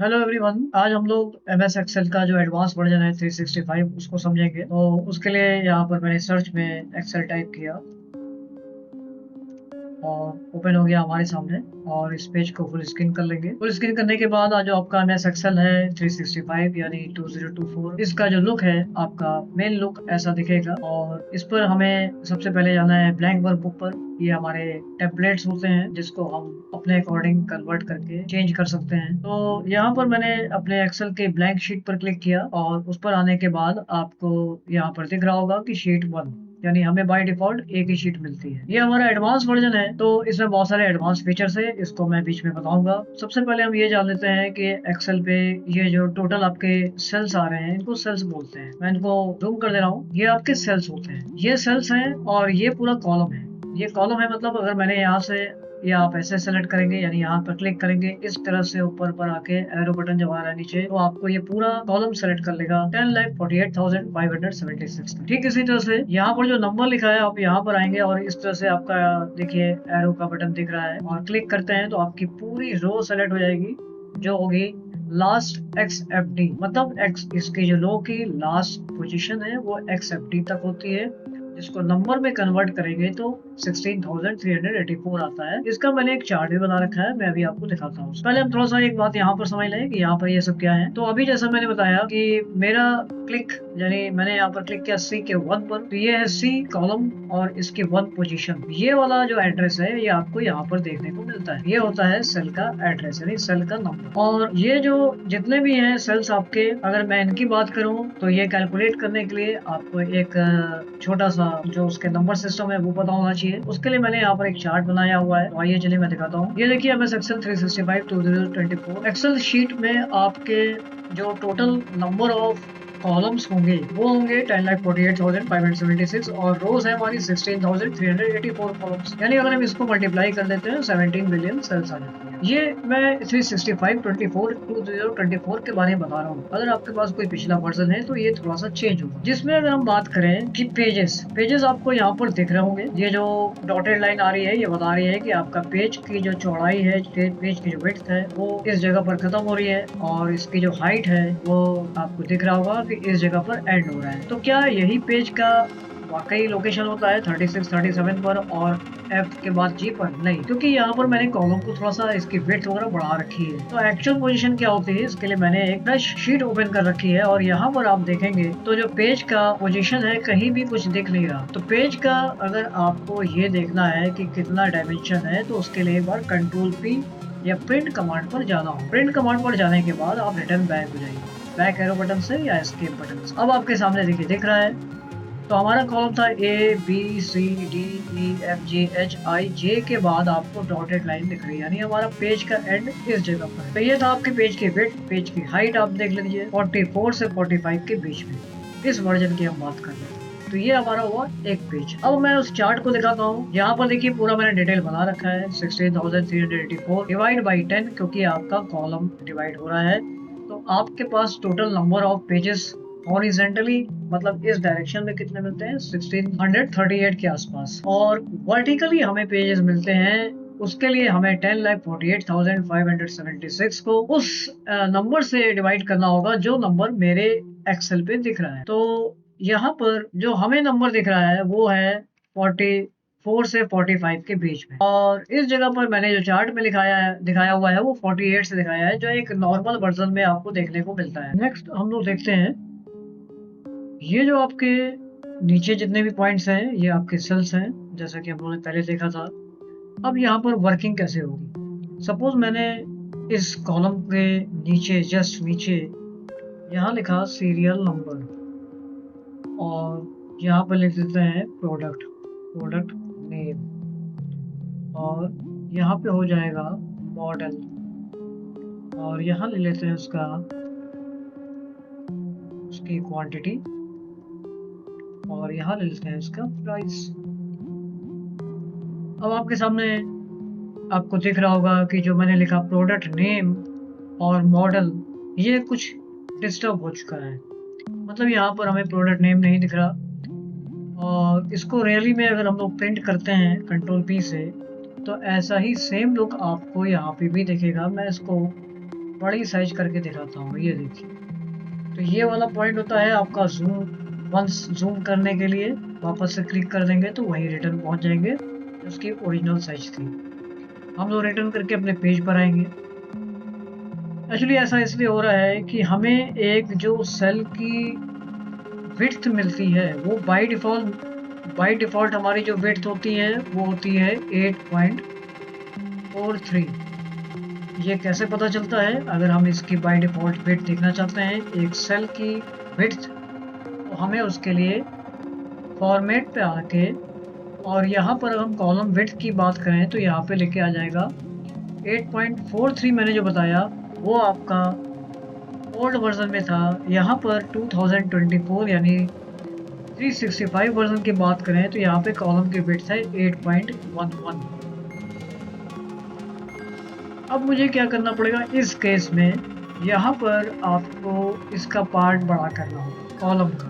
Hello everyone. आज हम लोग एम एस एक्सेल का जो एडवांस वर्जन है 365 उसको समझेंगे। तो उसके लिए यहाँ पर मैंने सर्च में एक्सेल टाइप किया और ओपन हो गया हमारे सामने। और इस पेज को फुल स्क्रीन कर लेंगे। फुल स्क्रीन करने के बाद आज जो आपका एम एस एक्सेल है 365 यानी 2024, इसका जो लुक है आपका मेन लुक ऐसा दिखेगा। और इस पर हमें सबसे पहले जाना है ब्लैंक वर्कबुक पर। ये हमारे टेम्पलेट्स होते हैं जिसको हम अपने अकॉर्डिंग कन्वर्ट करके चेंज कर सकते हैं। तो यहाँ पर मैंने अपने एक्सेल के ब्लैंक शीट पर क्लिक किया और उस पर आने के बाद आपको यहाँ पर दिख रहा होगा कि शीट 1, यानी हमें बाय डिफॉल्ट एक ही शीट मिलती है। ये हमारा एडवांस वर्जन है तो इसमें बहुत सारे एडवांस फीचर्स है, इसको मैं बीच में बताऊंगा। सबसे पहले हम ये जान लेते हैं कि एक्सेल पे ये जो टोटल आपके सेल्स आ रहे हैं इनको सेल्स बोलते हैं। मैं इनको जूम कर दे रहा हूँ। ये आपके सेल्स होते हैं, ये सेल्स हैं और ये पूरा कॉलम है। ये कॉलम है, मतलब अगर मैंने यहाँ से या आप ऐसे सेलेक्ट करेंगे यानी यहाँ पर क्लिक करेंगे, इस तरह से ऊपर पर आके एरो बटन जब आ रहा है नीचे तो आपको ये पूरा कॉलम सेलेक्ट कर लेगा 10,48,576। ठीक इसी तरह से यहाँ पर जो नंबर लिखा है आप यहाँ पर आएंगे और इस तरह से आपका देखिए एरो का बटन दिख रहा है और क्लिक करते हैं तो आपकी पूरी रो सेलेक्ट हो जाएगी जो होगी लास्ट एक्स एफ डी, मतलब एक्स इसकी जो लो की लास्ट पोजीशन है वो एक्स एफ डी तक होती है, जिसको नंबर में कन्वर्ट करेंगे तो 16,384 आता है। इसका मैंने एक चार्ट भी बना रखा है, मैं अभी आपको दिखाता हूँ। पहले हम थोड़ा सा एक बात यहाँ पर समझ लें कि यहाँ पर ये सब क्या है। तो अभी जैसा मैंने बताया कि मेरा क्लिक यानी मैंने यहाँ पर क्लिक किया सी के 1 पर, तो ये है सी कॉलम और इसकी 1 पोजीशन। ये वाला जो एड्रेस है ये आपको यहाँ पर देखने को मिलता है। ये होता है सेल का एड्रेस यानी सेल का नंबर। और ये जो जितने भी हैं सेल्स आपके, अगर मैं इनकी बात करूँ तो ये कैलकुलेट करने के लिए आपको एक छोटा सा जो उसके नंबर सिस्टम है वो पता होना चाहिए। उसके लिए मैंने यहाँ पर एक चार्ट बनाया हुआ है, तो आइए चलिए मैं दिखाता हूँ। ये देखिए एमएस एक्सेल 365 2024 एक्सेल शीट में आपके जो टोटल नंबर ऑफ कॉलम्स होंगे वो होंगे 10,48,576 और रोज है हमारी 16,384 कॉलम्स। यानी अगर हम इसको मल्टीप्लाई कर देते हैं 17 बिलियन सेल्स आ जाती है। ये मैं 365 24 2024 के बारे में बता रहा हूँ। अगर आपके पास कोई पिछला वर्जन है तो ये थोड़ा सा चेंज होगा। जिसमें अगर हम बात करें कि पेजेस आपको यहाँ पर दिख रहे होंगे। ये जो डॉटेड लाइन आ रही है ये बता रही है कि आपका पेज की जो चौड़ाई है, पेज की जो विड्थ है वो इस जगह पर खत्म हो रही है और इसकी जो हाइट है वो आपको दिख रहा होगा कि इस जगह पर एंड हो रहा है। तो क्या यही पेज का वाकई लोकेशन होता है 36 37 पर और एफ के बाद जी पर? नहीं, क्योंकि यहाँ पर मैंने कॉलम को थोड़ा सा इसकी विड्थ वगैरह बढ़ा रखी है। तो एक्चुअल पोजीशन क्या होती है इसके लिए मैंने एक फ्रेश शीट ओपन कर रखी है और यहाँ पर आप देखेंगे तो जो पेज का पोजीशन है कहीं भी कुछ दिख नहीं रहा। तो पेज का अगर आपको ये देखना है कि कितना डायमेंशन है तो उसके लिए एक बार कंट्रोल पी या प्रिंट कमांड पर जाना हो। प्रिंट कमांड पर जाने के बाद आप रिटर्न बैक हो जाएंगे बैक एरो बटन से या एस्केप बटन से। अब आपके सामने देखिए दिख रहा है। तो हमारा कॉलम था A B C D E F G H I J K बाद आपको डॉटेड लाइन दिख रही है, यानी हमारा पेज का एंड इस जगह पर है। तो ये था आपके पेज की विड्थ। पेज की हाइट आप देख लीजिए 44 से 45 के बीच में, इस वर्जन की हम बात कर रहे हैं। तो ये हमारा हुआ एक पेज। अब मैं उस चार्ट को दिखाता हूँ। यहाँ पर देखिए पूरा मैंने डिटेल बना रखा है 16,384 डिवाइड बाई 10, क्योंकि आपका कॉलम डिवाइड हो रहा है। तो आपके पास total number of pages horizontally मतलब इस डायरेक्शन में कितने मिलते हैं 1638 के आसपास, और वर्टिकली हमें पेजेस मिलते हैं। उसके लिए हमें 10,48,576 को उस नंबर से डिवाइड करना होगा जो नंबर मेरे एक्सेल पे दिख रहा है। तो यहाँ पर जो हमें नंबर दिख रहा है वो है 44 से 45 के बीच में, और इस जगह पर मैंने जो चार्ट में दिखाया हुआ है वो 48 से दिखाया है, जो एक नॉर्मल वर्जन में आपको देखने को मिलता है। नेक्स्ट हम लोग देखते हैं ये जो आपके नीचे जितने भी पॉइंट्स हैं ये आपके सेल्स हैं, जैसा कि हम लोगों ने पहले देखा था। अब यहाँ पर वर्किंग कैसे होगी। सपोज मैंने इस कॉलम के नीचे जस्ट नीचे यहाँ लिखा सीरियल नंबर और यहाँ पर लिख देते हैं प्रोडक्ट नेम, और यहाँ पे हो जाएगा मॉडल, और यहाँ ले लेते हैं उसकी क्वांटिटी, और यहाँ ले लेते हैं इसका प्राइस। अब आपके सामने आपको दिख रहा होगा कि जो मैंने लिखा प्रोडक्ट नेम और मॉडल ये कुछ डिस्टर्ब हो चुका है, मतलब यहाँ पर हमें प्रोडक्ट नेम नहीं दिख रहा। और इसको रियली में अगर हम लोग प्रिंट करते हैं कंट्रोल पी से तो ऐसा ही सेम लुक आपको यहाँ पे भी दिखेगा। मैं इसको बड़ी साइज करके दिखाता हूँ, ये देखिए। तो ये वाला पॉइंट होता है आपका जूम, वंस जूम करने के लिए वापस से क्लिक कर देंगे तो वही रिटर्न पहुंच जाएंगे उसकी ओरिजिनल साइज थी। हम लोग रिटर्न करके अपने पेज पर आएंगे। एक्चुअली ऐसा इसलिए हो रहा है कि हमें एक जो सेल की विड्थ मिलती है वो बाय डिफ़ॉल्ट हमारी जो विड्थ होती है वो होती है 8.43। ये कैसे पता चलता है? अगर हम इसकी बाय डिफ़ॉल्ट विड्थ देखना चाहते हैं एक सेल की विड्थ, तो हमें उसके लिए फॉर्मेट पे आके और यहाँ पर हम कॉलम विड्थ की बात करें तो यहाँ पे लेके आ जाएगा 8.43 मैंने जो बताया वो आपका ओल्ड वर्जन में था। यहाँ पर 2024 यानी 365 वर्जन की बात करें तो यहाँ पे कॉलम की विड्थ है 8.11। अब मुझे क्या करना पड़ेगा इस केस में? यहाँ पर आपको इसका पार्ट बड़ा करना होगा कॉलम का।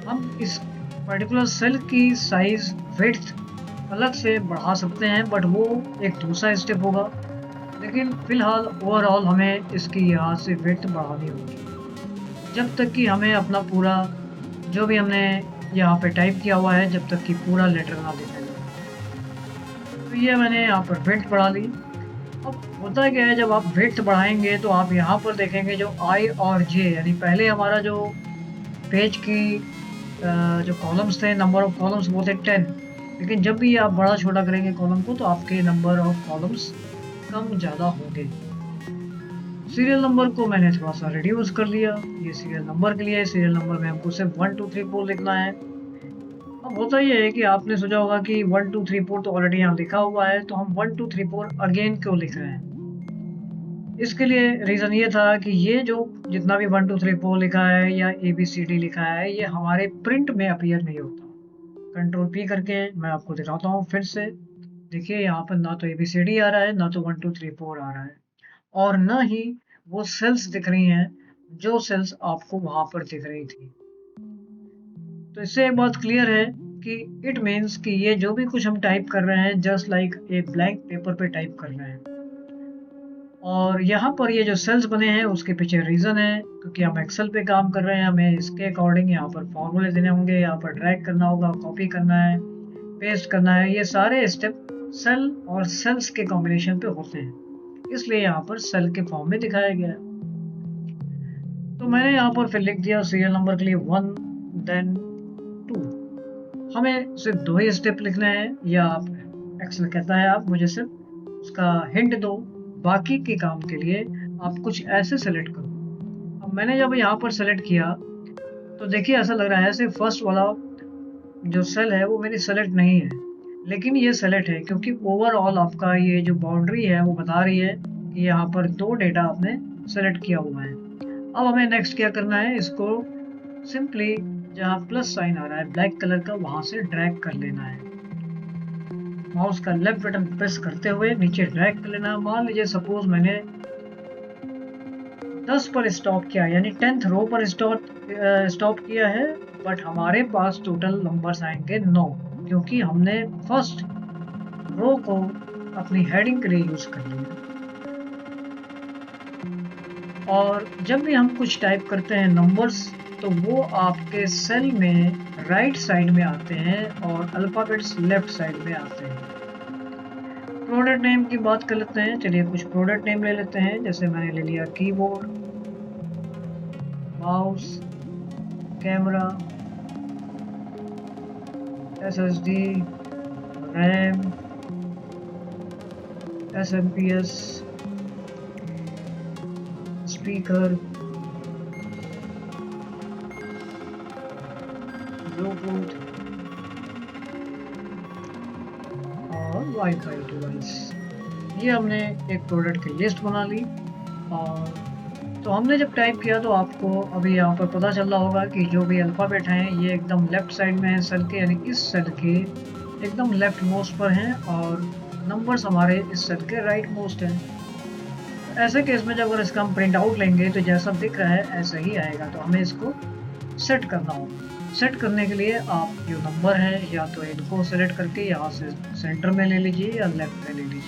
हम इस पर्टिकुलर सेल की साइज विड्थ अलग से बढ़ा सकते हैं बट वो एक दूसरा स्टेप होगा, लेकिन फिलहाल ओवरऑल हमें इसकी यहाँ से विड्थ बढ़ानी होगी जब तक कि हमें अपना पूरा जो भी हमने यहाँ पे टाइप किया हुआ है जब तक कि पूरा लेटर ना दिखाई दे। तो ये मैंने यहाँ पर विड्थ बढ़ा ली। अब होता क्या है, जब आप विड्थ बढ़ाएंगे तो आप यहाँ पर देखेंगे जो आई और जे यानी पहले हमारा जो पेज की जो कॉलम्स थे, नंबर ऑफ कॉलम्स वो थे 10, लेकिन जब भी आप बड़ा छोटा करेंगे कॉलम को तो आपके नंबर ऑफ कॉलम्स कम ज़्यादा होंगे। सीरियल नंबर को मैंने थोड़ा सा रिड्यूस कर लिया। ये सीरियल नंबर के लिए सीरियल नंबर में हमको सिर्फ 1 2 3 4 लिखना है। अब होता ये है कि आपने सोचा होगा कि 1 2 3 4 तो ऑलरेडी यहाँ लिखा हुआ है, तो हम 1 2 3 4 अगेन क्यों लिख रहे हैं? इसके लिए रीज़न ये था कि ये जो जितना भी 1 2 3 4 लिखा है या ABCD लिखा है ये हमारे प्रिंट में अपीयर नहीं होता। कंट्रोल P करके मैं आपको दिखाता हूँ फिर से। देखिए यहाँ पर ना तो ABCD आ रहा है, ना तो 1 2 3 4 आ रहा है, और ना ही वो सेल्स दिख रही हैं जो सेल्स आपको वहाँ पर दिख रही थी। तो इससे एक बात क्लियर है कि इट मीन्स कि ये जो भी कुछ हम टाइप कर रहे हैं जस्ट लाइक एक ब्लैंक पेपर पे टाइप कर रहे हैं। और यहाँ पर ये जो सेल्स बने हैं उसके पीछे रीज़न है, क्योंकि हम एक्सेल पे काम कर रहे हैं, हमें इसके अकॉर्डिंग यहाँ पर फॉर्मूले देने होंगे, यहाँ पर ड्रैग करना होगा, कॉपी करना है, पेस्ट करना है। ये सारे स्टेप सेल और सेल्स के कॉम्बिनेशन पे होते हैं, इसलिए यहाँ पर सेल के फॉर्म में दिखाया गया है। तो मैंने यहाँ पर फिर लिख दिया सीरियल नंबर के लिए 1 देन 2। हमें सिर्फ 2 ही स्टेप लिखने हैं, या आप एक्सेल कहता है आप मुझे सिर्फ उसका हिंट दो, बाकी के काम के लिए आप कुछ ऐसे सेलेक्ट करो। अब मैंने जब यहाँ पर सेलेक्ट किया तो देखिए ऐसा लग रहा है सिर्फ फर्स्ट वाला जो सेल है वो मेरी सेलेक्ट नहीं है, लेकिन ये सेलेक्ट है क्योंकि ओवरऑल आपका ये जो बाउंड्री है वो बता रही है कि यहाँ पर 2 डेटा आपने सेलेक्ट किया हुआ है। अब हमें नेक्स्ट क्या करना है, इसको सिंपली जहाँ प्लस साइन आ रहा है ब्लैक कलर का वहाँ से ड्रैग कर लेना है। माउस का लेफ्ट बटन प्रेस करते हुए नीचे ड्रैग कर लेना। मान लीजिए सपोज मैंने 10 पर स्टॉप किया, यानी 10th रो पर स्टॉप किया है, बट हमारे पास टोटल नंबर्स आएंगे 9, क्योंकि हमने फर्स्ट रो को अपनी हेडिंग के लिए यूज कर लिया। और जब भी हम कुछ टाइप करते हैं नंबर्स तो वो आपके सेल में राइट साइड में आते हैं और अल्फाबेट्स लेफ्ट साइड में आते हैं। प्रोडक्ट नेम की बात कर लेते हैं। चलिए कुछ प्रोडक्ट नेम ले लेते हैं, जैसे मैंने ले लिया keyboard, mouse, camera, SSD, RAM, SMPS, speaker, Bluetooth और वाईफाई डिवाइस। ये हमने एक प्रोडक्ट की लिस्ट बना ली। और तो हमने जब टाइप किया तो आपको अभी यहाँ पर पता चल रहा होगा कि जो भी अल्फ़ाबेट हैं ये एकदम लेफ्ट साइड में है सेल के, यानी इस सेल के एकदम लेफ्ट मोस्ट पर हैं और नंबर्स हमारे इस सेल के राइट मोस्ट हैं। ऐसे केस में जब अगर इसका हम प्रिंट आउट लेंगे तो जैसा दिख रहा है ऐसा ही आएगा। तो हमें इसको सेट करना होगा। सेट करने के लिए आप जो नंबर है या तो इनको सेलेक्ट करके यहाँ से सेंटर में ले लीजिए या लेफ्ट में ले लीजिए।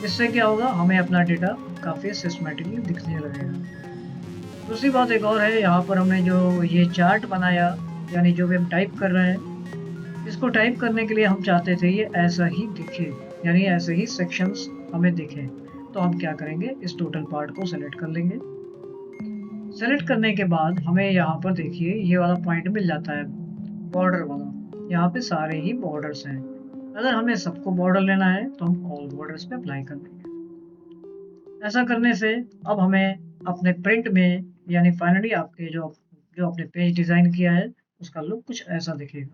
इससे क्या होगा, हमें अपना डेटा काफ़ी सिस्टमेटिकली दिखने लगेगा। दूसरी बात एक और है, यहाँ पर हमने जो ये चार्ट बनाया, यानी जो भी हम टाइप कर रहे हैं, इसको टाइप करने के लिए हम चाहते थे ये ऐसा ही दिखे, यानी ऐसे ही सेक्शंस हमें दिखें। तो हम क्या करेंगे, इस टोटल पार्ट को सेलेक्ट कर लेंगे। सेलेक्ट करने के बाद हमें यहाँ पर देखिए ये वाला पॉइंट मिल जाता है, बॉर्डर वाला। यहाँ पे सारे ही बॉर्डर्स हैं। अगर हमें सबको बॉर्डर लेना है तो हम ऑल बॉर्डर्स पे अप्लाई कर देंगे। ऐसा करने से अब हमें अपने प्रिंट में, यानी फाइनली आपके जो जो आपने पेज डिज़ाइन किया है उसका लुक कुछ ऐसा दिखेगा।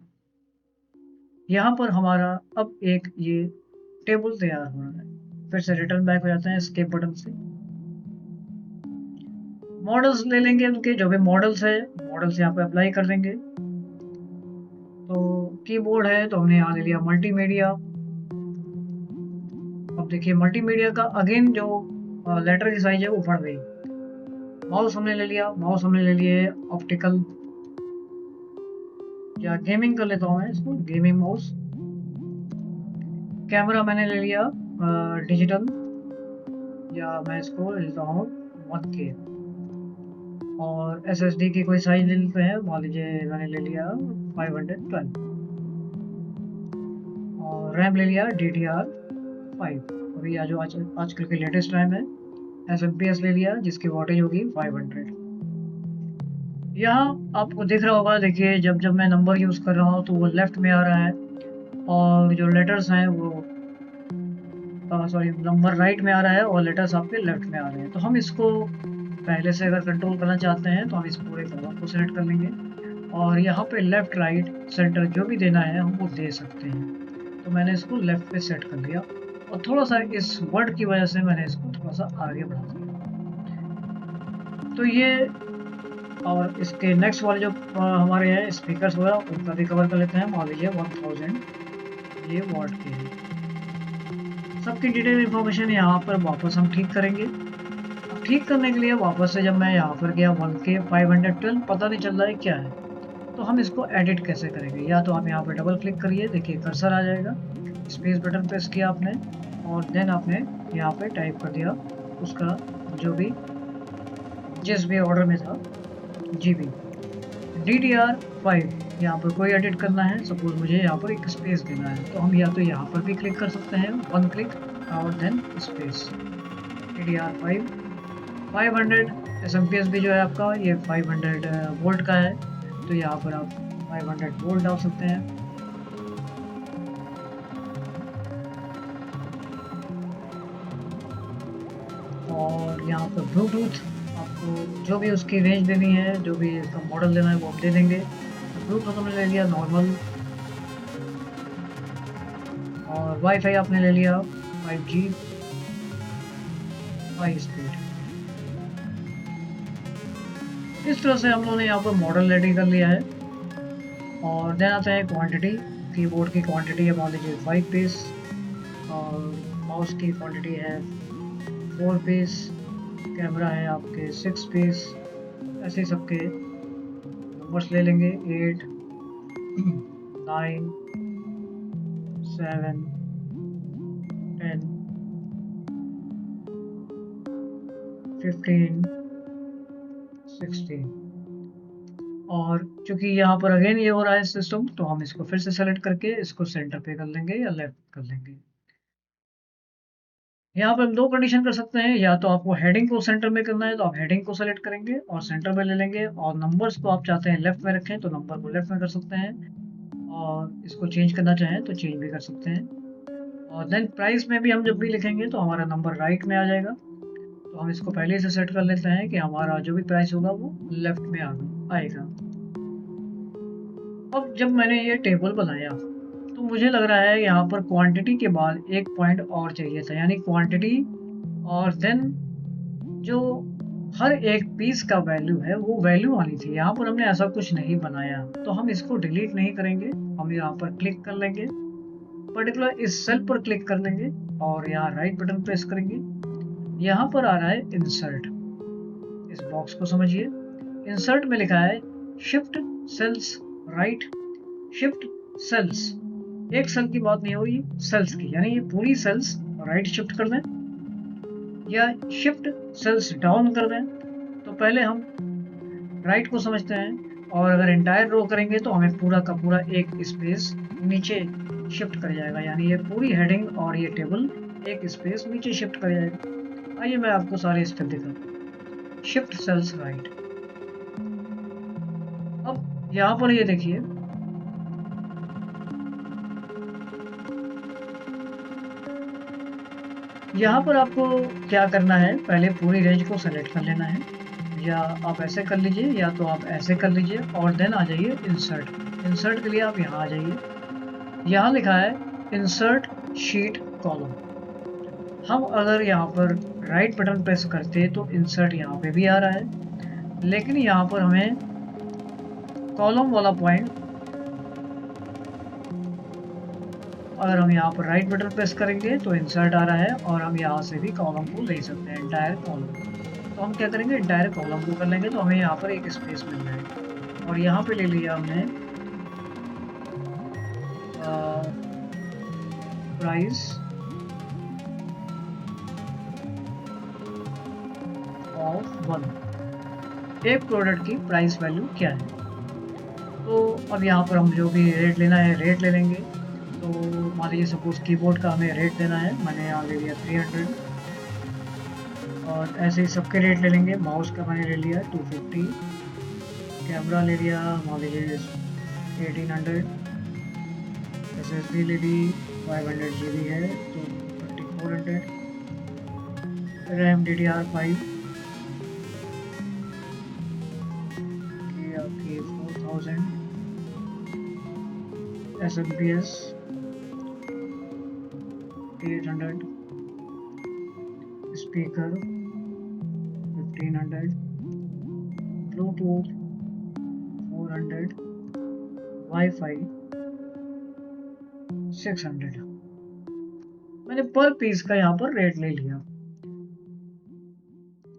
यहाँ पर हमारा अब एक ये टेबल तैयार हो रहा है। फिर से रिटर्न बैक हो जाते हैं एस्केप बटन से। मॉडल्स ले लेंगे, उनके जो भी मॉडल्स है मॉडल्स यहाँ पे अप्लाई कर देंगे। तो कीबोर्ड है तो हमने यहाँ ले लिया मल्टीमीडिया। अब देखिए मल्टीमीडिया का अगेन जो लेटर की साइज है वो बढ़ गई। माउस हमने ले लिया, माउस हमने ले लिए ऑप्टिकल, या गेमिंग कर लेता हूँ मैं इसको, गेमिंग माउस। कैमरा मैंने ले लिया डिजिटल, या मैं इसको ले लेता हूँ 1K। और SSD की कोई साइज ले लेते हैं, मान लीजिए मैंने ले लिया 512। और रैम ले लिया DDR5। अभी जो आजकल के लेटेस्ट रैम है। SMPS ले लिया जिसकी वॉटेज होगी 500। यहाँ आपको दिख रहा होगा, देखिए जब जब मैं नंबर यूज़ कर रहा हूँ तो वो लेफ्ट में आ रहा है, और जो लेटर्स हैं वो सॉरी नंबर राइट में आ रहा है और लेटर्स आपके लेफ्ट में आ रहे हैं। तो हम इसको पहले से अगर कंट्रोल करना चाहते हैं तो हम इस पूरे कॉलम को सेलेक्ट कर लेंगे, और यहाँ पे लेफ्ट राइट सेंटर जो भी देना है हम वो दे सकते हैं। तो मैंने इसको लेफ्ट पे सेट कर दिया, और थोड़ा सा इस वर्ड की वजह से मैंने इसको थोड़ा सा आगे बढ़ा दिया। तो ये, और इसके नेक्स्ट वाले जो हमारे हैं स्पीकर्स वगैरह उनका भी कवर कर लेते हैं। मान लीजिए 1000 ये वॉट के हैं। सबकी डिटेल इन्फॉर्मेशन यहाँ पर वापस हम ठीक करेंगे। अब ठीक करने के लिए वापस से जब मैं यहाँ पर गया 1K 512 पता नहीं चल रहा है क्या है, तो हम इसको एडिट कैसे करेंगे। या तो आप यहाँ पर डबल क्लिक करिए, देखिए कर्सर आ जाएगा, स्पेस बटन प्रेस किया आपने, और देन आपने यहाँ पे टाइप कर दिया उसका जो भी जिस भी ऑर्डर में था GB DDR5। यहाँ पर कोई एडिट करना है, सपोज मुझे यहाँ पर एक स्पेस देना है, तो हम या तो यहाँ पर भी क्लिक कर सकते हैं, 1 क्लिक और देन स्पेस DDR5 500। SMPS भी जो है आपका ये 500 वोल्ट का है, तो यहाँ पर आप 500 वोल्ट डाल सकते हैं। और यहाँ पर ब्लूटूथ, आपको जो भी उसकी रेंज देनी है, जो भी इसका मॉडल देना है वो हम दे देंगे। ब्लूटूथ हमने ले लिया नॉर्मल, और वाईफाई आपने ले लिया 5G हाई स्पीड। इस तरह से हम लोगों ने यहाँ पर मॉडल रेडी कर लिया है। और देन आता है क्वांटिटी। कीबोर्ड की क्वांटिटी है मान लीजिए 5 पीस, और माउस की क्वांटिटी है 4 पीस, कैमरा है आपके 6 पीस। ऐसे सबके नंबर्स ले लेंगे 8 9 7 10 15 16। और चूंकि यहाँ पर अगेन ये हो रहा है सिस्टम, तो हम इसको फिर से सेलेक्ट करके इसको सेंटर पे कर लेंगे या लेफ्ट कर लेंगे। यहाँ पर हम दो कंडीशन कर सकते हैं, या तो आपको हेडिंग को सेंटर में करना है तो आप हेडिंग को सेलेक्ट करेंगे और सेंटर में ले लेंगे, और नंबर्स को आप चाहते हैं लेफ्ट में रखें तो नंबर को लेफ्ट में कर सकते हैं, और इसको चेंज करना चाहें तो चेंज भी कर सकते हैं। और देन प्राइस में भी हम जब भी लिखेंगे तो हमारा नंबर राइट में आ जाएगा। तो हम इसको पहले से सेट कर लेते हैं कि हमारा जो भी प्राइस होगा वो लेफ्ट में आएगा। अब जब मैंने ये टेबल बनाया तो मुझे लग रहा है यहाँ पर क्वांटिटी के बाद एक पॉइंट और चाहिए था, यानी क्वांटिटी और देन जो हर एक पीस का वैल्यू है वो वैल्यू आनी थी। यहाँ पर हमने ऐसा कुछ नहीं बनाया, तो हम इसको डिलीट नहीं करेंगे। हम यहाँ पर क्लिक कर लेंगे, पर्टिकुलर इस सेल पर क्लिक कर लेंगे और यहाँ राइट बटन प्रेस करेंगे। यहाँ पर आ रहा है इंसर्ट, इस बॉक्स को समझिए। इंसर्ट में लिखा है shift cells right, shift cells. एक सेल की बात नहीं हो रही, सेल्स की, यानी ये पूरी सेल्स राइट शिफ्ट कर दें। या शिफ्ट सेल्स डाउन कर दें, तो पहले हम राइट को समझते हैं, और अगर एंटायर रो करेंगे तो हमें पूरा का पूरा एक स्पेस नीचे शिफ्ट कर जाएगा, यानी ये पूरी हेडिंग और ये टेबल एक स्पेस नीचे शिफ्ट कर जाएगा। आइए मैं आपको सारे स्टेप दिखाता। Shift cells right. अब यहाँ पर ये देखिए, यहाँ पर आपको क्या करना है, पहले पूरी रेंज को सेलेक्ट कर लेना है, या आप ऐसे कर लीजिए या तो आप ऐसे कर लीजिए, और देन आ जाइए इंसर्ट। इंसर्ट के लिए आप यहाँ आ जाइए, यहाँ लिखा है इंसर्ट शीट कॉलम। हम अगर यहाँ पर राइट बटन प्रेस करते तो इंसर्ट यहाँ पे भी आ रहा है, लेकिन यहाँ पर हमें कॉलम वाला पॉइंट, अगर हम यहाँ पर राइट बटन प्रेस करेंगे तो इंसर्ट आ रहा है, और हम यहाँ से भी कॉलम को ले सकते हैं, एंटायर कॉलम। तो हम क्या करेंगे, एंटायर कॉलम को कर लेंगे, तो हमें यहाँ पर एक स्पेस मिल जाएगा, और यहाँ पे ले लिया हमने प्राइस ऑफ 1, एक प्रोडक्ट की प्राइस वैल्यू क्या है। तो अब यहाँ पर हम जो भी रेट लेना है रेट ले लेंगे। तो मान लीजिए सपोज कीबोर्ड का हमें रेट देना है, मैंने यहाँ ले लिया 300, और ऐसे ही सबके रेट ले लेंगे। माउस का मैंने ले लिया 250, कैमरा ले लिया मान लीजिए 1800, SSD ले ली 500 GB है तो 3400, रैम DDR5 की आपकी 4000, SMPS 800, स्पीकर 1500, ब्लूटूथ 400, वाईफाई 600। मैंने पर पीस का यहाँ पर रेट ले लिया।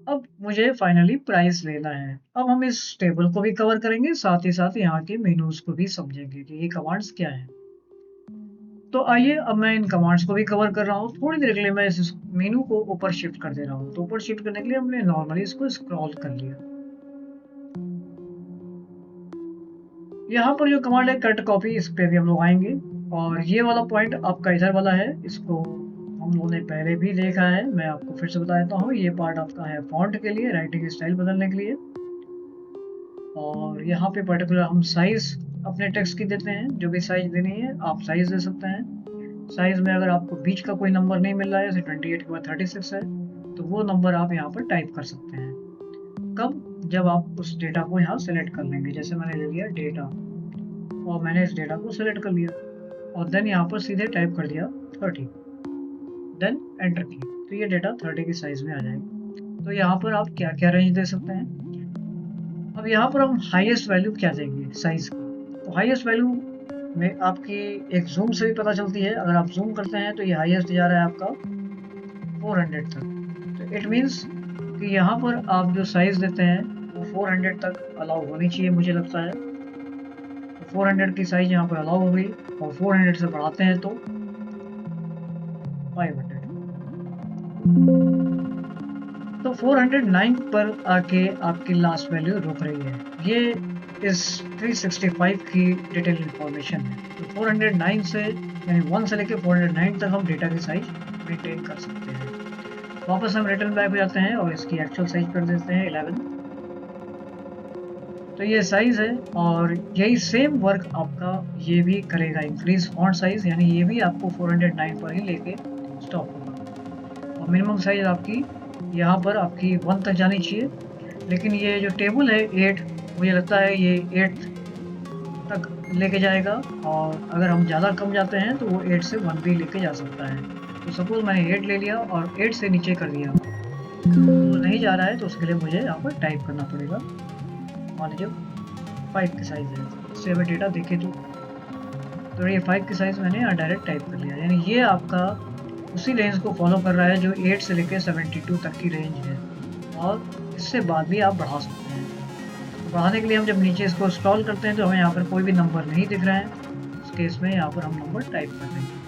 अब मुझे फाइनली प्राइस लेना है। अब हम इस टेबल को भी कवर करेंगे, साथ ही साथ यहाँ के मेनूज को भी समझेंगे कि ये कमांड्स क्या है। तो आइए अब मैं इन कमांड्स को भी कवर कर रहा हूँ। थोड़ी देर के लिए मैं इस मेनू को ऊपर शिफ्ट कर दे रहा हूँ। तो ऊपर शिफ्ट करने के लिए हमने नॉर्मली इसको स्क्रॉल कर लिया। यहाँ पर जो कमांड है कट कॉपी, इस पे भी हम लोग आएंगे, और ये वाला पॉइंट आपका इधर वाला है, इसको हम लोगों ने पहले भी देखा है, मैं आपको फिर से बता देता हूँ। ये पार्ट आपका है फॉन्ट के लिए, राइटिंग स्टाइल बदलने के लिए, और यहाँ पे पर्टिकुलर हम साइज अपने टेक्स्ट की देते हैं। जो भी साइज देनी है आप साइज दे सकते हैं। साइज में अगर आपको बीच का कोई नंबर नहीं मिल रहा है, जैसे 28 के बाद 36 है, तो वो नंबर आप यहाँ पर टाइप कर सकते हैं। कब, जब आप उस डेटा को यहाँ सेलेक्ट कर लेंगे। जैसे मैंने ले लिया डेटा, और मैंने इस डेटा को सेलेक्ट कर लिया, और देन यहाँ पर सीधे टाइप कर दिया 30, देन एंटर की, तो ये डेटा 30 की साइज में आ जाएगा। तो यहाँ पर आप क्या क्या रेंज दे सकते हैं। अब यहाँ पर हम हाईएस्ट वैल्यू क्या देंगे साइज की। तो हाईएस्ट वैल्यू में आपकी एक जूम से भी पता चलती है। अगर आप जूम करते हैं तो ये हाईएस्ट जा रहा है आपका 400 तक। तो इट मीन्स कि यहाँ पर आप जो साइज देते हैं वो 400 तक अलाउ होनी चाहिए, मुझे लगता है। तो 400 की साइज यहाँ पर अलाउ हो गई, और 400 से बढ़ाते हैं तो 500। तो 409 पर आके आपकी लास्ट वैल्यू रुक रही है। ये इस 365 की डिटेल इंफॉर्मेशन है। तो 409 से, यानी 1 से लेकर 409 तक हम डेटा की साइज मेंटेन कर सकते हैं। वापस हम रिटर्न बैक हो जाते हैं और इसकी एक्चुअल साइज कर देते हैं 11। तो ये साइज है, और यही सेम वर्क आपका ये भी करेगा, इंक्रीज फॉन्ट साइज, यानी ये भी आपको 409 पर ही लेके स्टॉप होगा। और मिनिमम साइज आपकी यहाँ पर आपकी 1 तक जानी चाहिए। लेकिन ये जो टेबल है 8, मुझे लगता है ये 8 तक लेके जाएगा, और अगर हम ज़्यादा कम जाते हैं तो वो 8 से 1 भी लेके जा सकता है। तो सपोज मैंने 8 ले लिया और 8 से नीचे कर दिया, तो नहीं जा रहा है, तो उसके लिए मुझे यहाँ पर टाइप करना पड़ेगा। मान लीजिए 5 की साइज़ है, इससे अगर डेटा देखे तो ये 5 की साइज़ मैंने यहाँ डायरेक्ट टाइप कर लिया। यानी ये आपका उसी रेंज को फॉलो कर रहा है जो 8 से लेकर 72 तक की रेंज है, और इससे बाद भी आप बढ़ा सकते हैं। तो बढ़ाने के लिए हम जब नीचे इसको स्क्रॉल करते हैं तो हमें यहाँ पर कोई भी नंबर नहीं दिख रहा है, इस केस में यहाँ पर हम नंबर टाइप कर देंगे।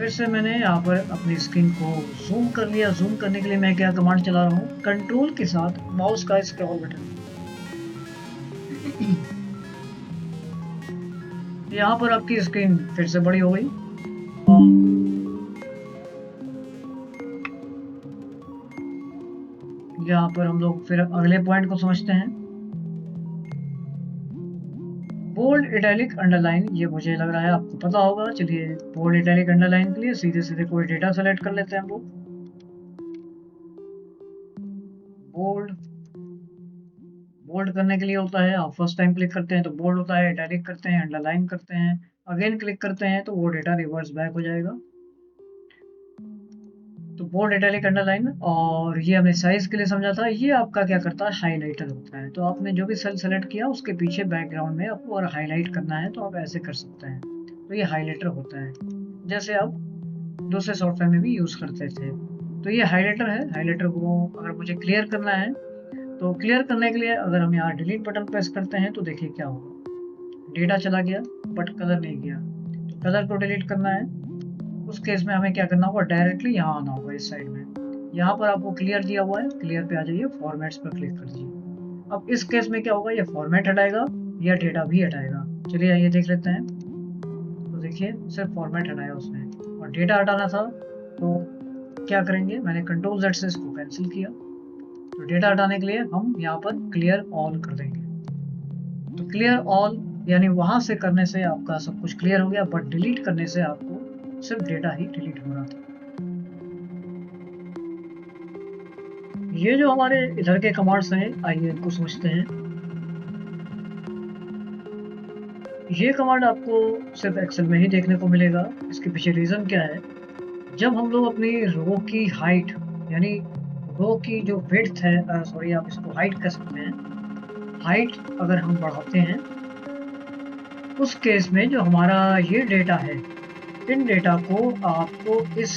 फिर से मैंने यहाँ पर अपनी स्क्रीन को जूम कर लिया। जूम करने के लिए मैं क्या कमांड चला रहा हूँ, कंट्रोल के साथ माउस का स्क्रॉल बटन। यहाँ पर आपकी स्क्रीन फिर से बड़ी हो गई। यहाँ पर हम लोग फिर अगले पॉइंट को समझते हैं। बोल्ड, इटैलिक, अंडरलाइन, ये मुझे लग रहा है आपको पता होगा। चलिए बोल्ड, इटैलिक, अंडरलाइन के लिए सीधे सीधे कोई डेटा सेलेक्ट कर लेते हैं हम लोग। बोल्ड, बोल्ड करने के लिए होता है, आप फर्स्ट टाइम क्लिक करते हैं तो बोल्ड होता है, इटैलिक करते हैं, अंडरलाइन करते हैं, अगेन क्लिक करते हैं तो वो डेटा रिवर्स बैक हो जाएगा। तो बोल्ड, इटैलिक, अंडरलाइन, और ये हमने साइज के लिए समझा था। ये आपका क्या करता है, हाईलाइटर होता है। तो आपने जो भी सेल सेलेक्ट किया उसके पीछे बैकग्राउंड में आपको और हाईलाइट करना है तो आप ऐसे कर सकते हैं। तो ये हाईलाइटर होता है, जैसे आप दूसरे सॉफ्टवेयर में भी यूज करते थे। तो ये हाईलाइटर है। हाईलाइटर को अगर मुझे क्लियर करना है तो क्लियर करने के लिए अगर हम यहाँ डिलीट बटन प्रेस करते हैं तो देखिए क्या होगा, डेटा चला गया बट कलर नहीं गया। तो कलर को डिलीट करना है, उस केस में हमें क्या करना होगा, डायरेक्टली यहाँ आना होगा इस साइड में। यहाँ पर आपको क्लियर दिया हुआ है, क्लियर पे आ जाइए, फॉर्मेट्स पर क्लिक कर दीजिए। अब इस केस में क्या होगा, ये फॉर्मेट हटाएगा या डेटा भी हटाएगा। चलिए ये देख लेते हैं। तो देखिए सिर्फ फॉर्मेट हटाया उसने, और डेटा हटाना था तो क्या करेंगे, मैंने कंट्रोल जेड से इसको कैंसिल किया। तो डेटा हटाने के लिए हम यहाँ पर क्लियर ऑल कर देंगे। तो क्लियर ऑल यानी वहां से करने से आपका सब कुछ क्लियर हो गया, बट डिलीट करने से आपको सिर्फ डेटा ही डिलीट हो रहा था। ये जो हमारे इधर के कमांड्स हैं, आइए इनको समझते हैं। ये कमांड आपको सिर्फ एक्सेल में ही देखने को मिलेगा। इसके पीछे रीजन क्या है, जब हम लोग अपनी रो की हाइट यानी रो की जो विड्थ है, सॉरी आप इसको हाइट कह सकते हैं, हाइट अगर हम बढ़ाते हैं उस केस में जो हमारा ये डेटा है, इन डेटा को आपको इस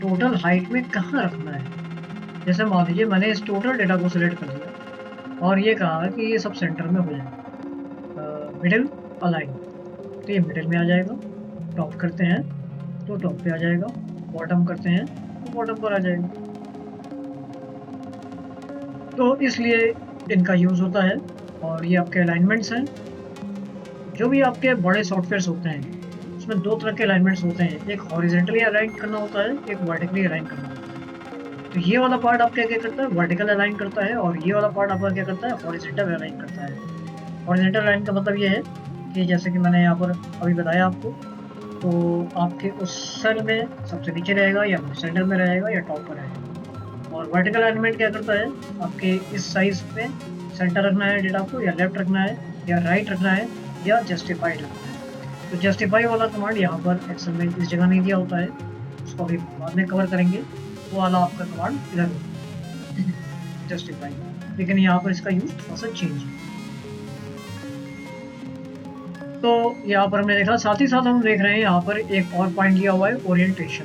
टोटल हाइट में कहाँ रखना है। जैसे मान लीजिए मैंने इस टोटल डेटा को सिलेक्ट कर दिया और ये कहा कि ये सब सेंटर में हो जाए, मिडिल अलाइन, तो ये मिडिल में आ जाएगा। टॉप करते हैं तो टॉप पे आ जाएगा, बॉटम करते हैं तो बॉटम पर आ जाएगा। तो इसलिए इनका यूज़ होता है। और ये आपके अलाइनमेंट्स हैं। जो भी आपके बड़े सॉफ्टवेयर्स होते हैं उसमें दो तरह के अलाइनमेंट्स होते हैं, एक हॉरिजेंटली अलाइन करना होता है, एक वर्टिकली अलाइन करना होता है। तो ये वाला पार्ट आपका क्या करता है, वर्टिकल अलाइन करता है, और ये वाला पार्ट आपका क्या करता है, हॉरिजेंटल अलाइन करता है। हॉरिजेंटल अलाइन का मतलब ये है कि जैसे कि मैंने यहाँ पर अभी बताया आपको, तो आपके उस सेल में सबसे नीचे रहेगा या सेंटर में रहेगा या टॉप पर रहेगा। और वर्टिकल अलाइनमेंट क्या करता है, आपके इस साइज पे सेंटर रखना है डेटा को, या लेफ्ट रखना है, या राइट रखना है, या जस्टिफाइड रखना है। तो जस्टिफाई वाला कमांड यहाँ पर एक्सेल में इस जगह नहीं दिया होता है, उसको अभी बाद में कवर करेंगे। वो वाला आपका कमांड इधर जस्टिफाई, लेकिन यहाँ पर इसका यूज थोड़ा सा चेंज है। तो यहाँ पर हमने देखा, साथ ही साथ हम देख रहे हैं यहाँ पर एक और पॉइंट दिया हुआ है, ओरिएंटेशन।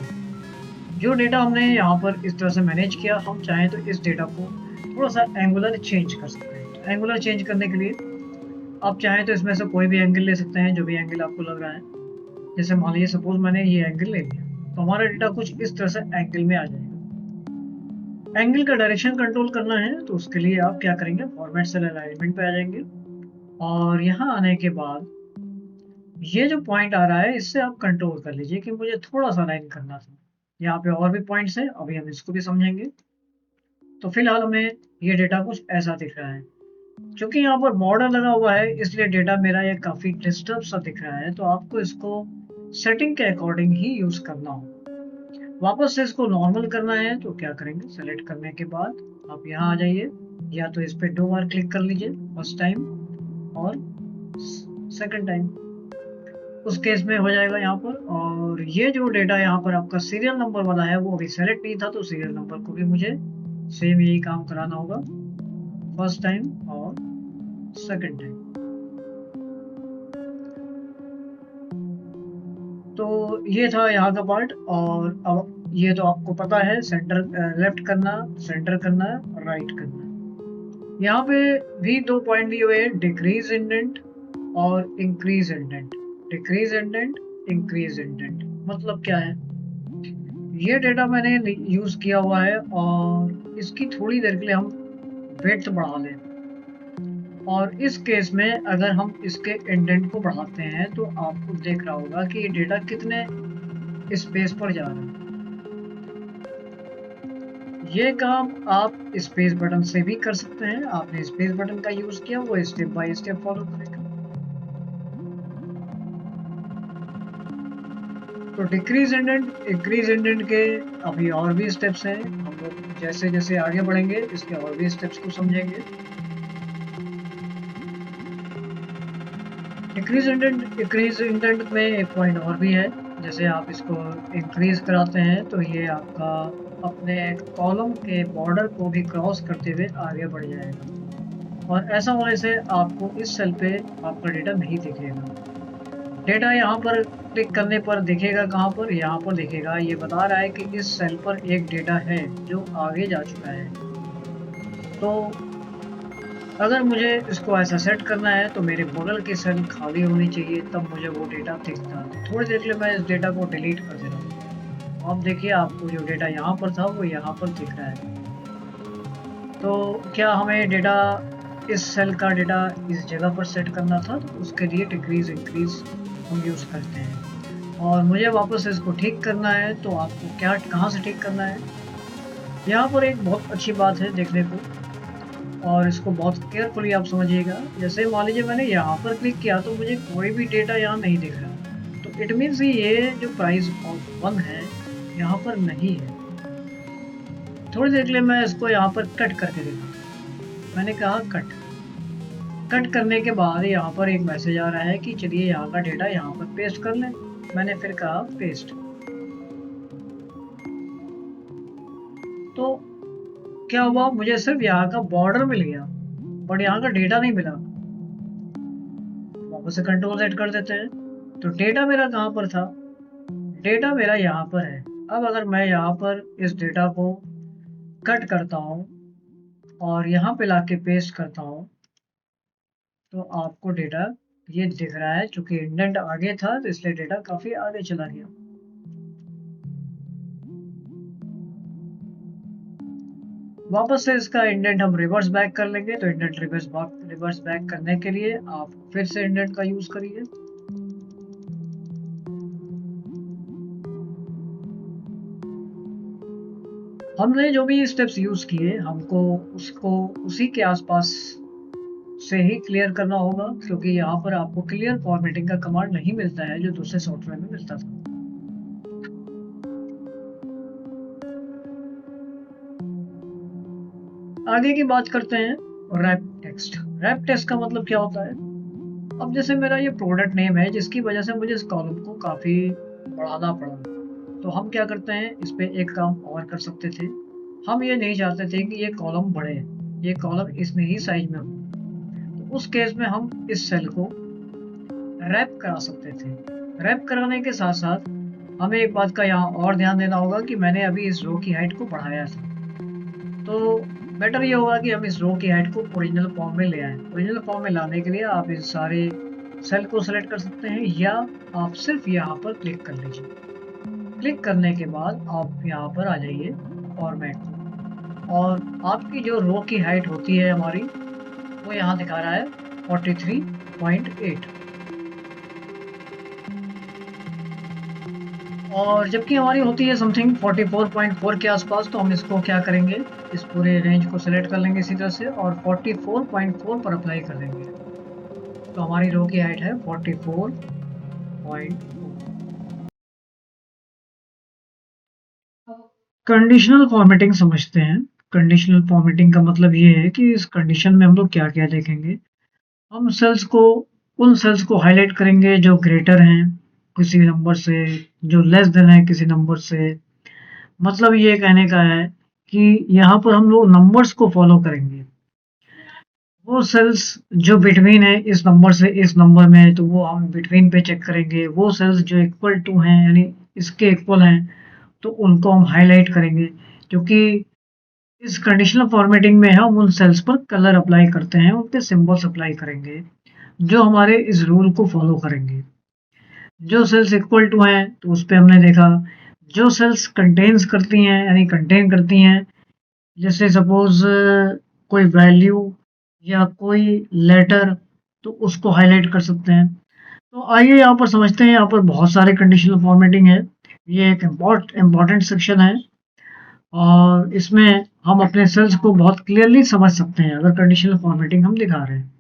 जो डेटा हमने यहाँ पर इस तरह से मैनेज किया, हम चाहें तो इस डेटा को थोड़ा सा एंगुलर चेंज कर सकते हैं। तो एंगुलर चेंज करने के लिए आप चाहें तो इसमें से कोई भी एंगल ले सकते हैं, जो भी एंगल आपको लग रहा है। जैसे मान लीजिए सपोज मैंने ये एंगल ले लिया, तो हमारा डेटा कुछ इस तरह से एंगल में आ जाएगा। एंगल का डायरेक्शन कंट्रोल करना है तो उसके लिए आप क्या करेंगे, फॉर्मेट सेल अलाइनमेंट पे आ जाएंगे, और यहाँ आने के बाद ये जो पॉइंट आ रहा है इससे आप कंट्रोल कर लीजिए कि मुझे थोड़ा सा लाइन करना था। यहाँ पे और भी पॉइंट्स हैं, अभी हम इसको भी समझेंगे। तो फिलहाल हमें ये डेटा कुछ ऐसा दिख रहा है। क्योंकि यहाँ पर बॉर्डर लगा हुआ है इसलिए डेटा मेरा ये काफी डिस्टर्ब सा दिख रहा है, तो आपको इसको सेटिंग के अकॉर्डिंग ही यूज करना हो। वापस से इसको नॉर्मल करना है तो क्या करेंगे, सेलेक्ट करने के बाद आप यहाँ आ जाइए, या तो इस पे 2 बार क्लिक कर लीजिए, फर्स्ट टाइम और सेकंड टाइम, उस केस में हो जाएगा यहाँ पर। और ये जो डेटा यहाँ पर आपका सीरियल नंबर वाला है वो अभी सेलेक्ट नहीं था, तो सीरियल नंबर को भी मुझे सेम यही काम कराना होगा, फर्स्ट टाइम और सेकंड टाइम। तो ये था यहाँ का पार्ट। और अब ये तो आपको पता है, सेंटर लेफ्ट करना, सेंटर करना, राइट करना। यहाँ पे भी 2 पॉइंट दिए हुए हैं, डिक्रीज इंडेंट और increase indent. Decrease indent, increase indent मतलब क्या है, ये डेटा मैंने यूज़ किया हुआ है और इसकी थोड़ी देर के लिए हम वेट बढ़ा लें। और इस केस में अगर हम इसके इंडेंट को बढ़ाते हैं तो आपको देख रहा होगा कि ये डेटा कितने स्पेस पर जा रहा है। ये काम आप स्पेस बटन से भी कर सकते हैं। आपने स्पेस बटन का यूज किया, वो स्टेप बाय स्टेप फॉलो करेगा। तो डिक्रीज इंडेंट, इंक्रीज इंडेंट के अभी और भी स्टेप्स हैं। हम लोग जैसे जैसे आगे बढ़ेंगे इसके और भी स्टेप्स को समझेंगे। डिक्रीज इंडेंट, इंक्रीज इंडेंट में एक पॉइंट और भी है। जैसे आप इसको इंक्रीज कराते हैं तो ये आपका अपने कॉलम के बॉर्डर को भी क्रॉस करते हुए आगे बढ़ जाएगा और ऐसा होने से आपको इस सेल पे आपका डेटा नहीं दिखेगा। डेटा यहाँ पर क्लिक करने पर दिखेगा, कहाँ पर, यहाँ पर दिखेगा। ये बता रहा है कि इस सेल पर एक डेटा है जो आगे जा चुका है। तो अगर मुझे इसको ऐसा सेट करना है तो मेरे बगल की सेल खाली होनी चाहिए, तब मुझे वो डेटा दिखता है। थोड़ी देर के लिए मैं इस डेटा को डिलीट कर दे रहा हूँ। आप देखिए, आपको जो डेटा यहाँ पर था वो यहाँ पर दिख रहा है। तो क्या हमें डेटा, इस सेल का डेटा इस जगह पर सेट करना था, तो उसके लिए डिक्रीज इंक्रीज हम यूज़ करते हैं। और मुझे वापस इसको ठीक करना है तो आपको क्या, कहाँ से ठीक करना है, यहाँ पर एक बहुत अच्छी बात है देखने को, और इसको बहुत केयरफुली आप समझिएगा। जैसे मान लीजिए मैंने यहाँ पर क्लिक किया तो मुझे कोई भी डेटा यहाँ नहीं दिख रहा, तो इट मीन्स ये जो प्राइस ऑफ 1 है यहाँ पर नहीं है। थोड़ी देर के लिए मैं इसको यहाँ पर कट करके देखा। मैंने कहा कट करने के बाद यहाँ पर एक मैसेज आ रहा है कि चलिए यहाँ का डेटा यहाँ पर पेस्ट कर लें। मैंने फिर कहा पेस्ट। तो क्या हुआ, मुझे सिर्फ यहाँ का बॉर्डर मिल गया बट यहाँ का डेटा नहीं मिला। वापस से कंट्रोल सेट कर देते हैं। तो डेटा मेरा कहाँ पर था, डेटा मेरा यहाँ पर है। अब अगर मैं यहाँ पर इस डेटा को कट करता हूँ और यहाँ पे लाके पेस्ट करता हूँ तो आपको डेटा ये दिख रहा है। चूंकि इंडेंट आगे था तो इसलिए डेटा काफी आगे चला गया। वापस से इसका इंडेंट हम रिवर्स बैक कर लेंगे। तो इंडेंट रिवर्स बैक करने के लिए आप फिर से इंडेंट का यूज करिए। हमने जो भी स्टेप्स यूज किए हमको उसको उसी के आसपास से ही क्लियर करना होगा, क्योंकि यहाँ पर आपको क्लियर फॉर्मेटिंग का कमांड नहीं मिलता है जो दूसरे सॉफ्टवेयर में मिलता था। आगे की बात करते हैं रैप टेक्स्ट। रैप टेक्स्ट का मतलब क्या होता है। अब जैसे मेरा ये प्रोडक्ट नेम है जिसकी वजह से मुझे इस कॉलम को काफी बढ़ाना पड़ा, तो हम क्या करते हैं, इस पे एक काम और कर सकते थे। हम ये नहीं चाहते थे कि ये कॉलम बढ़े, ये कॉलम इसमें ही साइज में हो। तो उस केस में हम इस सेल को रैप करा सकते थे। रैप कराने के साथ साथ हमें एक बात का यहाँ और ध्यान देना होगा कि मैंने अभी इस रो की हाइट को बढ़ाया था। तो बेटर ये होगा कि हम इस रो की हाइट को ओरिजिनल फॉर्म में ले आए। ओरिजिनल फॉर्म में लाने के लिए आप इस सारे सेल को सेलेक्ट कर सकते हैं या आप सिर्फ यहाँ पर क्लिक कर लीजिए। क्लिक करने के बाद आप यहाँ पर आ जाइए फॉर्मेट, और आपकी जो रो की हाइट होती है हमारी, वो यहाँ दिखा रहा है 43.8, और जबकि हमारी होती है समथिंग 44.4 के आसपास। तो हम इसको क्या करेंगे, इस पूरे रेंज को सिलेक्ट कर लेंगे इसी तरह से और 44.4 पर अप्लाई कर देंगे। तो हमारी रो की हाइट है 44.4। कंडीशनल फॉर्मेटिंग समझते हैं। कंडीशनल फॉर्मेटिंग का मतलब ये है कि इस कंडीशन में हम लोग क्या क्या देखेंगे। हम सेल्स को, उन सेल्स को हाईलाइट करेंगे जो ग्रेटर हैं किसी नंबर से, जो लेस देन है किसी नंबर से। मतलब ये कहने का है कि यहाँ पर हम लोग नंबर्स को फॉलो करेंगे। वो सेल्स जो बिटवीन है इस नंबर से इस नंबर में, तो वो हम बिटवीन पे चेक करेंगे। वो सेल्स जो इक्वल टू हैं यानी इसके इक्वल हैं तो उनको हम हाईलाइट करेंगे, क्योंकि इस कंडीशनल फॉर्मेटिंग में हम उन सेल्स पर कलर अप्लाई करते हैं, उन पे सिंबल्स अप्लाई करेंगे जो हमारे इस रूल को फॉलो करेंगे। जो सेल्स इक्वल टू हैं तो उस पे हमने देखा, जो सेल्स कंटेन्स करती हैं यानी कंटेन करती हैं, जैसे सपोज कोई वैल्यू या कोई लेटर, तो उसको हाईलाइट कर सकते हैं। तो आइए यहाँ पर समझते हैं। यहाँ पर बहुत सारे कंडीशनल फॉर्मेटिंग है। ये एक इम्पॉर्टेंट सेक्शन है और इसमें हम अपने सेल्स को बहुत क्लियरली समझ सकते हैं अगर कंडीशनल फॉर्मेटिंग हम दिखा रहे हैं।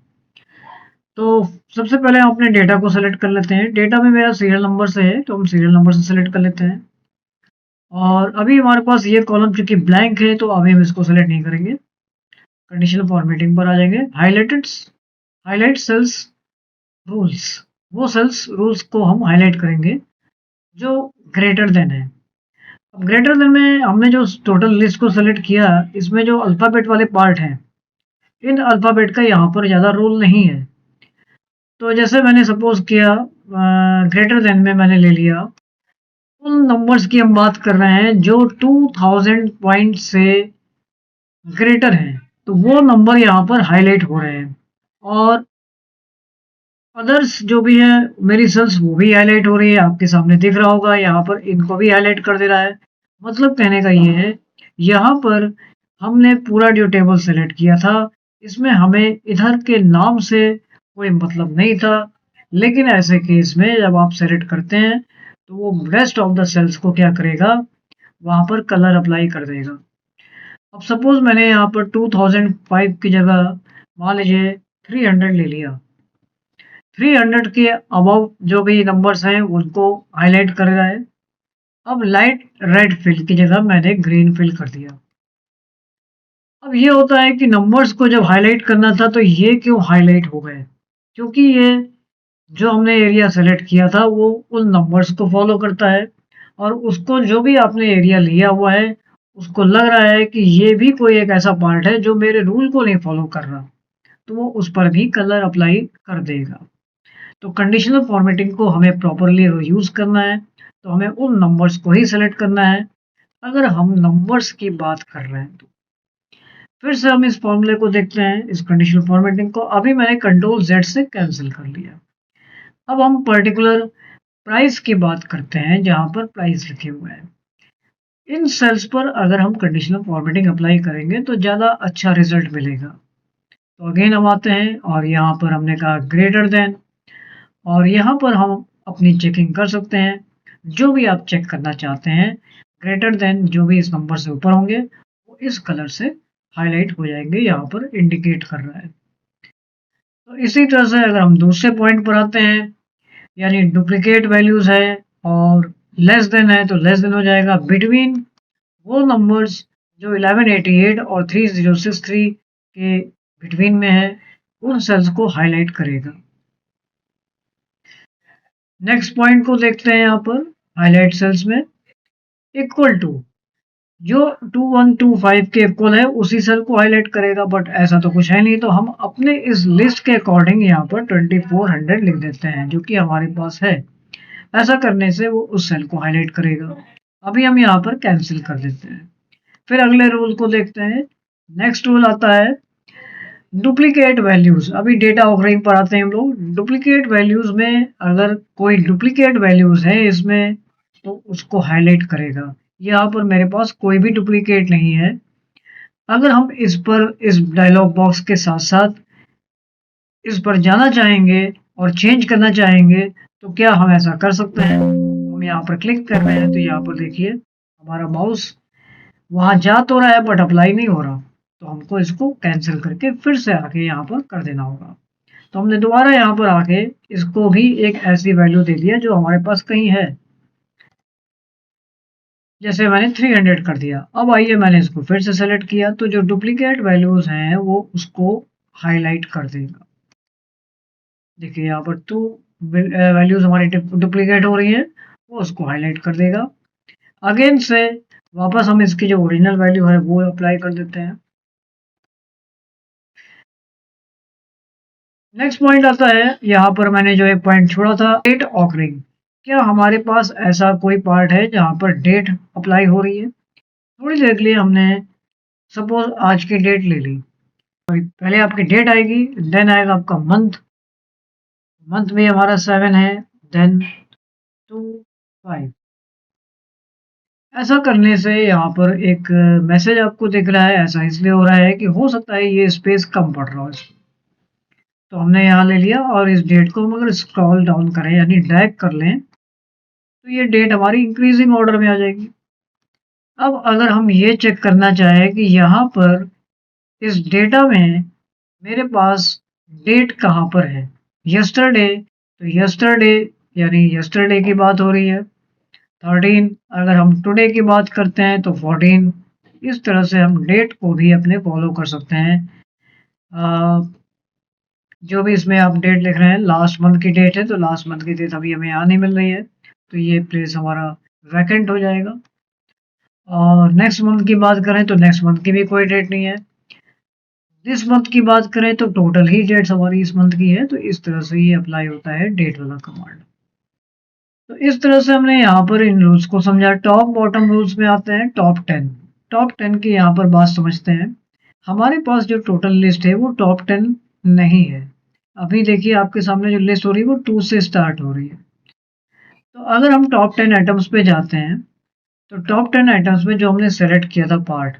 तो सबसे पहले हम अपने डेटा को सेलेक्ट कर लेते हैं। डेटा में मेरा सीरियल नंबर से है तो हम सीरियल नंबर से सेलेक्ट कर लेते हैं। और अभी हमारे पास ये कॉलम चूंकि ब्लैंक है तो अभी हम इसको सेलेक्ट नहीं करेंगे। कंडीशनल फॉर्मेटिंग पर आ जाएंगे। हाईलाइट सेल्स रूल्स, वो सेल्स रूल्स को हम हाईलाइट करेंगे जो ग्रेटर देन है। अब ग्रेटर देन में हमने जो टोटल लिस्ट को सेलेक्ट किया, इसमें जो अल्फाबेट वाले पार्ट हैं, इन अल्फाबेट का यहाँ पर ज़्यादा रोल नहीं है। तो जैसे मैंने सपोज किया ग्रेटर देन में मैंने ले लिया, उन नंबर्स की हम बात कर रहे हैं जो 2000 पॉइंट से ग्रेटर हैं, तो वो नंबर यहाँ पर हाईलाइट हो रहे हैं। और अदर्स जो भी है मेरी सेल्स वो भी हाईलाइट हो रही है, आपके सामने दिख रहा होगा यहाँ पर इनको भी हाईलाइट कर दे रहा है। मतलब कहने का ये है, यहाँ पर हमने पूरा जो टेबल सेलेक्ट किया था इसमें हमें इधर के नाम से कोई मतलब नहीं था, लेकिन ऐसे केस में जब आप सेलेक्ट करते हैं तो वो रेस्ट ऑफ द सेल्स को क्या करेगा, वहां पर कलर अप्लाई कर देगा। अब सपोज मैंने यहाँ पर 2005 की जगह मान लीजिए 300 ले लिया। 300 के अबव जो भी नंबर्स हैं उनको हाईलाइट कर रहा है। अब लाइट रेड फिल की जगह मैंने ग्रीन फिल कर दिया। अब ये होता है कि नंबर्स को जब हाईलाइट करना था तो ये क्यों हाईलाइट हो गए, क्योंकि ये जो हमने एरिया सेलेक्ट किया था वो उन नंबर्स को फॉलो करता है और उसको जो भी आपने एरिया लिया हुआ है उसको लग रहा है कि ये भी कोई एक ऐसा पार्ट है जो मेरे रूल को नहीं फॉलो कर रहा, तो वो उस पर भी कलर अप्लाई कर देगा। तो कंडीशनल फॉर्मेटिंग को हमें प्रॉपरली यूज़ करना है तो हमें उन नंबर्स को ही सेलेक्ट करना है अगर हम नंबर्स की बात कर रहे हैं तो। फिर से हम इस फॉर्मूले को देखते हैं, इस कंडीशनल फॉर्मेटिंग को अभी मैंने कंट्रोल जेड से कैंसिल कर लिया। अब हम पर्टिकुलर प्राइस की बात करते हैं जहां पर प्राइस लिखे हुए हैं। इन सेल्स पर अगर हम कंडीशनल फॉर्मेटिंग अप्लाई करेंगे तो ज़्यादा अच्छा रिजल्ट मिलेगा। तो अगेन हम आते हैं और यहाँ पर हमने कहा ग्रेटर देन, और यहाँ पर हम अपनी चेकिंग कर सकते हैं। जो भी आप चेक करना चाहते हैं ग्रेटर देन जो भी इस नंबर से ऊपर होंगे वो इस कलर से हाईलाइट हो जाएंगे, यहाँ पर इंडिकेट कर रहा है। तो इसी तरह से अगर हम दूसरे पॉइंट पर आते हैं, यानी डुप्लीकेट वैल्यूज है और लेस देन है तो लेस देन हो जाएगा। बिटवीन वो नंबर्स जो 1188 और 3063 के बिटवीन में है उन सेल्स को हाईलाइट करेगा। नेक्स्ट पॉइंट को देखते हैं यहाँ पर हाईलाइट सेल्स में। इक्वल टू जो 2125 के इक्वल है उसी सेल को हाईलाइट करेगा, बट ऐसा तो कुछ है नहीं तो हम अपने इस लिस्ट के अकॉर्डिंग यहाँ पर 2400 लिख देते हैं जो कि हमारे पास है। ऐसा करने से वो उस सेल को हाईलाइट करेगा। अभी हम यहाँ पर कैंसिल कर देते हैं। फिर अगले रूल को देखते हैं। नेक्स्ट रूल आता है डुप्लीकेट वैल्यूज। अभी डेटा ऑफरिंग पर आते हैं हम लोग। डुप्लीकेट वैल्यूज में अगर कोई डुप्लीकेट वैल्यूज है इसमें तो उसको हाईलाइट करेगा। यहाँ पर मेरे पास कोई भी डुप्लीकेट नहीं है। अगर हम इस डायलॉग बॉक्स के साथ साथ इस पर जाना चाहेंगे और चेंज करना चाहेंगे तो क्या हम ऐसा कर सकते हैं। हम यहाँ पर क्लिक कर रहे हैं तो यहाँ पर देखिए हमारा माउस वहां जा तो रहा है बट अप्लाई नहीं हो रहा, तो हमको इसको कैंसिल करके फिर से आके यहाँ पर कर देना होगा। तो हमने दोबारा यहाँ पर आके इसको भी एक ऐसी वैल्यू दे दिया जो हमारे पास कहीं है, जैसे मैंने 300 कर दिया। अब आइए मैंने इसको फिर से सेलेक्ट किया तो जो डुप्लीकेट वैल्यूज हैं वो उसको हाईलाइट कर देगा। देखिए यहाँ पर 2 वैल्यूज हमारी डुप्लीकेट हो रही है, वो उसको हाईलाइट कर देगा। अगेन से वापस हम इसकी जो ओरिजिनल वैल्यू है वो अप्लाई कर देते हैं। नेक्स्ट पॉइंट आता है, यहाँ पर मैंने जो एक पॉइंट छोड़ा था डेट ऑकरिंग। क्या हमारे पास ऐसा कोई पार्ट है जहाँ पर डेट अप्लाई हो रही है। थोड़ी देर के लिए हमने सपोज आज की डेट ले ली। पहले आपकी डेट आएगी, देन आएगा आपका मंथ। मंथ में हमारा 7 है, देन 2 5। ऐसा करने से यहाँ पर एक मैसेज आपको दिख रहा है, ऐसा इसलिए हो रहा है कि हो सकता है ये स्पेस कम पड़ रहा हो इसमें। तो हमने यहाँ ले लिया और इस डेट को हम अगर स्क्रॉल डाउन करें यानी ड्रैग कर लें तो ये डेट हमारी इंक्रीजिंग ऑर्डर में आ जाएगी। अब अगर हम ये चेक करना चाहें कि यहाँ पर इस डेटा में मेरे पास डेट कहाँ पर है, यस्टरडे, तो यस्टरडे यानी यस्टरडे की बात हो रही है। 13 अगर हम टुडे की बात करते हैं तो 14। इस तरह से हम डेट को भी अपने फॉलो कर सकते हैं। जो भी इसमें आप डेट लिख रहे हैं लास्ट मंथ की डेट है तो लास्ट मंथ की डेट अभी हमें यहाँ नहीं मिल रही है तो ये प्लेस हमारा वैकेंट हो जाएगा। और नेक्स्ट मंथ की बात करें तो नेक्स्ट मंथ की भी कोई डेट नहीं है। दिस मंथ की बात करें तो टोटल ही डेट्स हमारी इस मंथ की है तो इस तरह से ये अप्लाई होता है डेट वाला कमांड। तो इस तरह से हमने यहाँ पर इन रूल्स को समझा। टॉप बॉटम रूल्स में आते हैं टॉप 10। टॉप 10 की यहाँ पर बात समझते हैं। हमारे पास जो टोटल लिस्ट है वो टॉप 10 नहीं है। अभी देखिए आपके सामने जो लिस्ट हो रही है वो 2 से स्टार्ट हो रही है। तो अगर हम टॉप 10 आइटम्स पे जाते हैं तो टॉप 10 आइटम्स में जो हमने सेलेक्ट किया था पार्ट,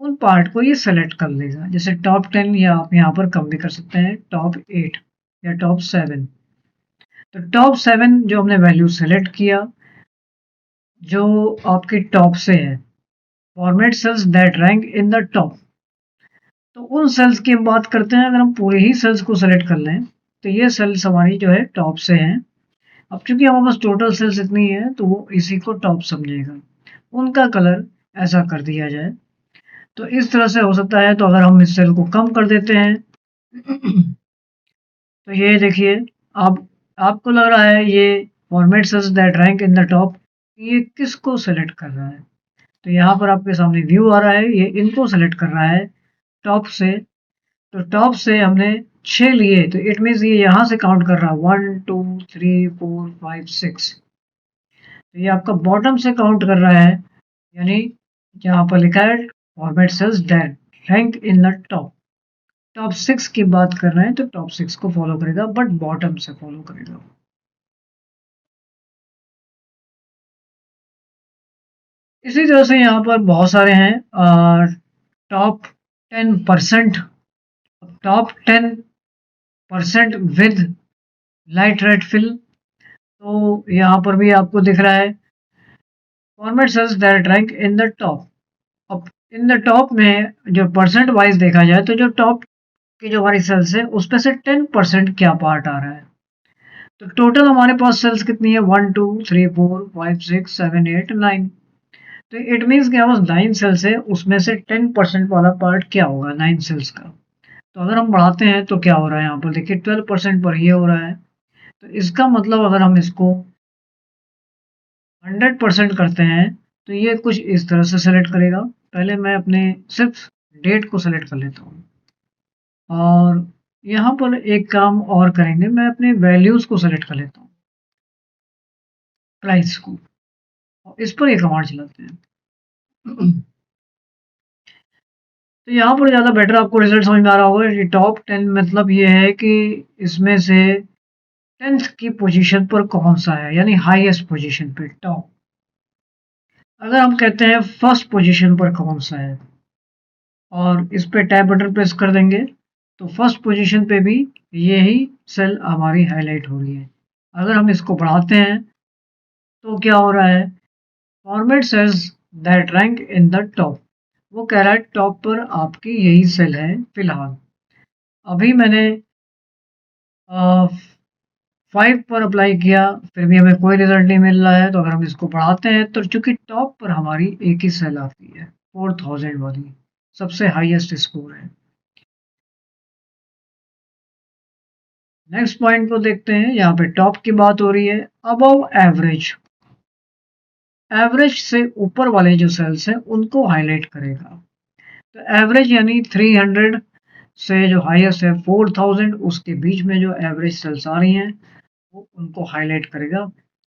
उन पार्ट को ये सेलेक्ट कर लेगा। जैसे टॉप 10 या आप यहाँ पर कम भी कर सकते हैं टॉप 8 या टॉप 7। तो टॉप 7 जो हमने वैल्यू सेलेक्ट किया जो आपके टॉप से है, format cells that rank in the top. तो उन सेल्स की हम बात करते हैं। अगर हम पूरे ही सेल्स को सेलेक्ट कर लें तो ये सेल्स हमारी जो है टॉप से हैं। अब चूंकि हमारे पास टोटल सेल्स इतनी है तो वो इसी को टॉप समझेगा। उनका कलर ऐसा कर दिया जाए तो इस तरह से हो सकता है। तो अगर हम इस सेल को कम कर देते हैं तो ये देखिए अब आपको लग रहा है ये format cells that rank in the top ये किसको सेलेक्ट कर रहा है। तो यहाँ पर आपके सामने व्यू आ रहा है, ये इनको सेलेक्ट कर रहा है टॉप से। तो टॉप से हमने 6 लिए तो इट मीन्स ये यहाँ से काउंट कर रहा है 1 2 3 4 5 6। तो ये आपका बॉटम से काउंट कर रहा है यानी यहाँ पर लिखा है format cells that rank in the top. Top 6 की बात कर रहे हैं तो टॉप 6 को फॉलो करेगा बट बॉटम से फॉलो करेगा। इसी तरह से यहाँ पर बहुत सारे हैं top 10%, top 10% with light red fill. तो यहाँ पर भी आपको दिख रहा है format cells that rank in the top. अब इन द टॉप में जो परसेंट वाइज देखा जाए तो जो टॉप की जो हमारी सेल्स है उसमें से 10% क्या पार्ट आ रहा है। तो टोटल हमारे पास सेल्स कितनी है 1 2 3 4 5 6 7 8 9। तो इट मीन्स कि हमारे पास 9 सेल्स है उसमें से 10% वाला पार्ट क्या होगा 9 सेल्स का। तो अगर हम बढ़ाते हैं तो क्या हो रहा है यहाँ पर देखिए 12% पर ये हो रहा है। तो इसका मतलब अगर हम इसको 100% करते हैं तो ये कुछ इस तरह से सेलेक्ट करेगा। पहले मैं अपने सिर्फ डेट को सेलेक्ट कर लेता हूँ और यहाँ पर एक काम और करेंगे, मैं अपने वैल्यूज को सेलेक्ट कर लेता हूँ प्राइस को और इस पर ये कमांड चलाते हैं। तो यहाँ पर ज़्यादा बेटर आपको रिजल्ट समझ में आ रहा होगा कि टॉप 10 मतलब ये है कि इसमें से 10th की पोजीशन पर कौन सा है यानी हाईएस्ट पोजीशन पे टॉप। अगर हम कहते हैं फर्स्ट पोजीशन पर कौन सा है और इस पे टैब बटन प्रेस कर देंगे तो फर्स्ट पोजीशन पे भी यही सेल हमारी हाईलाइट हो रही है। अगर हम इसको बढ़ाते हैं तो क्या हो रहा है format cells that rank in the top. वो कह रहा है टॉप पर आपकी यही सेल है फिलहाल। अभी मैंने 5 पर अप्लाई किया फिर भी हमें कोई रिजल्ट नहीं मिल रहा है। तो अगर हम इसको बढ़ाते हैं तो चूंकि टॉप पर हमारी एक ही सेल आती है 4000 वाली, सबसे हाईएस्ट स्कोर है। नेक्स्ट पॉइंट को देखते हैं। यहाँ पे टॉप की बात हो रही है अबव एवरेज। एवरेज से ऊपर वाले जो सेल्स हैं उनको हाईलाइट करेगा। तो एवरेज यानी 300 से जो हाईएस्ट है 4000 उसके बीच में जो एवरेज सेल्स आ रही हैं वो उनको हाईलाइट करेगा।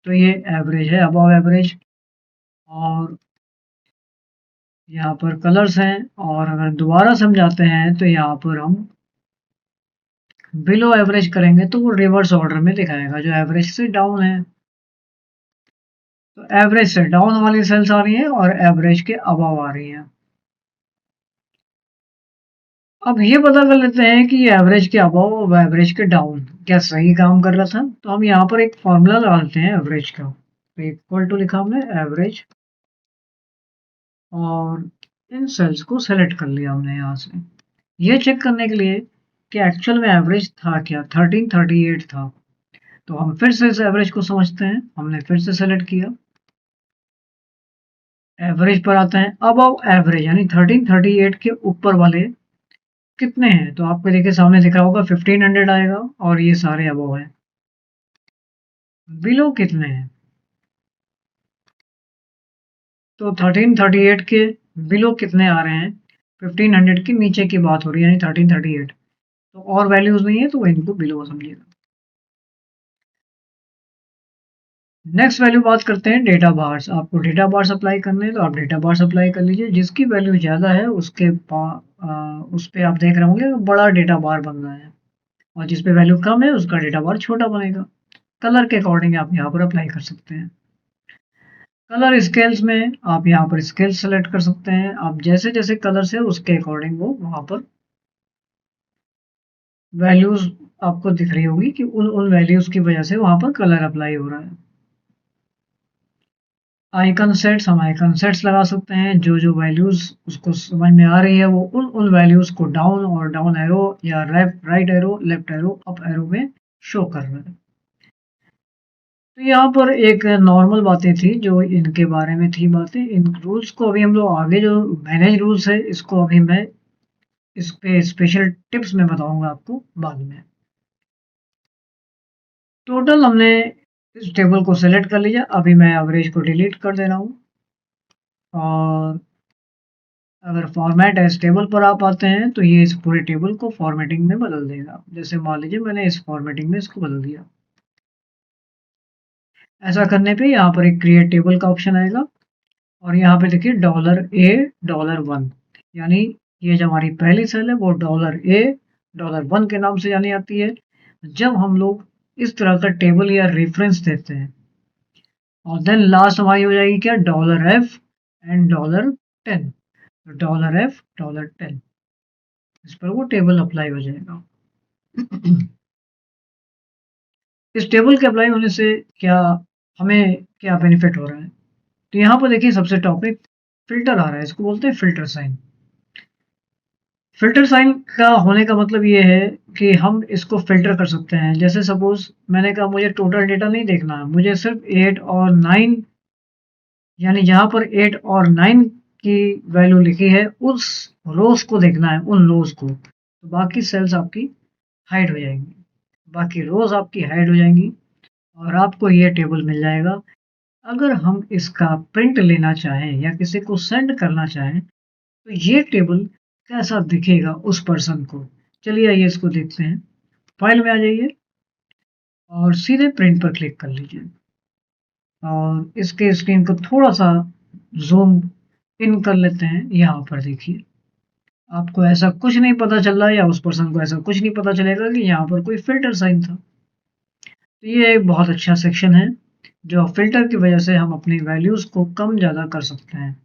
तो ये एवरेज है अबव एवरेज। और यहाँ पर कलर्स हैं और अगर दोबारा समझाते हैं तो यहाँ पर हम बिलो एवरेज करेंगे तो वो रिवर्स ऑर्डर में दिखाएगा जो एवरेज से डाउन है। तो एवरेज से डाउन वाली सेल्स आ रही हैं और एवरेज के अबव आ रही हैं। अब ये पता कर लेते हैं कि ये एवरेज के अबव और एवरेज के डाउन क्या सही काम कर रहा था। तो हम यहाँ पर एक फॉर्मूला डालते हैं एवरेज का, तो इक्वल टू लिखा हमने एवरेज और इन सेल्स को सेलेक्ट कर लिया हमने यहाँ से, ये चेक करने के लिए कि एक्चुअल में एवरेज था क्या, 1338 था। तो हम फिर से इस एवरेज को समझते हैं, हमने फिर से सेलेक्ट किया, एवरेज पर आते हैं। अब एवरेज यानी 1338 के ऊपर वाले कितने हैं, तो आपको देखिए सामने दिखा होगा 1500 आएगा और ये सारे अबव हैं। बिलो कितने हैं, तो 1338 के बिलो कितने आ रहे हैं, 1500 के नीचे की बात हो रही है यानी 1338, तो और वैल्यूज नहीं है तो इनको बिलो समझिएगा। नेक्स्ट वैल्यू बात करते हैं डेटा बार्स। आपको डेटा बार्स अप्लाई करने हैं तो आप डेटा बार्स अप्लाई कर लीजिए। जिसकी वैल्यू ज़्यादा है उस पे आप देख रहे होंगे बड़ा डेटा बार बन रहा है, और जिस पे वैल्यू कम है उसका डेटा बार छोटा बनेगा। कलर के अकॉर्डिंग आप यहाँ पर अप्लाई कर सकते हैं। कलर स्केल्स में आप यहाँ पर स्केल सेलेक्ट कर सकते हैं। आप जैसे जैसे कलर्स है उसके अकॉर्डिंग वो वहाँ पर वैल्यूज आपको दिख रही होगी कि उन उन वैल्यूज की वजह से वहाँ पर कलर अप्लाई हो रहा है। आइकन सेट्स, हम आइकन सेट्स लगा सकते हैं। जो जो वैल्यूज उसको समझ में आ रही है वो उन उन वैल्यूज को डाउन और डाउन एरो या left right arrow left arrow up arrow में शो कर रहा है। तो यहाँ पर एक नॉर्मल बातें थी जो इनके बारे में थी बातें। इन रूल्स को अभी हम लोग आगे जो मैनेज रूल्स है इसको अभी मैं इस पे स्पेशल टिप्स में बताऊंगा आपको बाद में। टोटल हमने इस टेबल को सेलेक्ट कर लिया। अभी मैं एवरेज को डिलीट कर दे रहा हूँ और अगर फॉर्मेट एज टेबल पर आप आते हैं तो ये इस पूरे टेबल को फॉर्मेटिंग में बदल देगा। जैसे मान लीजिए मैंने इस फॉर्मेटिंग में इसको बदल दिया। ऐसा करने पे यहाँ पर एक क्रिएट टेबल का ऑप्शन आएगा और यहाँ पे देखिए $A $1, यानी ये जो हमारी पहली सेल है वो $A $1 के नाम से जानी जाती है। जब हम लोग इस तरह का टेबल या रेफरेंस देते हैं और देन लास्ट हमारी हो जाएगी क्या, $F एंड $10, $F $10, इस पर वो टेबल अप्लाई हो जाएगा। इस टेबल के अप्लाई होने से क्या हमें क्या बेनिफिट हो रहा है, तो यहाँ पर देखिए सबसे टॉपिक फिल्टर आ रहा है, इसको बोलते हैं फिल्टर साइन। फिल्टर साइन का होने का मतलब ये है कि हम इसको फिल्टर कर सकते हैं। जैसे सपोज मैंने कहा मुझे टोटल डेटा नहीं देखना है, मुझे सिर्फ 8 और 9 यानी जहाँ पर 8 और 9 की वैल्यू लिखी है उस रोज को देखना है, उन रोज को, तो बाकी सेल्स आपकी हाइड हो जाएंगी, बाकी रोज आपकी हाइड हो जाएंगी और आपको ये टेबल मिल जाएगा। अगर हम इसका प्रिंट लेना चाहें या किसी को सेंड करना चाहें तो ये टेबल कैसा दिखेगा उस पर्सन को, चलिए आइए इसको देखते हैं। फाइल में आ जाइए और सीधे प्रिंट पर क्लिक कर लीजिए और इसके स्क्रीन को थोड़ा सा जूम इन कर लेते हैं। यहाँ पर देखिए आपको ऐसा कुछ नहीं पता चल रहा है या उस पर्सन को ऐसा कुछ नहीं पता चलेगा कि यहाँ पर कोई फिल्टर साइन था। तो ये एक बहुत अच्छा सेक्शन है जो फिल्टर की वजह से हम अपनी वैल्यूज को कम ज़्यादा कर सकते हैं।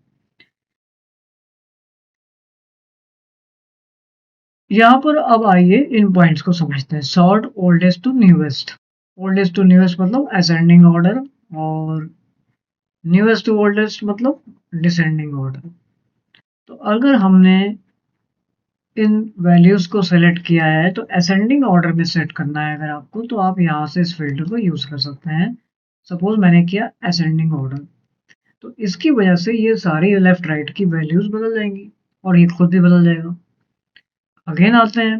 यहाँ पर अब आइए इन पॉइंट्स को समझते हैं। Sort oldest to newest. Oldest to newest मतलब असेंडिंग ऑर्डर और न्यूएस्ट टू ओल्डेस्ट मतलब डिसेंडिंग ऑर्डर। तो अगर हमने इन वैल्यूज को सेलेक्ट किया है तो असेंडिंग ऑर्डर में सेट करना है अगर आपको, तो आप यहाँ से इस फिल्टर को यूज कर सकते हैं। सपोज मैंने किया असेंडिंग ऑर्डर, तो इसकी वजह से ये सारी लेफ्ट राइट की वैल्यूज बदल जाएंगी और ये खुद भी बदल जाएगा। अगेन आते हैं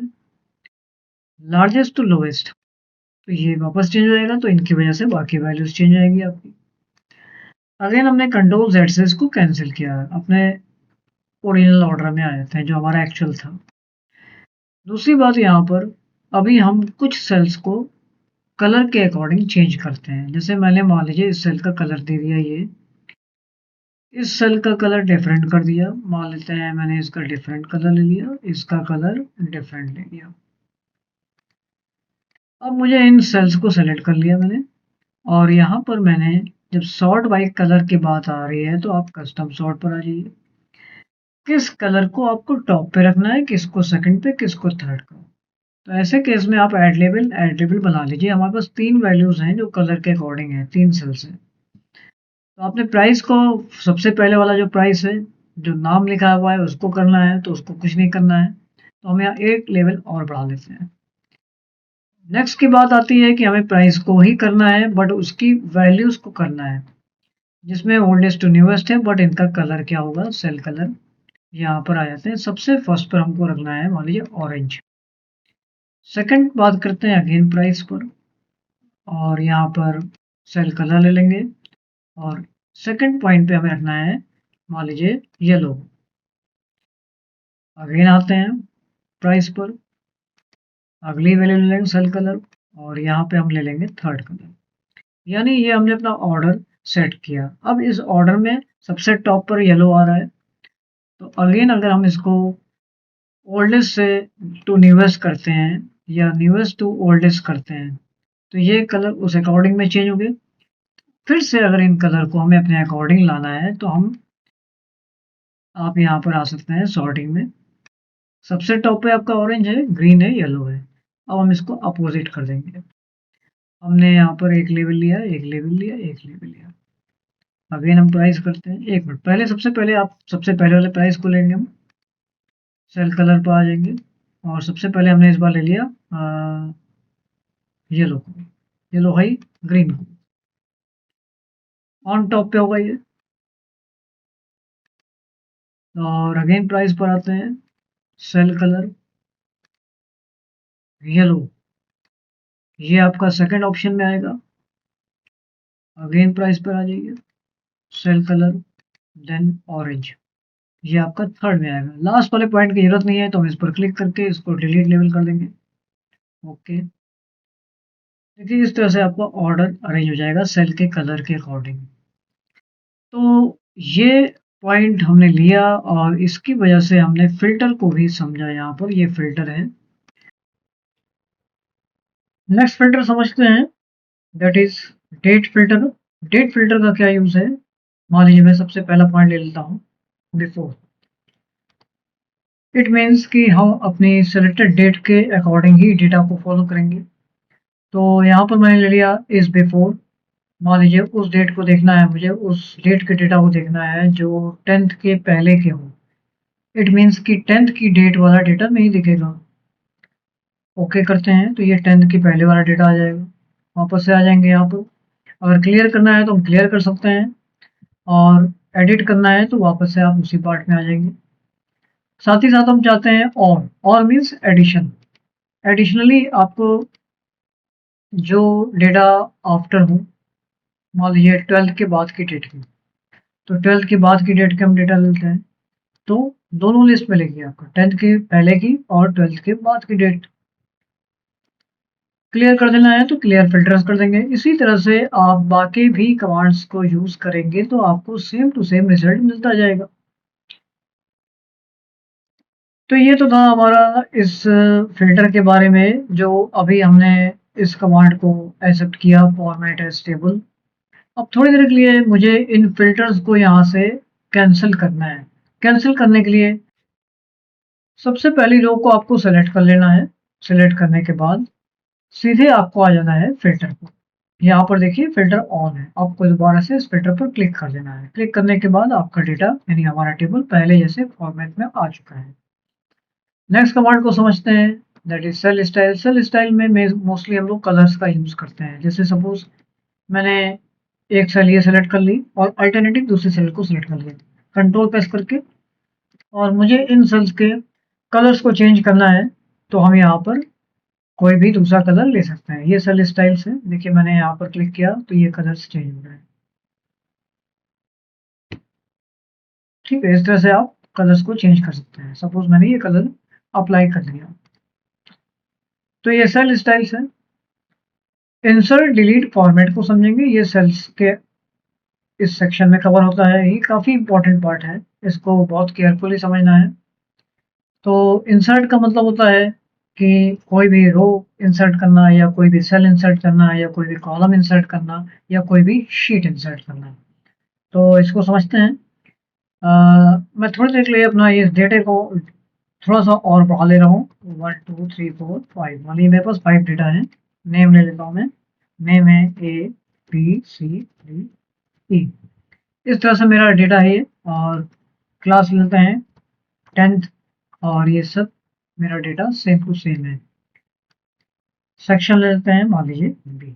लार्जेस्ट टू लोएस्ट, तो ये वापस चेंज हो जाएगा, तो इनकी वजह से बाकी वैल्यूज चेंज हो जाएंगी आपकी। अगेन हमने कंट्रोल जेड से इसको कैंसिल किया है, अपने ओरिजिनल ऑर्डर में आ जाते हैं जो हमारा एक्चुअल था। दूसरी बात यहाँ पर अभी हम कुछ सेल्स को कलर के अकॉर्डिंग चेंज करते हैं। जैसे मैंने मान लीजिए इस सेल का कलर दे दिया, ये इस सेल का कलर डिफरेंट कर दिया, मान लेते हैं मैंने इसका डिफरेंट कलर ले लिया, इसका कलर डिफरेंट ले लिया। अब मुझे इन सेल्स को सेलेक्ट कर लिया मैंने और यहाँ पर मैंने जब सॉर्ट बाय कलर की बात आ रही है तो आप कस्टम सॉर्ट पर आ जाइए। किस कलर को आपको टॉप पे रखना है, किसको सेकंड पे, किसको थर्ड पे। तो ऐसे केस में आप ऐड लेबल बना लीजिए। हमारे पास 3 वैल्यूज़ हैं जो कलर के अकॉर्डिंग हैं, 3 सेल्स हैं। तो आपने प्राइस को, सबसे पहले वाला जो प्राइस है, जो नाम लिखा हुआ है उसको करना है, तो उसको कुछ नहीं करना है। तो हम यहाँ एक लेवल और बढ़ा लेते हैं। नेक्स्ट की बात आती है कि हमें प्राइस को ही करना है बट उसकी वैल्यूज़ को करना है, जिसमें ओल्डेस्ट टू न्यूएस्ट है बट इनका कलर क्या होगा, सेल कलर। यहाँ पर आ जाते हैं। सबसे फर्स्ट पर हमको रखना है मान लीजिए ऑरेंज। सेकंड बात करते हैं अगेन प्राइस पर, और यहाँ पर सेल कलर ले लेंगे, और सेकंड पॉइंट पे हमें रखना है मान लीजिए येलो। अगेन आते हैं प्राइस पर, अगली वैल्यू ले लेंगे सेल कलर, और यहाँ पे हम ले लेंगे थर्ड कलर। यानी ये हमने अपना ऑर्डर सेट किया। अब इस ऑर्डर में सबसे टॉप पर येलो आ रहा है, तो अगेन अगर हम इसको ओल्डेस्ट से टू न्यूएस्ट करते हैं या न्यूएस्ट टू ओल्डेस्ट करते हैं तो ये कलर उस अकॉर्डिंग में चेंज होंगे। फिर से अगर इन कलर को हमें अपने अकॉर्डिंग लाना है तो आप यहाँ पर आ सकते हैं सॉर्टिंग में। सबसे टॉप पे आपका ऑरेंज है, ग्रीन है, येलो है। अब हम इसको अपोजिट कर देंगे। हमने यहाँ पर एक लेवल लिया, एक लेवल लिया, एक लेवल लिया। अगेन हम प्राइस करते हैं। एक मिनट पहले, सबसे पहले आप सबसे पहले वाले प्राइस को लेंगे हम, सेल कलर पर आ जाएंगे, और सबसे पहले हमने इस बार ले लिया येलो को, येलो है ग्रीन को, ऑन टॉप पे होगा ये। और अगेन प्राइस पर आते हैं, सेल कलर येलो, ये आपका सेकंड ऑप्शन में आएगा। अगेन प्राइस पर आ जाइए, सेल कलर देन ऑरेंज, ये आपका थर्ड में आएगा। लास्ट वाले पॉइंट की जरूरत नहीं है तो हम इस पर क्लिक करके इसको डिलीट लेवल कर देंगे। ओके, देखिए इस तरह से आपका ऑर्डर अरेंज हो जाएगा सेल के कलर के अकॉर्डिंग। तो ये पॉइंट हमने लिया और इसकी वजह से हमने फिल्टर को भी समझा। यहाँ पर ये फिल्टर है। नेक्स्ट फिल्टर समझते हैं, that is date filter. Date filter का क्या यूज है, मान लीजिए मैं सबसे पहला पॉइंट ले लेता हूँ, बिफोर। इट मीन्स कि हम अपनी सेलेक्टेड डेट के अकॉर्डिंग ही डेटा को फॉलो करेंगे। तो यहाँ पर मैंने ले लिया इज बिफोर। मान लीजिए उस डेट को देखना है मुझे, उस डेट के डेटा को देखना है जो 10th के पहले के हो। इट मीन्स कि 10th की डेट वाला डेटा नहीं दिखेगा। ओके करते हैं तो ये 10th के पहले वाला डेटा आ जाएगा। वापस से आ जाएंगे यहाँ पर। अगर क्लियर करना है तो हम क्लियर कर सकते हैं, और एडिट करना है तो वापस से आप उसी पार्ट में आ जाएंगे। साथ ही साथ हम चाहते हैं और मीन्स एडिशन। एडिशनली आपको जो डेटा आफ्टर हो, मान लीजिए 12th के बाद की डेट की, तो 12th के बाद की डेट के हम डेटा लेते हैं। तो दोनों लिस्ट मिलेगी आपको, 10th के पहले की और 12th के बाद की डेट। क्लियर कर देना है तो क्लियर फिल्टर्स कर देंगे। इसी तरह से आप बाकी भी कमांड्स को यूज करेंगे तो आपको सेम टू सेम रिजल्ट मिलता जाएगा। तो ये तो था हमारा इस फिल्टर के बारे में, जो अभी हमने इस कमांड को एक्सेप्ट किया, फॉर्मेट एज टेबल। अब थोड़ी देर के लिए मुझे इन फिल्टर्स को यहाँ से कैंसिल करना है। कैंसिल करने के लिए सबसे पहली रो को आपको सेलेक्ट कर लेना है। सेलेक्ट करने के बाद सीधे आपको आ जाना है फिल्टर पर। यहाँ पर देखिए फिल्टर ऑन है, आपको दोबारा से इस फिल्टर पर क्लिक कर देना है। क्लिक करने के बाद आपका डेटा यानी हमारा टेबल पहले जैसे फॉर्मेट में आ चुका है। नेक्स्ट कमांड को समझते हैं, that is cell style. Cell style में मोस्टली हम लोग कलर्स का यूज करते हैं। जैसे सपोज मैंने एक सेल ये सेलेक्ट कर ली और अल्टरनेटिव दूसरी सेल को सिलेक्ट कर लिया कंट्रोल प्रेस करके, और मुझे इन सेल्स के कलर्स को चेंज करना है तो हम यहाँ पर कोई भी दूसरा कलर ले सकते हैं। ये सेल स्टाइल्स है। देखिए मैंने यहाँ पर क्लिक किया तो ये कलर्स चेंज हो गए। ठीक है, इस तरह से आप कलर्स को चेंज कर सकते हैं। सपोज मैंने ये कलर अप्लाई कर दिया, तो ये सेल स्टाइल्स है। इंसर्ट डिलीट फॉर्मेट को समझेंगे, ये सेल्स के इस सेक्शन में कवर होता है। ये काफ़ी इंपॉर्टेंट पार्ट है, इसको बहुत केयरफुली समझना है। तो इंसर्ट का मतलब होता है कि कोई भी रो इंसर्ट करना है या कोई भी सेल इंसर्ट करना है या कोई भी कॉलम इंसर्ट करना या कोई भी शीट इंसर्ट करना। तो इसको समझते हैं। मैं थोड़ी देर के लिए अपना इस डेटे को थोड़ा सा और बढ़ा ले रहा हूँ। 1 2 3 4 5 मान लीजिए मेरे पास 5 डेटा है। नेम ले लेता हूँ मैं। नेम है ABCDE। इस तरह से मेरा डेटा है ये। और क्लास लेते हैं 10th और ये सब मेरा डेटा सेम टू सेम है। सेक्शन ले लेते हैं मान लीजिए B।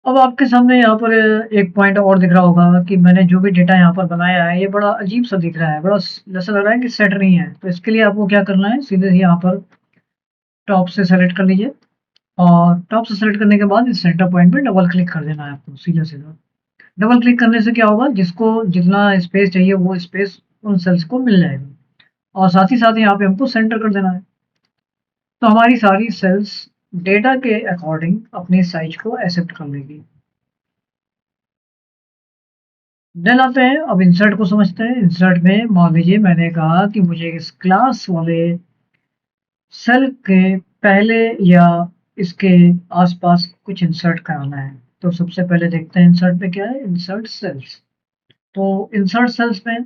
अब आपके सामने यहाँ पर एक पॉइंट और दिख रहा होगा कि मैंने जो भी डेटा यहाँ पर बनाया है ये बड़ा अजीब सा दिख रहा है, बड़ा ऐसा लग रहा है कि सेट नहीं है। तो इसके लिए आपको क्या करना है, सीधे यहाँ पर टॉप से सेलेक्ट कर लीजिए और टॉप से सेलेक्ट करने के बाद इस सेंटर पॉइंट पे डबल क्लिक कर देना है आपको सीधा सीधा। डबल क्लिक करने से क्या होगा, जिसको जितना स्पेस चाहिए वो स्पेस उन सेल्स को मिल जाएगा और साथ ही साथ यहाँ पे हमको सेंटर कर देना है। तो हमारी सारी सेल्स डेटा के अकॉर्डिंग अपनी साइज को एक्सेप्ट कर लेगी। देन आते हैं अब इंसर्ट को समझते हैं। इंसर्ट में मान लीजिए मैंने कहा कि मुझे इस क्लास वाले सेल के पहले या इसके आसपास कुछ इंसर्ट कराना है। तो सबसे पहले देखते हैं इंसर्ट में क्या है, इंसर्ट सेल्स। तो इंसर्ट सेल्स में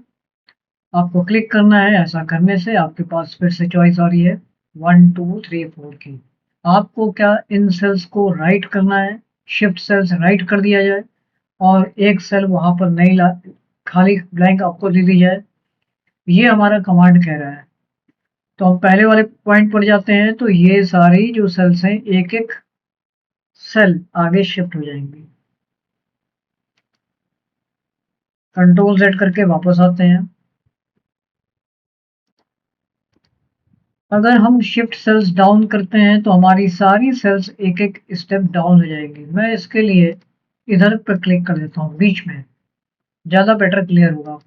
आपको क्लिक करना है। ऐसा करने से आपके पास फिर से चॉइस आ रही है 1 2 3 4 की। आपको क्या इन सेल्स को राइट करना है, शिफ्ट सेल्स राइट कर दिया जाए और एक सेल वहां पर नहीं ला, खाली ब्लैंक आपको दे दी जाए, ये हमारा कमांड कह रहा है। तो हम पहले वाले पॉइंट पर जाते हैं तो ये सारी जो सेल्स हैं एक एक सेल आगे शिफ्ट हो जाएंगी। कंट्रोल Z करके वापस आते हैं। अगर हम शिफ्ट सेल्स डाउन करते हैं तो हमारी सारी सेल्स एक एक स्टेप डाउन हो जाएंगी। मैं इसके लिए इधर पर क्लिक कर देता हूँ बीच में, ज़्यादा बेटर क्लियर होगा।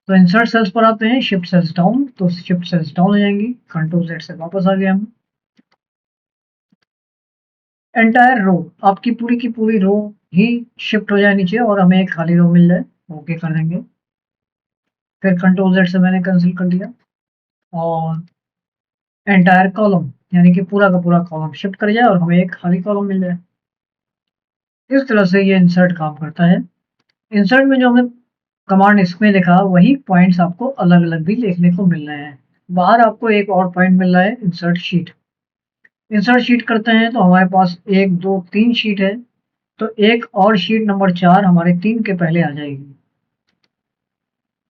तो इंसर्ट सेल्स पर आते हैं, शिफ्ट सेल्स डाउन, तो शिफ्ट सेल्स डाउन हो जाएंगी। कंट्रोल Z से वापस आ गए हम। एंटायर रो, आपकी पूरी की पूरी रो ही शिफ्ट हो जाए नीचे और हमें एक खाली रो मिल जाए, ओके कर देंगे। फिर कंट्रोल Z से मैंने कैंसिल कर दिया और एंटायर कॉलम यानी कि पूरा का पूरा कॉलम शिफ्ट कर जाए और हमें एक खाली कॉलम मिल जाए। इस तरह से ये इंसर्ट काम करता है। इंसर्ट में जो हमने कमांड इसमें देखा वही पॉइंट्स आपको अलग अलग भी देखने को मिल रहे हैं। बाहर आपको एक और पॉइंट मिल रहा है इंसर्ट शीट। इंसर्ट शीट करते हैं तो हमारे पास 1 2 3 शीट है। तो एक और शीट नंबर 4 हमारे 3 के पहले आ जाएगी।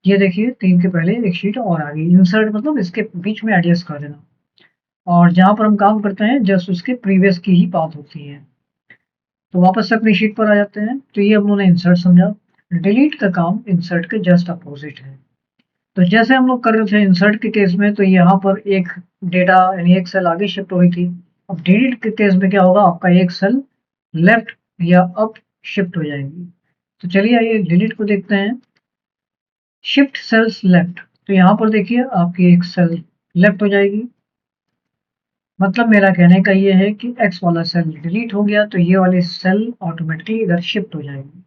ये देखिए 3 के पहले एक शीट और आ गई। इंसर्ट मतलब इसके बीच में एडजस्ट कर देना और जहां पर हम काम करते हैं जस्ट उसके प्रीवियस की ही बात होती है। तो वापस से अपनी शीट पर आ जाते हैं। तो ये हम लोगों ने इंसर्ट समझा। डिलीट का काम इंसर्ट के जस्ट अपोजिट है। तो जैसे हम लोग कर रहे थे इंसर्ट के केस में तो यहाँ पर एक डेटा यानी एक सेल आगे शिफ्ट हो रही थी। अब डिलीट के केस में क्या होगा, आपका एक सेल लेफ्ट या अप शिफ्ट हो जाएगी। तो चलिए आइए डिलीट को देखते हैं। शिफ्ट सेल्स लेफ्ट, तो यहाँ पर देखिए आपकी एक सेल लेफ्ट हो जाएगी। मतलब मेरा कहने का ये है कि एक्स वाला सेल डिलीट हो गया तो ये वाली सेल ऑटोमेटिकली इधर शिफ्ट हो जाएगी।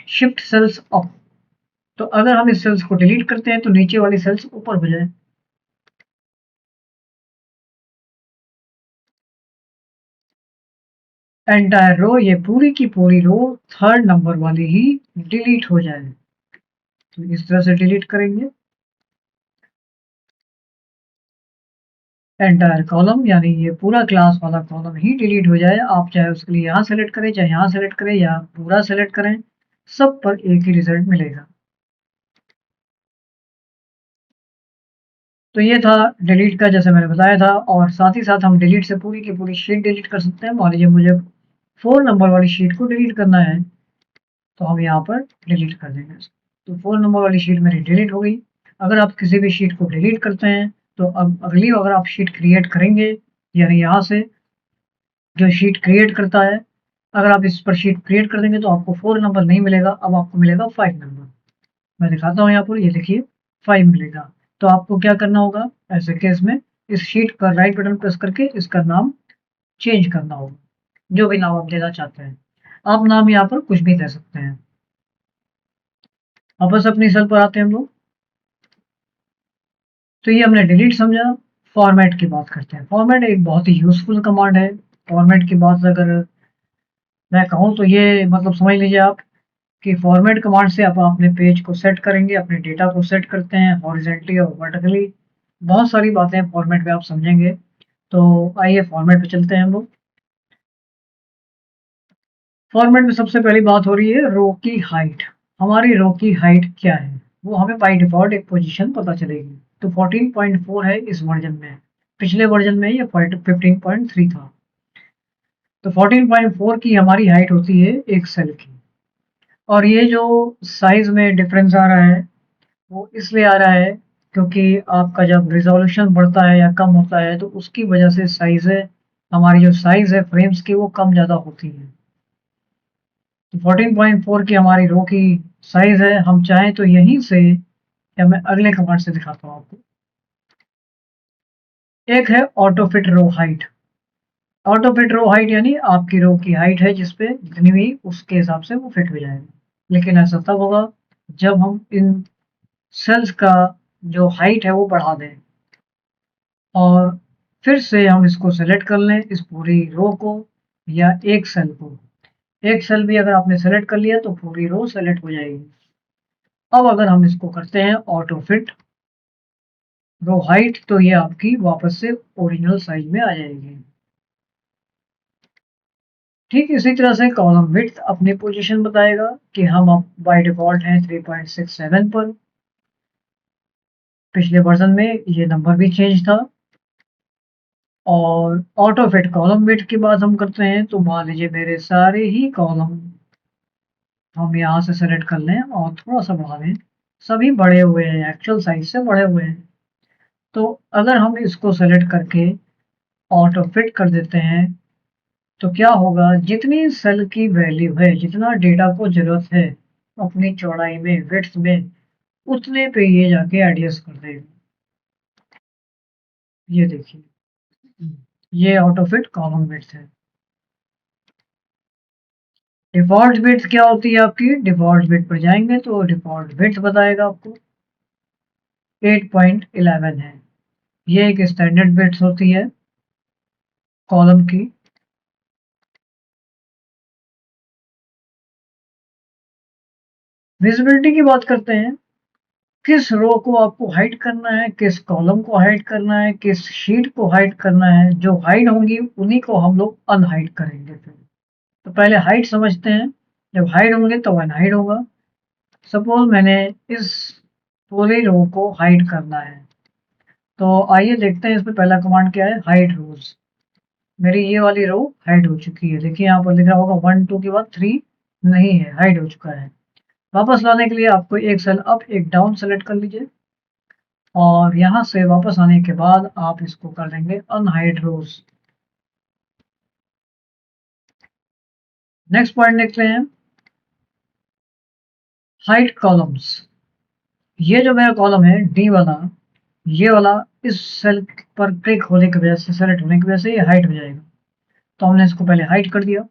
शिफ्ट सेल्स अप, तो अगर हम इस सेल्स को डिलीट करते हैं तो नीचे वाली सेल्स ऊपर हो जाए। एंटायर रो, ये पूरी की पूरी रो थर्ड नंबर वाली ही डिलीट हो जाए। तो इस तरह से डिलीट करेंगे। एंटायर कॉलम यानी ये पूरा क्लास वाला कॉलम ही डिलीट हो जाए। आप चाहे उसके लिए यहाँ सेलेक्ट करें, चाहे यहाँ सेलेक्ट करें या पूरा सेलेक्ट करें, सब पर एक ही रिजल्ट मिलेगा। तो ये था डिलीट का, जैसे मैंने बताया था। और साथ ही साथ हम डिलीट से पूरी की पूरी शीट डिलीट कर सकते हैं। मान लीजिए मुझे 4 नंबर वाली शीट को डिलीट करना है तो हम यहाँ पर डिलीट कर देंगे। तो 4 नंबर वाली शीट मेरी डिलीट हो गई। अगर आप किसी भी शीट को डिलीट करते हैं तो अब अगली अगर आप शीट क्रिएट करेंगे, यानी यहाँ से जो शीट क्रिएट करता है, अगर आप इस पर शीट क्रिएट कर देंगे तो आपको 4 नंबर नहीं मिलेगा, अब आपको मिलेगा 5 नंबर। मैं दिखाता हूँ यहाँ पर, ये देखिए 5 मिलेगा। तो आपको क्या करना होगा ऐसे केस में, इस शीट पर राइट बटन प्रेस करके इसका नाम चेंज करना होगा, जो भी नाम आप देना चाहते हैं। आप नाम यहाँ पर कुछ भी दे सकते हैं। वापस अपनी सेल पर आते हैं हम लोग। तो ये हमने डिलीट समझा। फॉर्मेट की बात करते हैं। फॉर्मेट एक बहुत ही यूजफुल कमांड है। फॉर्मेट की बात अगर मैं कहूँ तो ये मतलब समझ लीजिए आप कि फॉर्मेट कमांड से आप अपने पेज को सेट करेंगे, अपने डेटा को सेट करते हैं हॉरिजेंटली और वर्टिकली। बहुत सारी बातें फॉर्मेट पे आप समझेंगे। तो आइए फॉर्मेट पे चलते हैं हम लोग। फॉर्मेट में सबसे पहली बात हो रही है रो की हाइट। हमारी रो की हाइट क्या है, वो हमें बाय डिफॉल्ट एक पोजीशन पता चलेगी। तो 14.4 है इस वर्जन में। पिछले वर्जन में ये 15.3 था। तो 14.4 की हमारी हाइट होती है एक सेल की। और ये जो साइज में डिफरेंस आ रहा है वो इसलिए आ रहा है क्योंकि आपका जब रिजोल्यूशन बढ़ता है या कम होता है तो उसकी वजह से साइज है, हमारी जो साइज है फ्रेम्स की वो कम ज़्यादा होती है। तो 14.4 की हमारी रो की साइज है। हम चाहें तो यहीं से, या मैं अगले कमांड से दिखाता हूँ आपको। एक है auto fit row height. Auto fit row height यानी आपकी रो की हाइट है जिसपे जितनी भी उसके हिसाब से वो फिट हो जाएगा। लेकिन ऐसा तब होगा जब हम इन सेल्स का जो हाइट है वो बढ़ा दें। और फिर से हम इसको सेलेक्ट कर लें, इस पूरी रो को या एक सेल को। एक सेल भी अगर आपने सेलेक्ट कर लिया तो पूरी रो सेलेक्ट हो जाएगी। अब अगर हम इसको करते हैं ऑटो फिट रो हाइट तो ये आपकी वापस से ओरिजिनल साइज में आ जाएगी। ठीक इसी तरह से कॉलम विड्थ अपनी पोजीशन बताएगा कि हम अब बाय डिफॉल्ट हैं 3.67 पर। पिछले वर्जन में ये नंबर भी चेंज था। और ऑटो फिट कॉलम विड्थ की बात हम करते हैं तो मान लीजिए मेरे सारे ही कॉलम हम यहाँ से सेलेक्ट कर लें और थोड़ा सा बढ़ा दें। सभी बढ़े हुए हैं, एक्चुअल साइज से बढ़े हुए हैं। तो अगर हम इसको सेलेक्ट करके ऑटो फिट कर देते हैं तो क्या होगा, जितनी सेल की वैल्यू है, जितना डेटा को जरूरत है अपनी चौड़ाई में, विड्थ में, उतने पे ये जाके एडजस्ट कर देगा। ये देखिए, ये ऑटो फिट कॉलम विड्थ है। डिफॉल्ट विड्थ क्या होती है आपकी, डिफॉल्ट विड्थ पर जाएंगे तो डिफॉल्ट विड्थ बताएगा आपको 8.11 है। ये एक स्टैंडर्ड विड्थ होती है कॉलम की। विजिबिलिटी की बात करते हैं। किस रो को आपको हाइड करना है, किस कॉलम को हाइड करना है, किस शीट को हाइड करना है। जो हाइड होंगी उन्हीं को हम लोग अनहाइड करेंगे फिर। तो पहले हाइड समझते हैं। जब हाइड होंगे तो अनहाइड होगा। सपोज मैंने इस पूरी रो को हाइड करना है तो आइए देखते हैं इसमें पहला कमांड क्या है, हाइड रोज। मेरी ये वाली रो हाइड हो चुकी है। देखिए यहाँ पर लिख रहा होगा 1 2 के बाद 3 नहीं है, हाइड हो चुका है। वापस लाने के लिए आपको एक सेल अप एक डाउन सेलेक्ट कर लीजिए और यहाँ से वापस आने के बाद आप इसको कर देंगे अनहाइड रोज। नेक्स्ट पॉइंट देखते हैं, हाइड कॉलम्स। ये जो मेरा कॉलम है डी वाला, ये वाला इस सेल पर क्लिक होने की वजह से, सेलेक्ट होने की वजह से ये हाइड हो जाएगा। तो हमने इसको पहले हाइड कर दिया।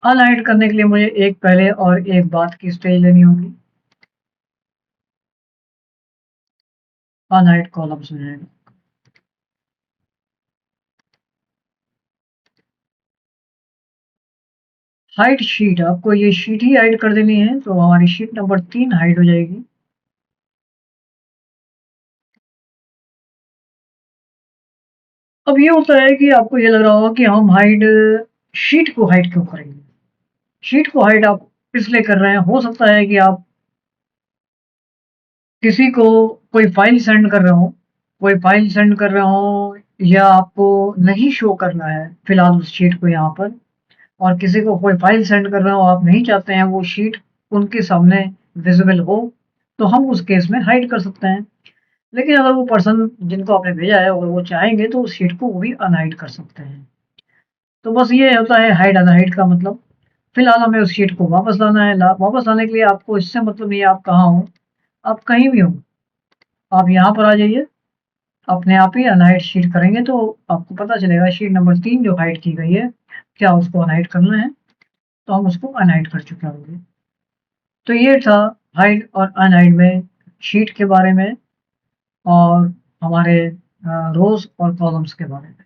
अनहाइड करने के लिए मुझे एक पहले और एक बाद की स्टेज लेनी होगी। अनहाइड कॉलम्स हो जाएगा। हाइड शीट, आपको ये शीट ही हाइड कर देनी है तो हमारी शीट नंबर 3 हाइड हो जाएगी। अब ये होता है कि आपको ये लग रहा होगा कि हम हाइड शीट को हाइड क्यों करेंगे। शीट को हाइड आप इसलिए कर रहे हैं, हो सकता है कि आप किसी को कोई फाइल सेंड कर रहे हो, कोई फाइल सेंड कर रहे हो या आपको नहीं शो करना है फिलहाल उस शीट को यहाँ पर, और किसी को कोई फाइल सेंड कर रहे हो, आप नहीं चाहते हैं वो शीट उनके सामने विजिबल हो, तो हम उस केस में हाइड कर सकते हैं। लेकिन अगर वो पर्सन जिनको आपने भेजा है अगर वो चाहेंगे तो उस शीट को वो भी अनहाइड कर सकते हैं। तो बस ये होता है हाइड अनहाइड का मतलब। फिलहाल हमें उस शीट को वापस लाना है। वापस लाने के लिए आपको इससे मतलब नहीं आप कहाँ हो, आप कहीं भी हो, आप यहाँ पर आ जाइए। अपने आप ही अनहाइड शीट करेंगे तो आपको पता चलेगा शीट नंबर 3 जो हाइड की गई है क्या उसको अनहाइड करना है, तो हम उसको अनहाइड कर चुके होंगे। तो ये था हाइड और अनहाइड में शीट के बारे में और हमारे रोज और कॉलम्स के बारे में।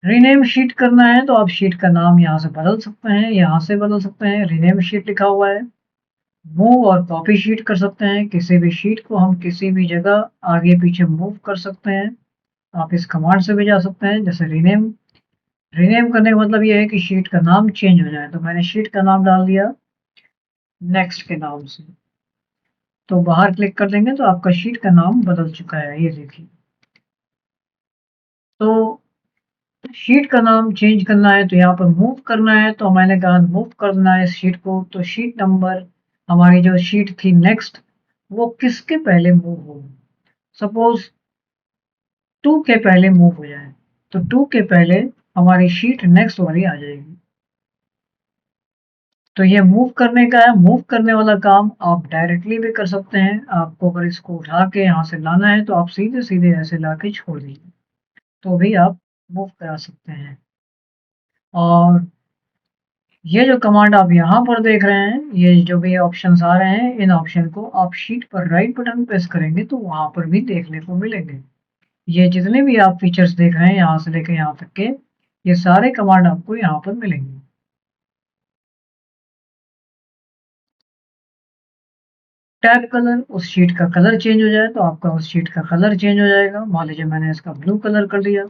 रीनेम शीट करना है तो आप शीट का नाम यहाँ से बदल सकते हैं, यहाँ से बदल सकते हैं, रीनेम शीट लिखा हुआ है। मूव और कॉपी शीट कर सकते हैं, किसी भी शीट को हम किसी भी जगह आगे पीछे मूव कर सकते हैं। आप इस कमांड से भी जा सकते हैं, जैसे रीनेम। रीनेम करने का मतलब ये है कि शीट का नाम चेंज हो जाए, तो मैंने शीट का नाम डाल दिया नेक्स्ट के नाम से, तो बाहर क्लिक कर देंगे तो आपका शीट का नाम बदल चुका है, ये देखिए। तो शीट का नाम चेंज करना है तो यहाँ पर मूव करना है, तो मैंने कहा मूव करना है इस शीट को, तो शीट नंबर हमारी जो शीट थी नेक्स्ट, वो किसके पहले मूव हो। सपोज 2 के पहले मूव हो जाए, तो 2 के पहले हमारी शीट नेक्स्ट वाली आ जाएगी। तो ये मूव करने का है। मूव करने वाला काम आप डायरेक्टली भी कर सकते हैं। आपको अगर इसको उठा के यहाँ से लाना है तो आप सीधे सीधे ऐसे ला के छोड़ दीजिए, तो भी आप मूव करा सकते हैं। और ये जो कमांड आप यहाँ पर देख रहे हैं, ये जो भी ऑप्शंस आ रहे हैं, इन ऑप्शन को आप शीट पर राइट बटन प्रेस करेंगे तो वहां पर भी देखने को मिलेंगे। ये जितने भी आप फीचर्स देख रहे हैं यहाँ से लेकर यहाँ तक के, ये सारे कमांड आपको यहाँ पर मिलेंगे। टैब कलर, उस शीट का कलर चेंज हो जाए तो आपका उस शीट का कलर चेंज हो जाएगा। मान लीजिए मैंने इसका ब्लू कलर कर दिया,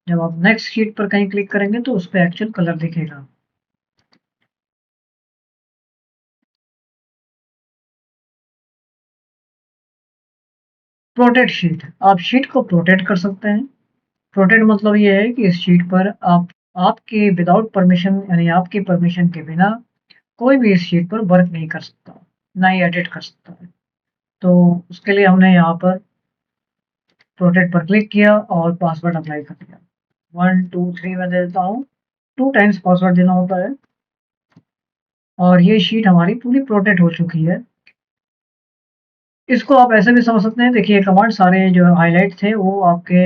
जब आप नेक्स्ट शीट पर कहीं क्लिक करेंगे तो उस पर एक्चुअल कलर दिखेगा। प्रोटेक्ट शीट, आप शीट को प्रोटेक्ट कर सकते हैं। प्रोटेक्ट मतलब ये है कि इस शीट पर आप आपके विदाउट परमिशन, यानी आपकी परमिशन के बिना कोई भी इस शीट पर वर्क नहीं कर सकता, ना ही एडिट कर सकता है। तो उसके लिए हमने यहाँ पर प्रोटेक्ट पर क्लिक किया और पासवर्ड अप्लाई कर दिया। 1 2 3 मैं दे देता हूँ, 2 टाइम्स पासवर्ड देना होता है। और ये शीट हमारी पूरी प्रोटेक्ट हो चुकी है। इसको आप ऐसे भी समझ सकते हैं, देखिए कमांड सारे जो हाईलाइट थे वो आपके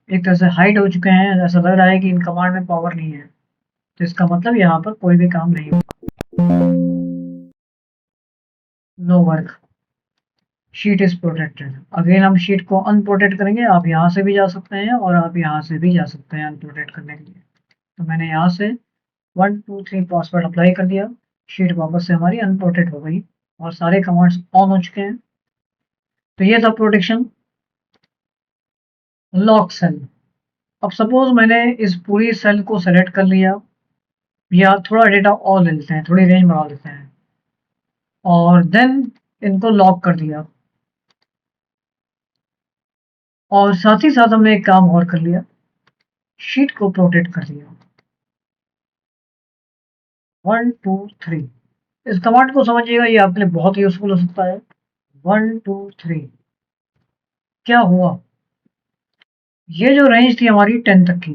एक तरह से हाइड हो चुके हैं। ऐसा लग रहा है कि इन कमांड में पावर नहीं है, तो इसका मतलब यहाँ पर कोई भी काम नहीं होगा। No work, sheet is protected. Again हम शीट को अनप्रोटेक्ट करेंगे। आप यहाँ से भी जा सकते हैं और आप यहाँ से भी जा सकते हैं अनप्रोटेक्ट करने के लिए। तो मैंने यहाँ से 1 2 3 पासवर्ड अप्लाई कर दिया, शीट वापस से हमारी अनप्रोटेक्ट हो गई और सारे कमांड्स ऑन हो चुके हैं। तो ये था प्रोटेक्शन। लॉक सेल, अब सपोज मैंने इस पूरी सेल को सेलेक्ट कर लिया, या थोड़ा डेटा और ले लेते हैं, थोड़ी रेंज बढ़ा लेते हैं, और देन इनको लॉक कर दिया। और साथ ही साथ हमने एक काम और कर लिया, शीट को प्रोटेक्ट कर दिया। 1 2 3, इस कमांड को समझिएगा, ये आपके लिए बहुत यूजफुल हो सकता है। 1 2 3, क्या हुआ, ये जो रेंज थी हमारी 10 तक की,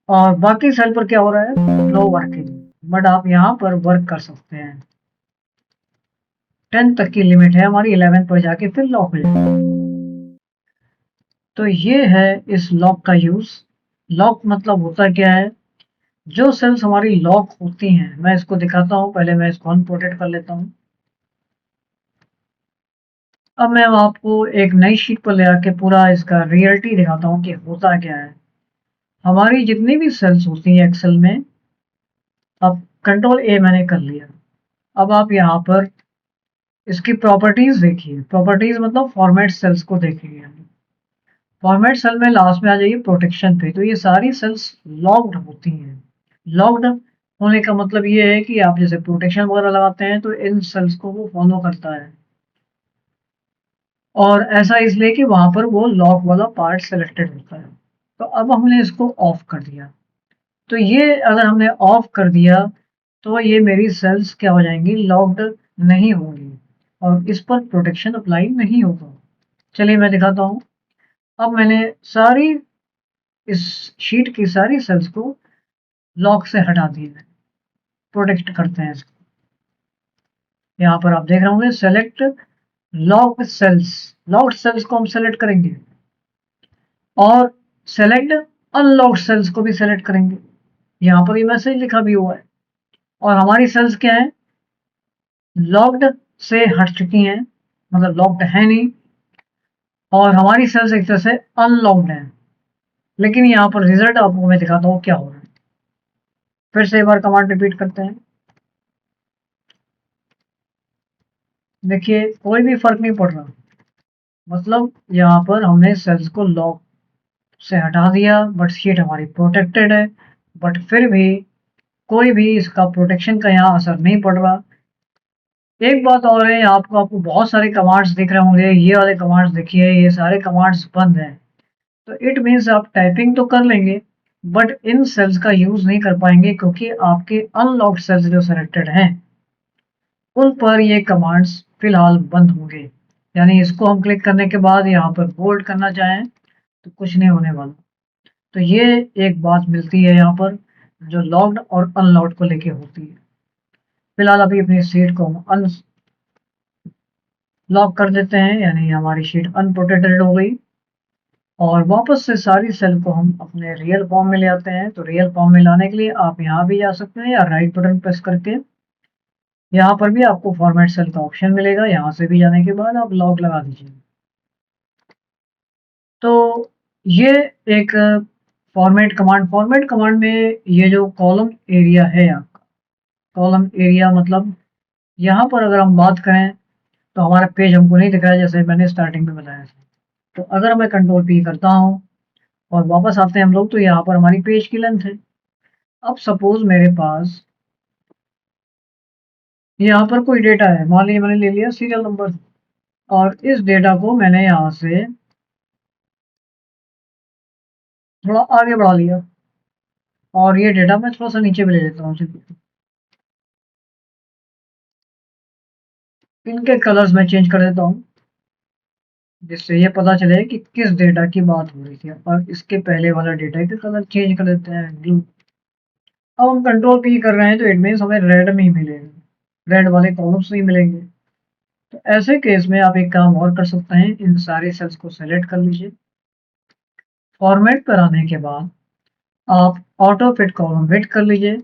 और बाकी सेल पर क्या हो रहा है, नो वर्किंग। बट आप यहाँ पर वर्क कर सकते हैं। 10 तक की लिमिट है हमारी, 11 पर जाके फिर लॉक हो जाएगा। तो ये है इस लॉक का यूज। लॉक मतलब होता क्या है, जो सेल्स हमारी लॉक होती हैं, मैं इसको दिखाता हूँ। पहले मैं इसको अनप्रोटेक्ट कर लेता हूँ। अब मैं आपको एक नई शीट पर ले आके पूरा इसका रियलिटी दिखाता हूँ कि होता क्या है। हमारी जितनी भी सेल्स होती हैं एक्सेल में, अब कंट्रोल ए मैंने कर लिया। अब आप यहाँ पर इसकी प्रॉपर्टीज देखिए। प्रॉपर्टीज मतलब फॉर्मेट सेल्स को देखेंगे। फॉर्मेट सेल में लास्ट में आ जाइए प्रोटेक्शन पे, तो ये सारी सेल्स लॉक्ड होती हैं। लॉक्ड होने का मतलब ये है कि आप जैसे प्रोटेक्शन वगैरह लगाते हैं तो इन सेल्स को वो फॉलो करता है, और ऐसा इसलिए कि वहां पर वो लॉक वाला पार्ट सेलेक्टेड होता है। तो अब हमने इसको ऑफ कर दिया, तो ये अगर हमने ऑफ कर दिया तो ये मेरी सेल्स क्या हो जाएंगी, लॉक्ड नहीं होंगी, और इस पर प्रोटेक्शन अप्लाई नहीं होगा। चलिए मैं दिखाता हूँ। अब मैंने सारी इस शीट की सारी सेल्स को लॉक से हटा दिया। प्रोटेक्ट करते हैं इसको। यहाँ पर आप देख रहे होंगे select locked cells. Locked cells को हम सेलेक्ट करेंगे और सेलेक्ट अनलॉक्ड सेल्स को भी सेलेक्ट करेंगे। यहाँ पर ये मैसेज लिखा भी हुआ है। और हमारी सेल्स क्या है, लॉक्ड से हट चुकी हैं, मतलब लॉक्ड है नहीं, और हमारी सेल्स एक तरह से अनलॉक्ड है। लेकिन यहाँ पर रिजल्ट आपको मैं दिखाता हूँ क्या हो रहा है। फिर से एक बार कमांड रिपीट करते हैं। देखिए कोई भी फर्क नहीं पड़ रहा, मतलब यहाँ पर हमने सेल्स को लॉक से हटा दिया, बट शीट हमारी प्रोटेक्टेड है, बट फिर भी कोई भी इसका प्रोटेक्शन का यहाँ असर नहीं पड़ रहा। एक बात और है, यहाँ आपको आपको बहुत सारे कमांड्स दिख रहे होंगे, ये वाले कमांड्स देखिए, ये सारे कमांड्स बंद हैं। तो इट मीन्स आप टाइपिंग तो कर लेंगे, बट इन सेल्स का यूज नहीं कर पाएंगे, क्योंकि आपके अनलॉक्ड सेल्स जो सेलेक्टेड हैं उन पर ये कमांड्स फिलहाल बंद होंगे। यानी इसको हम क्लिक करने के बाद यहाँ पर बोल्ड करना चाहें तो कुछ नहीं होने वाला। तो ये एक बात मिलती है यहाँ पर, जो लॉक्ड और अनलॉक्ड को लेके होती है। फिलहाल अभी अपनी शीट को हम अनलॉक कर देते हैं, यानी हमारी शीट अनप्रोटेक्टेड हो गई। और वापस से सारी सेल को हम अपने रियल फॉर्म में ले आते हैं। तो रियल फॉर्म में लाने के लिए आप यहाँ भी जा सकते हैं, या राइट बटन प्रेस करके यहाँ पर भी आपको फॉर्मेट सेल का ऑप्शन मिलेगा, यहाँ से भी जाने के बाद आप लॉक लगा दीजिए। तो ये एक फॉर्मेट कमांड में ये जो कॉलम एरिया है आपका, कॉलम एरिया मतलब यहाँ पर अगर हम बात करें तो हमारा पेज हमको नहीं दिख रहा है, जैसे मैंने स्टार्टिंग में बताया था। तो अगर मैं कंट्रोल पी करता हूँ और वापस आते हैं हम लोग, तो यहाँ पर हमारी पेज की लेंथ है। अब सपोज मेरे पास यहाँ पर कोई डेटा है, मान लीजिए मैंने ले लिया सीरियल नंबर, और इस डेटा को मैंने यहाँ से थोड़ा आगे बढ़ा लिया, और ये डेटा मैं थोड़ा सा नीचे भी ले लेता हूँ। इनके कलर्स मैं चेंज कर देता हूँ, जिससे ये पता चले कि किस डेटा की बात हो रही थी। और इसके पहले वाला डेटा के कलर चेंज कर देते हैं ब्लू। अब हम कंट्रोल पी कर रहे हैं, तो इट मीन्स हमें रेड में ही मिलेगा, रेड वाले कॉलम्स नहीं मिलेंगे। तो ऐसे केस में आप एक काम और कर सकते हैं, इन सारे सेल्स को सेलेक्ट कर लीजिए। फॉर्मेट पर आने के बाद आप ऑटो फिट कॉलम फिट कर लीजिए,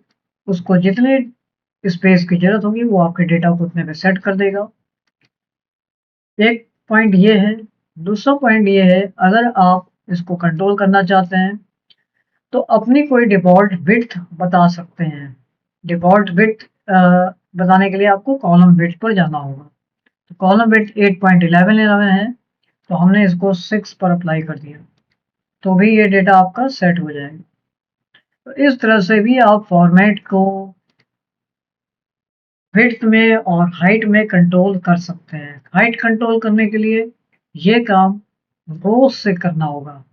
उसको जितने स्पेस की जरूरत होगी वो आपके डेटा को उतने पे सेट कर देगा। एक पॉइंट ये है। दूसरा पॉइंट ये है, अगर आप इसको कंट्रोल करना चाहते हैं तो अपनी कोई डिफ़ॉल्ट विड्थ बता सकते हैं। डिफ़ॉल्ट विड्थ बताने के लिए आपको कॉलम विड्थ पर जाना होगा। तो कॉलम विड्थ 8.11 है, तो हमने इसको 6 पर अप्लाई कर दिया, तो भी ये डेटा आपका सेट हो जाएगा। तो इस तरह से भी आप फॉर्मेट को विड्थ में और हाइट में कंट्रोल कर सकते हैं। हाइट कंट्रोल करने के लिए ये काम रोज से करना होगा।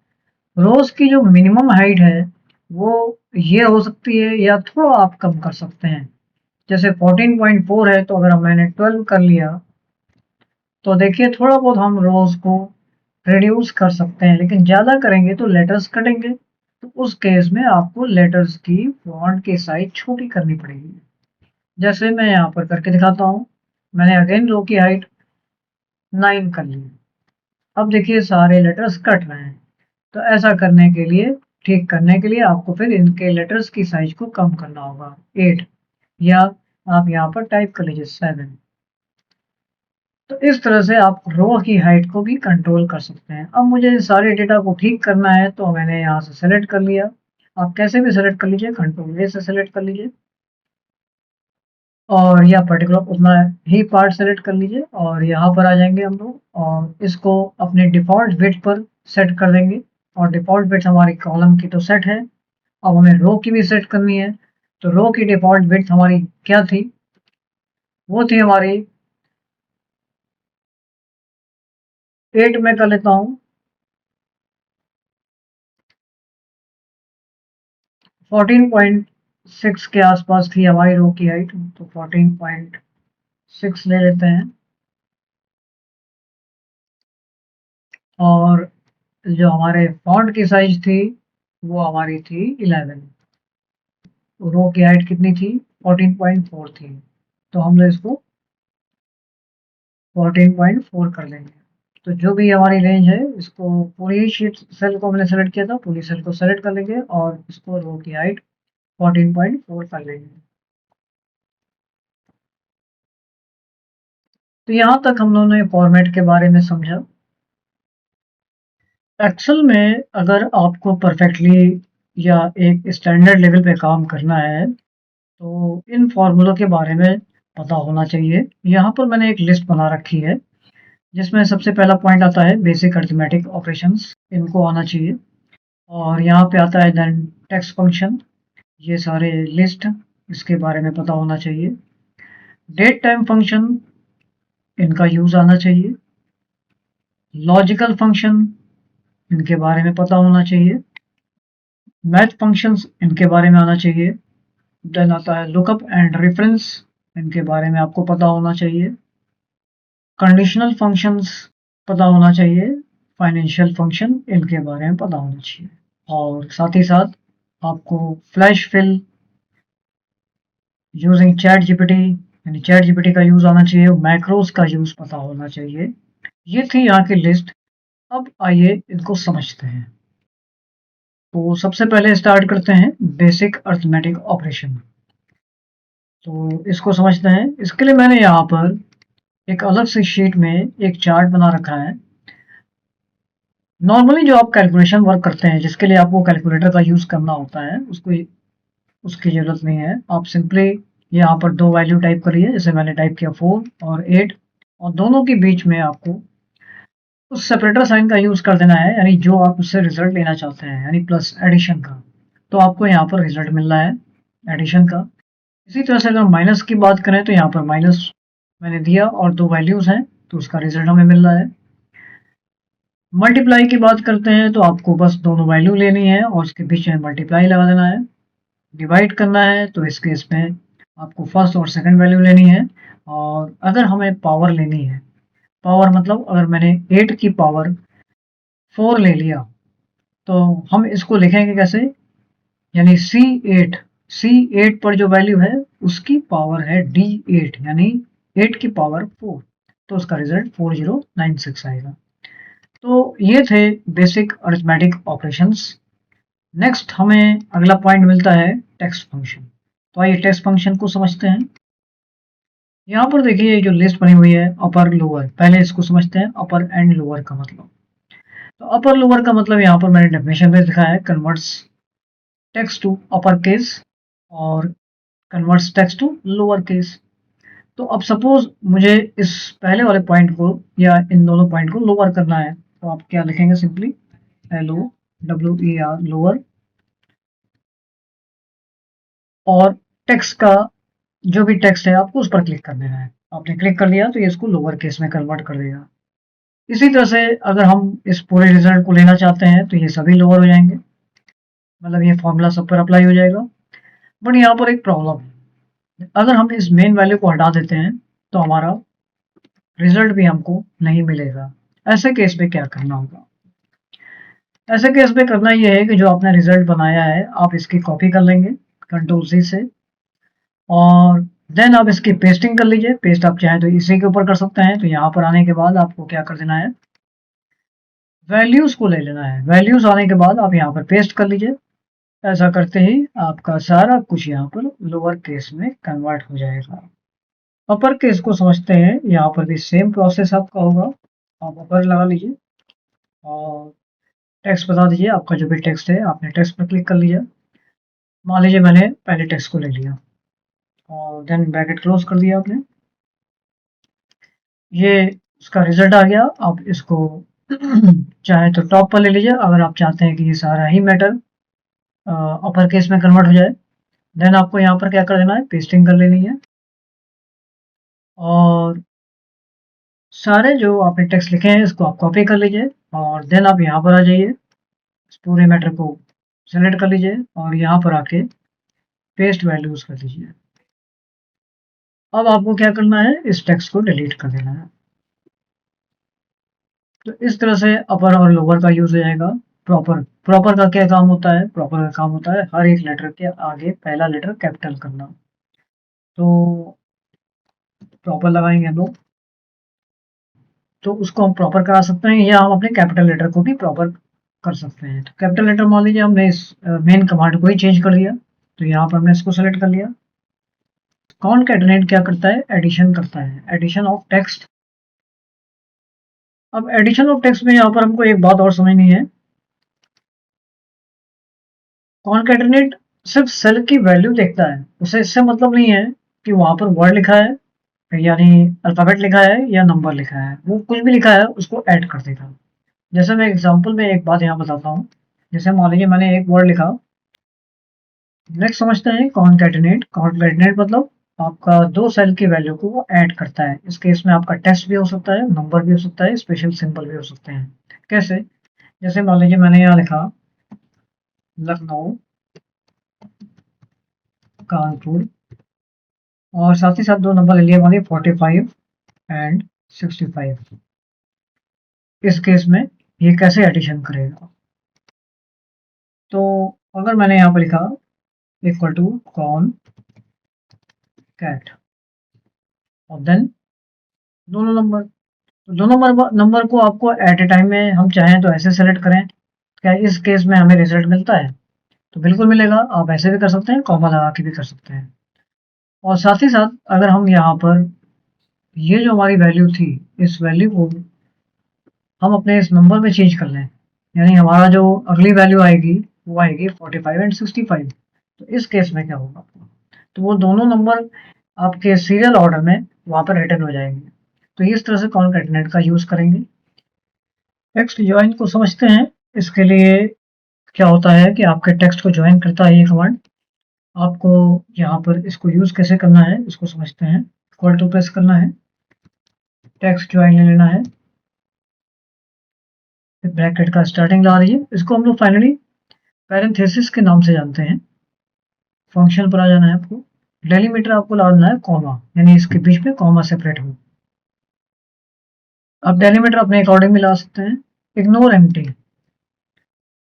रोज की जो मिनिमम हाइट है वो ये हो सकती है, या थोड़ा आप कम कर सकते हैं। जैसे 14.4 है, तो अगर मैंने 12 कर लिया, तो देखिए थोड़ा बहुत हम रोज को रिड्यूस कर सकते हैं, लेकिन ज़्यादा करेंगे तो लेटर्स कटेंगे। तो उस केस में आपको लेटर्स की फॉन्ट की साइज छोटी करनी पड़ेगी, जैसे मैं यहाँ पर करके दिखाता हूँ। मैंने अगेन रो की हाइट 9 कर ली। अब देखिए सारे लेटर्स कट रहे हैं। तो ऐसा करने के लिए, ठीक करने के लिए आपको फिर इनके लेटर्स की साइज को कम करना होगा, 8, या आप यहाँ पर टाइप कर लीजिए 7। तो इस तरह से आप रो की हाइट को भी कंट्रोल कर सकते हैं। अब मुझे इस सारे डेटा को ठीक करना है, तो मैंने यहाँ से सेलेक्ट कर लिया। आप कैसे भी सेलेक्ट कर लीजिए, कंट्रोल ए से सेलेक्ट कर लीजिए, और यह पर्टिकुलर उतना ही पार्ट सेलेक्ट कर लीजिए, और यहाँ पर आ जाएंगे हम लोग, और इसको अपने डिफ़ॉल्ट विड्थ पर सेट कर देंगे। और डिफ़ॉल्ट विड्थ हमारी कॉलम की तो सेट है, अब हमें रो की भी सेट करनी है। तो रो की डिफ़ॉल्ट विड्थ हमारी क्या थी, वो थी हमारी 8 में कर लेता हूँ, 14.6 के आसपास थी हमारी रो की हाइट, तो 14.6 ले लेते हैं। और जो हमारे फॉन्ट की साइज थी वो हमारी थी 11। रो की हाइट कितनी थी, 14.4 थी, तो हम लोग इसको 14.4 कर लेंगे। तो जो भी हमारी रेंज है, इसको पूरी शीट सेल को हमने सेलेक्ट किया था, पूरी सेल को सेलेक्ट कर लेंगे और इसको रो की हाइट 14.4 कर लेंगे। तो यहाँ तक हम लोगों ने फॉर्मेट के बारे में समझा। एक्सेल में अगर आपको परफेक्टली या एक स्टैंडर्ड लेवल पे काम करना है तो इन फॉर्मूलों के बारे में पता होना चाहिए। यहाँ पर मैंने एक लिस्ट बना रखी है जिसमें सबसे पहला पॉइंट आता है बेसिक अरिथमेटिक ऑपरेशंस, इनको आना चाहिए। और यहाँ पे आता है देन टेक्स्ट फंक्शन, ये सारे लिस्ट, इसके बारे में पता होना चाहिए। डेट टाइम फंक्शन, इनका यूज आना चाहिए। लॉजिकल फंक्शन, इनके बारे में पता होना चाहिए। मैथ फंक्शंस, इनके बारे में आना चाहिए। देन आता है लुकअप एंड रेफरेंस, इनके बारे में आपको पता होना चाहिए। कंडीशनल फंक्शंस पता होना चाहिए। फाइनेंशियल फंक्शन, इनके बारे में पता होना चाहिए। और साथ ही साथ आपको flash fill using chat GPT, यानी चैट जीपीटी का यूज आना चाहिए। मैक्रोस का यूज पता होना चाहिए। ये थी यहाँ की लिस्ट। अब आइए इनको समझते हैं। तो सबसे पहले स्टार्ट करते हैं बेसिक अरिथमेटिक ऑपरेशन। तो इसको समझते हैं। इसके लिए मैंने यहाँ पर एक अलग से शीट में एक चार्ट बना रखा है। नॉर्मली जो आप कैलकुलेशन वर्क करते हैं जिसके लिए आपको कैलकुलेटर का यूज करना होता है उसको उसकी जरूरत नहीं है। आप सिंपली यहाँ पर दो वैल्यू टाइप करिए, जैसे मैंने टाइप किया 4 और 8, और दोनों के बीच में आपको उस सेपरेटर साइन का यूज कर देना है, यानी जो आप उससे रिजल्ट लेना चाहते हैं, यानी प्लस एडिशन का। तो आपको यहाँ पर रिजल्ट मिल रहा है एडिशन का। इसी तरह से अगर माइनस की बात करें तो यहाँ पर माइनस मैंने दिया और दो वैल्यूज हैं तो उसका रिजल्ट हमें मिल रहा है। मल्टीप्लाई की बात करते हैं तो आपको बस दोनों वैल्यू लेनी है और उसके बीच में मल्टीप्लाई लगा देना है। डिवाइड करना है तो इस केस में आपको फर्स्ट और सेकंड वैल्यू लेनी है। और अगर हमें पावर लेनी है, पावर मतलब अगर मैंने 8 की पावर 4 ले लिया तो हम इसको लिखेंगे कैसे, यानी C8 पर जो वैल्यू है उसकी पावर है D8, यानी 8 की पावर 4, तो उसका रिजल्ट 4096 आएगा। तो ये थे बेसिक अरिथमेटिक ऑपरेशंस। नेक्स्ट हमें अगला पॉइंट मिलता है टेक्स्ट फंक्शन। तो आइए टेक्स्ट फंक्शन को समझते हैं। यहाँ पर देखिए जो लिस्ट बनी हुई है अपर लोअर, पहले इसको समझते हैं अपर एंड लोअर का मतलब। तो अपर लोअर का मतलब यहाँ पर मैंने डेफिनेशन में दिखाया है, converts text to upper case और converts text to lower case. तो अब सपोज मुझे इस पहले वाले पॉइंट को या इन दोनों पॉइंट को लोअर करना है तो आप क्या लिखेंगे, सिंपली LOWER लोअर, और टेक्स्ट का जो भी टेक्स्ट है आपको उस पर क्लिक कर देना है। आपने क्लिक कर दिया तो ये इसको लोअर केस में कन्वर्ट कर देगा। इसी तरह से अगर हम इस पूरे रिजल्ट को लेना चाहते हैं तो ये सभी लोअर हो जाएंगे, मतलब ये फॉर्मूला सब पर अप्लाई हो जाएगा। बट यहाँ पर एक प्रॉब्लम है, अगर हम इस मेन वैल्यू को हटा देते हैं तो हमारा रिजल्ट भी हमको नहीं मिलेगा। ऐसे केस में क्या करना होगा, ऐसे केस में करना ये है कि जो आपने रिजल्ट बनाया है आप इसकी कॉपी कर लेंगे Ctrl+C से, और देन आप इसकी पेस्टिंग कर लीजिए। पेस्ट आप चाहें तो इसी के ऊपर कर सकते हैं। तो यहाँ पर आने के बाद आपको क्या कर देना है, वैल्यूज को ले लेना है। वैल्यूज आने के बाद आप यहाँ पर पेस्ट कर लीजिए। ऐसा करते ही आपका सारा कुछ यहाँ पर लोअर केस में कन्वर्ट हो जाएगा। अपर केस को समझते हैं। यहाँ पर भी सेम प्रोसेस आपका होगा। आप अपर लगा लीजिए और टेक्स्ट बता दीजिए, आपका जो भी टेक्स्ट है आपने टेक्स्ट पर क्लिक कर लिया। मान लीजिए मैंने पहले टेक्स्ट को ले लिया और देन ब्रैकेट क्लोज कर दिया आपने। ये उसका रिजल्ट आ गया। आप इसको चाहे तो टॉप पर ले लीजिए अगर आप चाहते हैं कि ये सारा ही मैटर अपर केस में कन्वर्ट हो जाए। देन आपको यहाँ पर क्या कर देना है, पेस्टिंग कर लेनी है और सारे जो आपने टेक्स्ट लिखे हैं इसको आप कॉपी कर लीजिए और देन आप यहाँ पर आ जाइए, इस पूरे मैटर को सेलेक्ट कर लीजिए और यहाँ पर आके पेस्ट वैल्यूज कर दीजिए। अब आपको क्या करना है, इस टेक्स्ट को डिलीट कर देना है। तो इस तरह से अपर और लोअर का यूज हो जाएगा। प्रॉपर का क्या काम होता है, प्रॉपर का काम होता है हर एक लेटर के आगे पहला लेटर कैपिटल करना। तो प्रॉपर लगाएंगे हम लोग तो उसको हम प्रॉपर करा सकते हैं या हम अपने कैपिटल लेटर को भी प्रॉपर कर सकते हैं। तो कैपिटल लेटर मान लीजिए हमने इस मेन कमांड को ही चेंज कर दिया, तो यहाँ पर हमने इसको सेलेक्ट कर लिया। कॉनकैटिनेट क्या करता है, एडिशन करता है, एडिशन ऑफ टेक्स्ट अब एडिशन ऑफ टेक्स्ट में यहाँ पर हमको एक बात और समझनी है। कॉन्कैटिनेट सिर्फ सेल की वैल्यू देखता है, उसे इससे मतलब नहीं है कि वहां पर वर्ड लिखा है यानी अल्फाबेट लिखा है या नंबर लिखा है, वो कुछ भी लिखा है उसको ऐड कर देगा। जैसे मैं एग्जांपल में एक बात यहाँ बताता हूँ। जैसे मान लीजिए मैंने एक वर्ड लिखा। नेक्स्ट समझते हैं कॉन्कैटिनेट। कॉन्कैटिनेट मतलब आपका दो सेल की वैल्यू को वो ऐड करता है। इस केस में आपका टेक्स्ट भी हो सकता है, नंबर भी हो सकता है, स्पेशल सिंबल भी हो सकते हैं। कैसे? जैसे मान लीजिए मैंने यहाँ लिखा लखनऊ, कानपुर, और साथ ही साथ दो नंबर ले लिए हमारे 45 एंड 65। इस केस में ये कैसे एडिशन करेगा? तो अगर मैंने यहाँ पर लिखा इक्वल टू कॉन कैट और देन दोनों नंबर, तो दोनों नंबर को आपको एट ए टाइम में हम चाहें तो ऐसे सेलेक्ट करें, क्या इस केस में हमें रिजल्ट मिलता है? तो बिल्कुल मिलेगा। आप ऐसे भी कर सकते हैं, कॉमा लगा के भी कर सकते हैं। और साथ ही साथ अगर हम यहाँ पर ये जो हमारी वैल्यू थी, इस वैल्यू को हम अपने इस नंबर में चेंज कर लें, यानी हमारा जो अगली वैल्यू आएगी वो आएगी 45 एंड 65। तो इस केस में क्या होगा? तो वो दोनों नंबर आपके सीरियल ऑर्डर में वहाँ पर रिटर्न हो जाएंगे। तो इस तरह से कॉन्कैटिनेट का यूज़ करेंगे। टेक्स्ट ज्वाइन को समझते हैं। इसके लिए क्या होता है कि आपके टेक्स्ट को ज्वाइन करता है ये कमांड। आपको यहाँ पर इसको यूज़ कैसे करना है इसको समझते हैं। इक्वल टू प्रेस करना है, टेक्स्ट ज्वाइन ले लेना है, ब्रैकेट का स्टार्टिंग ला रही है, इसको हम लोग फाइनली पैरेंथेसिस के नाम से जानते हैं। फंक्शन पर आ जाना है आपको, डेलीमीटर आपको डालना है कॉमा, यानी इसके बीच में कॉमा सेपरेट हो। आप डेलीमीटर अपने अकॉर्डिंग में ला सकते हैं। इग्नोर एम्प्टी,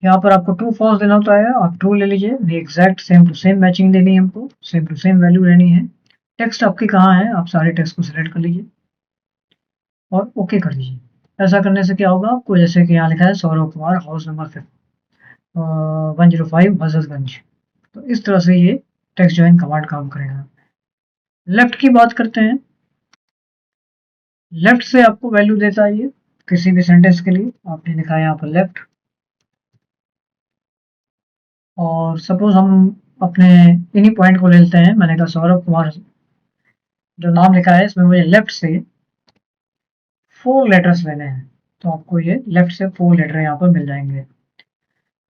यहाँ पर आपको ट्रू फॉल्स देना होता है, आप ट्रू ले लीजिए। Exact same to same matching देनी है हमको, सेम टू सेम वैल्यू लेनी है। टेक्स्ट आपकी कहाँ है, आप सारे टेक्स्ट को सिलेक्ट कर लीजिए और ओके कर दीजिए। ऐसा करने से क्या होगा आपको, जैसे कि यहाँ लिखा है सौरभ कुमार, हाउस नंबर 105 हजरतगंज। तो इस तरह से ये टेक्स्ट ज्वाइन कमांड काम करेगा। लेफ्ट की बात करते हैं। लेफ्ट से आपको वैल्यू देता है ये किसी भी सेंटेंस के लिए। आपने लिखा है यहाँ पर लेफ्ट, और सपोज हम अपने इन्हीं पॉइंट को ले लेते हैं। मैंने कहा सौरभ कुमार जो नाम लिखा है इसमें मुझे लेफ्ट से 4 लेटर्स लेने हैं, तो आपको ये लेफ्ट से 4 लेटर यहाँ पर मिल जाएंगे।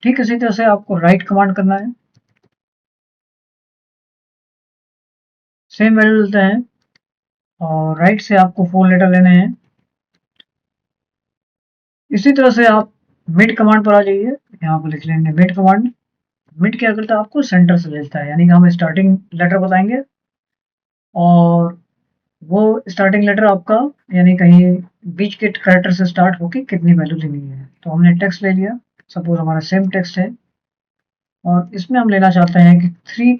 ठीक इसी तरह से आपको राइट कमांड करना है, सेम वैल्यू लेते हैं और राइट से आपको 4 लेटर लेने हैं। इसी तरह से आप मिड कमांड पर आ जाइए, यहाँ पर लिख लेंगे मिड कमांड। मिड क्या करता है, आपको सेंटर से लेता है, यानी कि हम स्टार्टिंग लेटर बताएंगे और वो स्टार्टिंग लेटर आपका यानी कहीं बीच के कैरेक्टर से स्टार्ट होके कितनी वैल्यू लेनी है। तो हमने टेक्स्ट ले लिया, सपोज हमारा सेम टेक्स्ट है और इसमें हम लेना चाहते हैं कि 3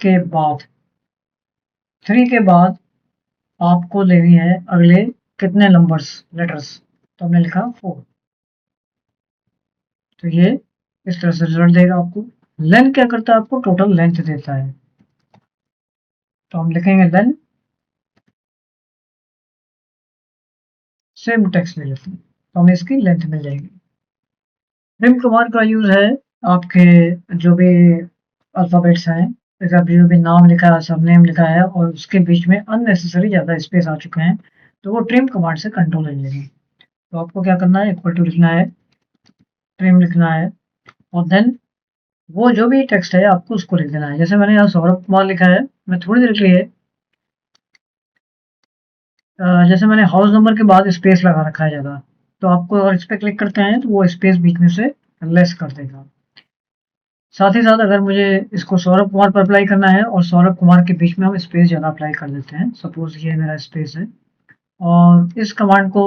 के बाद आपको लेनी है अगले कितने नंबर्स लेटर्स। तो हमने लिखा 4। तो ये इस तरह से रिजल्ट देगा आपको। लेंथ क्या करता है, आपको टोटल लेंथ देता है। तो हम लिखेंगे लेंथ, सेम टेक्स्ट ले लेते हैं तो हमें इसकी लेंथ मिल जाएगी। ट्रिम कमांड का यूज है आपके जो भी अल्फाबेट्स हैं, जैसा जो भी नाम लिखा है, सब नेम लिखा है और उसके बीच में अननेसेसरी ज़्यादा स्पेस आ चुके हैं, तो वो ट्रिम कमांड से कंट्रोल हो जाएगी। तो आपको क्या करना है, इक्वल टू लिखना है, ट्रिम लिखना है और देन वो जो भी टेक्स्ट है आपको उसको लिख देना है। जैसे मैंने यहाँ सौरभ कुमार लिखा है, मैं थोड़ी देर के लिए जैसे मैंने हाउस नंबर के बाद स्पेस लगा रखा है ज़्यादा, तो आपको अगर इस पर क्लिक करते हैं तो वो स्पेस बीच में से लेस कर देगा। साथ ही साथ अगर मुझे इसको सौरभ कुमार पर अप्लाई करना है और सौरभ कुमार के बीच में हम स्पेस ज़्यादा अप्लाई कर देते हैं, सपोज ये मेरा स्पेस है और इस कमांड को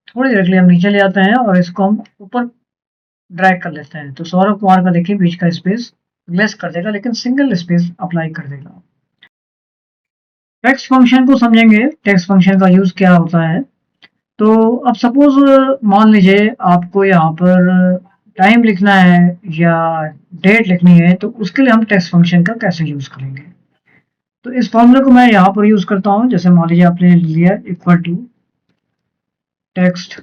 थोड़ी देर के लिए हम नीचे ले आते हैं और इसको हम ऊपर ड्रैग कर लेते हैं, तो सौरभ कुमार का देखिए बीच का स्पेस लेस कर देगा लेकिन सिंगल स्पेस अप्लाई कर देगा। टेक्स्ट फंक्शन को समझेंगे, टेक्स्ट फंक्शन का यूज क्या होता है। तो अब सपोज मान लीजिए आपको यहाँ पर टाइम लिखना है या डेट लिखनी है, तो उसके लिए हम टेक्स्ट फंक्शन का कैसे यूज करेंगे। तो इस फॉर्मूले को मैं यहाँ पर यूज करता हूँ। जैसे मान लीजिए आपने लिया इक्वल टू टेक्स्ट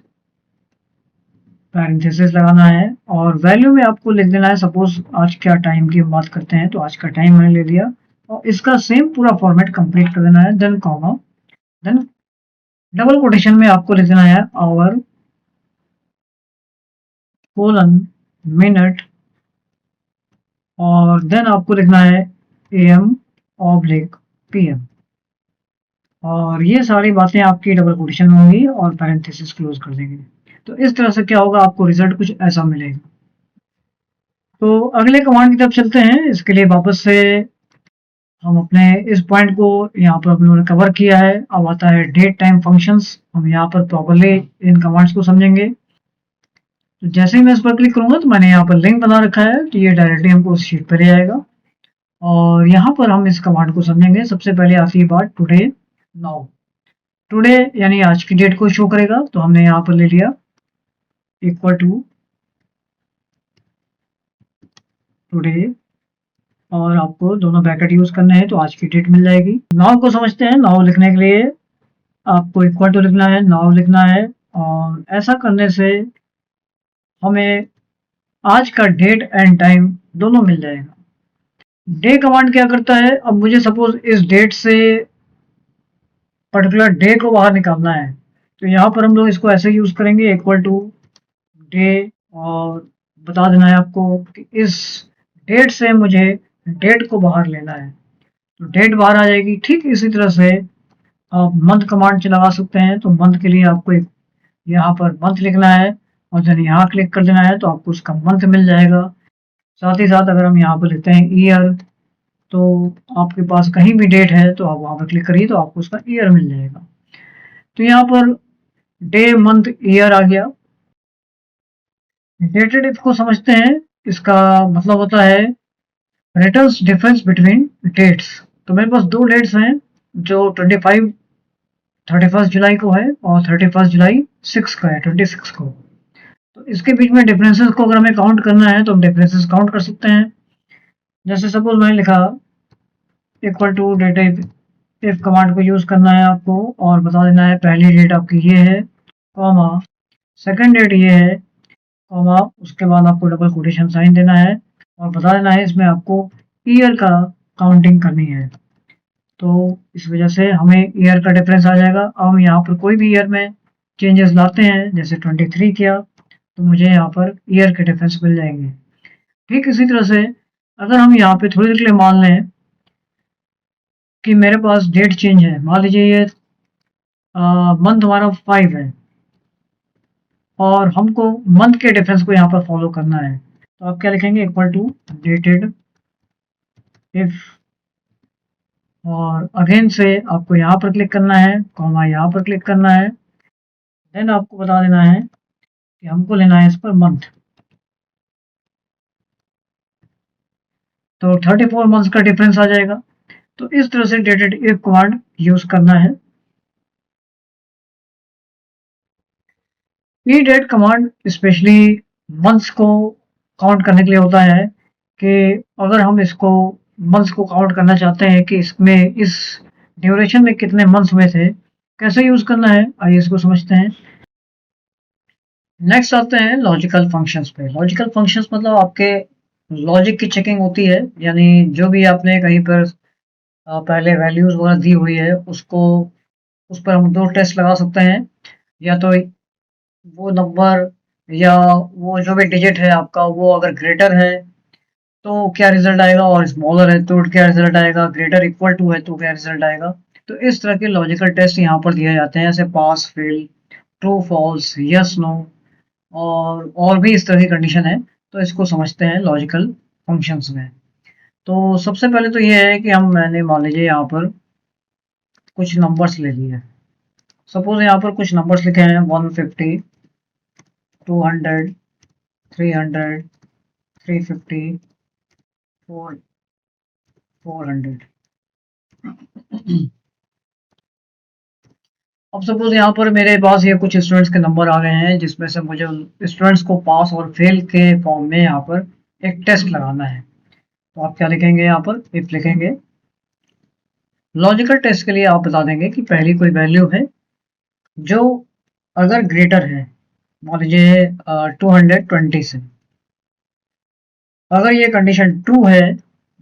पैरेंथेसिस लगाना है और वैल्यू में आपको लिख देना है, सपोज आज क्या टाइम की बात करते हैं तो आज का टाइम मैंने ले लिया और इसका सेम पूरा फॉर्मेट कंप्लीट कर देना है, then comma, then double quotation में आपको लिख देना है आवर कोलन मिनट और देन आपको लिखना है एम ऑब्लिक पीएम और ये सारी बातें आपकी डबल कोटेशन में होंगी और पैरेंथेसिस क्लोज कर देंगे। तो इस तरह से क्या होगा, आपको रिजल्ट कुछ ऐसा मिलेगा। तो अगले कमांड की तरफ चलते हैं। इसके लिए वापस से हम अपने इस पॉइंट को यहाँ पर अपने कवर किया है। अब आता है डेट टाइम फंक्शंस। हम यहाँ पर प्रॉपरली इन कमांड्स को समझेंगे। तो जैसे ही मैं इस पर क्लिक करूंगा तो मैंने यहाँ पर लिंक बना रखा है, तो ये डायरेक्टली हमको उस शीट पर ले आएगा और यहाँ पर हम इस कमांड को समझेंगे। सबसे पहले आती है बात टुडे नाउ। टुडे यानी आज की डेट को शो करेगा, तो हमने यहाँ पर ले लिया इक्वल टू टुडे और आपको दोनों ब्रैकेट यूज करने हैं तो आज की डेट मिल जाएगी। नाउ को समझते हैं। नाउ लिखने के लिए आपको इक्वल टू लिखना है, नाउ लिखना है और ऐसा करने से हमें आज का डेट एंड टाइम दोनों मिल जाएगा। डे कमांड क्या करता है, अब मुझे सपोज इस डेट से पर्टिकुलर डे को बाहर निकालना है तो यहाँ पर हम लोग इसको ऐसे यूज करेंगे इक्वल टू डे और बता देना है आपको कि इस डेट से मुझे डेट को बाहर लेना है तो डेट बाहर आ जाएगी। ठीक इसी तरह से आप मंथ कमांड लगा सकते हैं। तो मंथ के लिए आपको यहाँ पर मंथ लिखना है और जब यहाँ क्लिक कर देना है तो आपको उसका मंथ मिल जाएगा। साथ ही साथ अगर हम यहाँ पर लिखते हैं ईयर तो आपके पास कहीं भी डेट है तो आप वहाँ पर क्लिक करिए तो आपको उसका ईयर मिल जाएगा। तो यहाँ पर डे मंथ ईयर आ गया। डेटेड इफ को समझते हैं। इसका मतलब होता है रिटर्न्स डिफरेंस बिटवीन डेट्स। तो मेरे पास दो डेट्स हैं जो 31 जुलाई को है और 31 जुलाई 6 का है, 26 को। तो इसके बीच में डिफरेंसेस को अगर हमें काउंट करना है तो हम डिफरेंसेस काउंट कर सकते हैं। जैसे सपोज मैंने लिखा equal to date if command को यूज करना है आपको और बता देना है पहली डेट आपकी ये है कॉमा सेकंड डेट ये है कॉमा उसके बाद आपको डबल कोटेशन साइन देना है और बता देना है इसमें आपको ईयर का काउंटिंग करनी है। तो इस वजह से हमें ईयर का डिफरेंस आ जाएगा। अब हम यहाँ पर कोई भी ईयर में चेंजेस लाते हैं, जैसे 23 किया तो मुझे यहाँ पर ईयर के डिफरेंस मिल जाएंगे। ठीक इसी तरह से अगर हम यहाँ पे थोड़ी देर के लिए मान लें कि मेरे पास डेट चेंज है, मान लीजिए ये मंथ हमारा 5 है और हमको मंथ के डिफरेंस को यहाँ पर फॉलो करना है तो आप क्या लिखेंगे इक्वल टू डेटेड इफ और अगेन से आपको यहाँ पर क्लिक करना है कॉमा यहाँ पर क्लिक करना है, देन आपको बता देना है कि हमको लेना है इस पर मंथ। तो 34 मंथ्स का डिफरेंस आ जाएगा। तो इस तरह से डेटेड इफ कमांड यूज करना है। ई डेट कमांड स्पेशली मंथ्स को काउंट करने के लिए होता है कि अगर हम इसको मंथ्स को काउंट करना चाहते हैं कि इसमें इस ड्यूरेशन में कितने मंथ्स हुए थे, कैसे यूज करना है आइए इसको समझते हैं। नेक्स्ट आते हैं लॉजिकल फंक्शंस पे। लॉजिकल फंक्शंस मतलब आपके लॉजिक की चेकिंग होती है, यानी जो भी आपने कहीं पर पहले वैल्यूज वगैरह दी हुई है उसको उस पर हम दो टेस्ट लगा सकते हैं। या तो वो नंबर या वो जो भी डिजिट है आपका वो अगर ग्रेटर है तो क्या रिजल्ट आएगा और स्मॉलर है तो क्या रिजल्ट आएगा, ग्रेटर इक्वल टू है तो क्या रिजल्ट आएगा। तो इस तरह के लॉजिकल टेस्ट यहाँ पर दिए जाते हैं, जैसे pass fail, true false, yes no और भी इस तरह की कंडीशन है। तो इसको समझते हैं लॉजिकल फंक्शंस में। तो सबसे पहले तो ये है कि मैंने मान लीजिए यहाँ पर कुछ नंबर्स ले लिए। सपोज यहाँ पर कुछ नंबर्स लिखे हैं 150, 200, 300, 350, 400। अब सपोज यहाँ पर मेरे पास ये कुछ स्टूडेंट्स के नंबर आ गए हैं जिसमें से मुझे स्टूडेंट्स को पास और फेल के फॉर्म में यहाँ पर एक टेस्ट लगाना है। तो आप क्या लिखेंगे, यहाँ पर इफ लिखेंगे। लॉजिकल टेस्ट के लिए आप बता देंगे कि पहली कोई वैल्यू है जो अगर ग्रेटर है, मान लीजिए 220 से, अगर ये कंडीशन ट्रू है,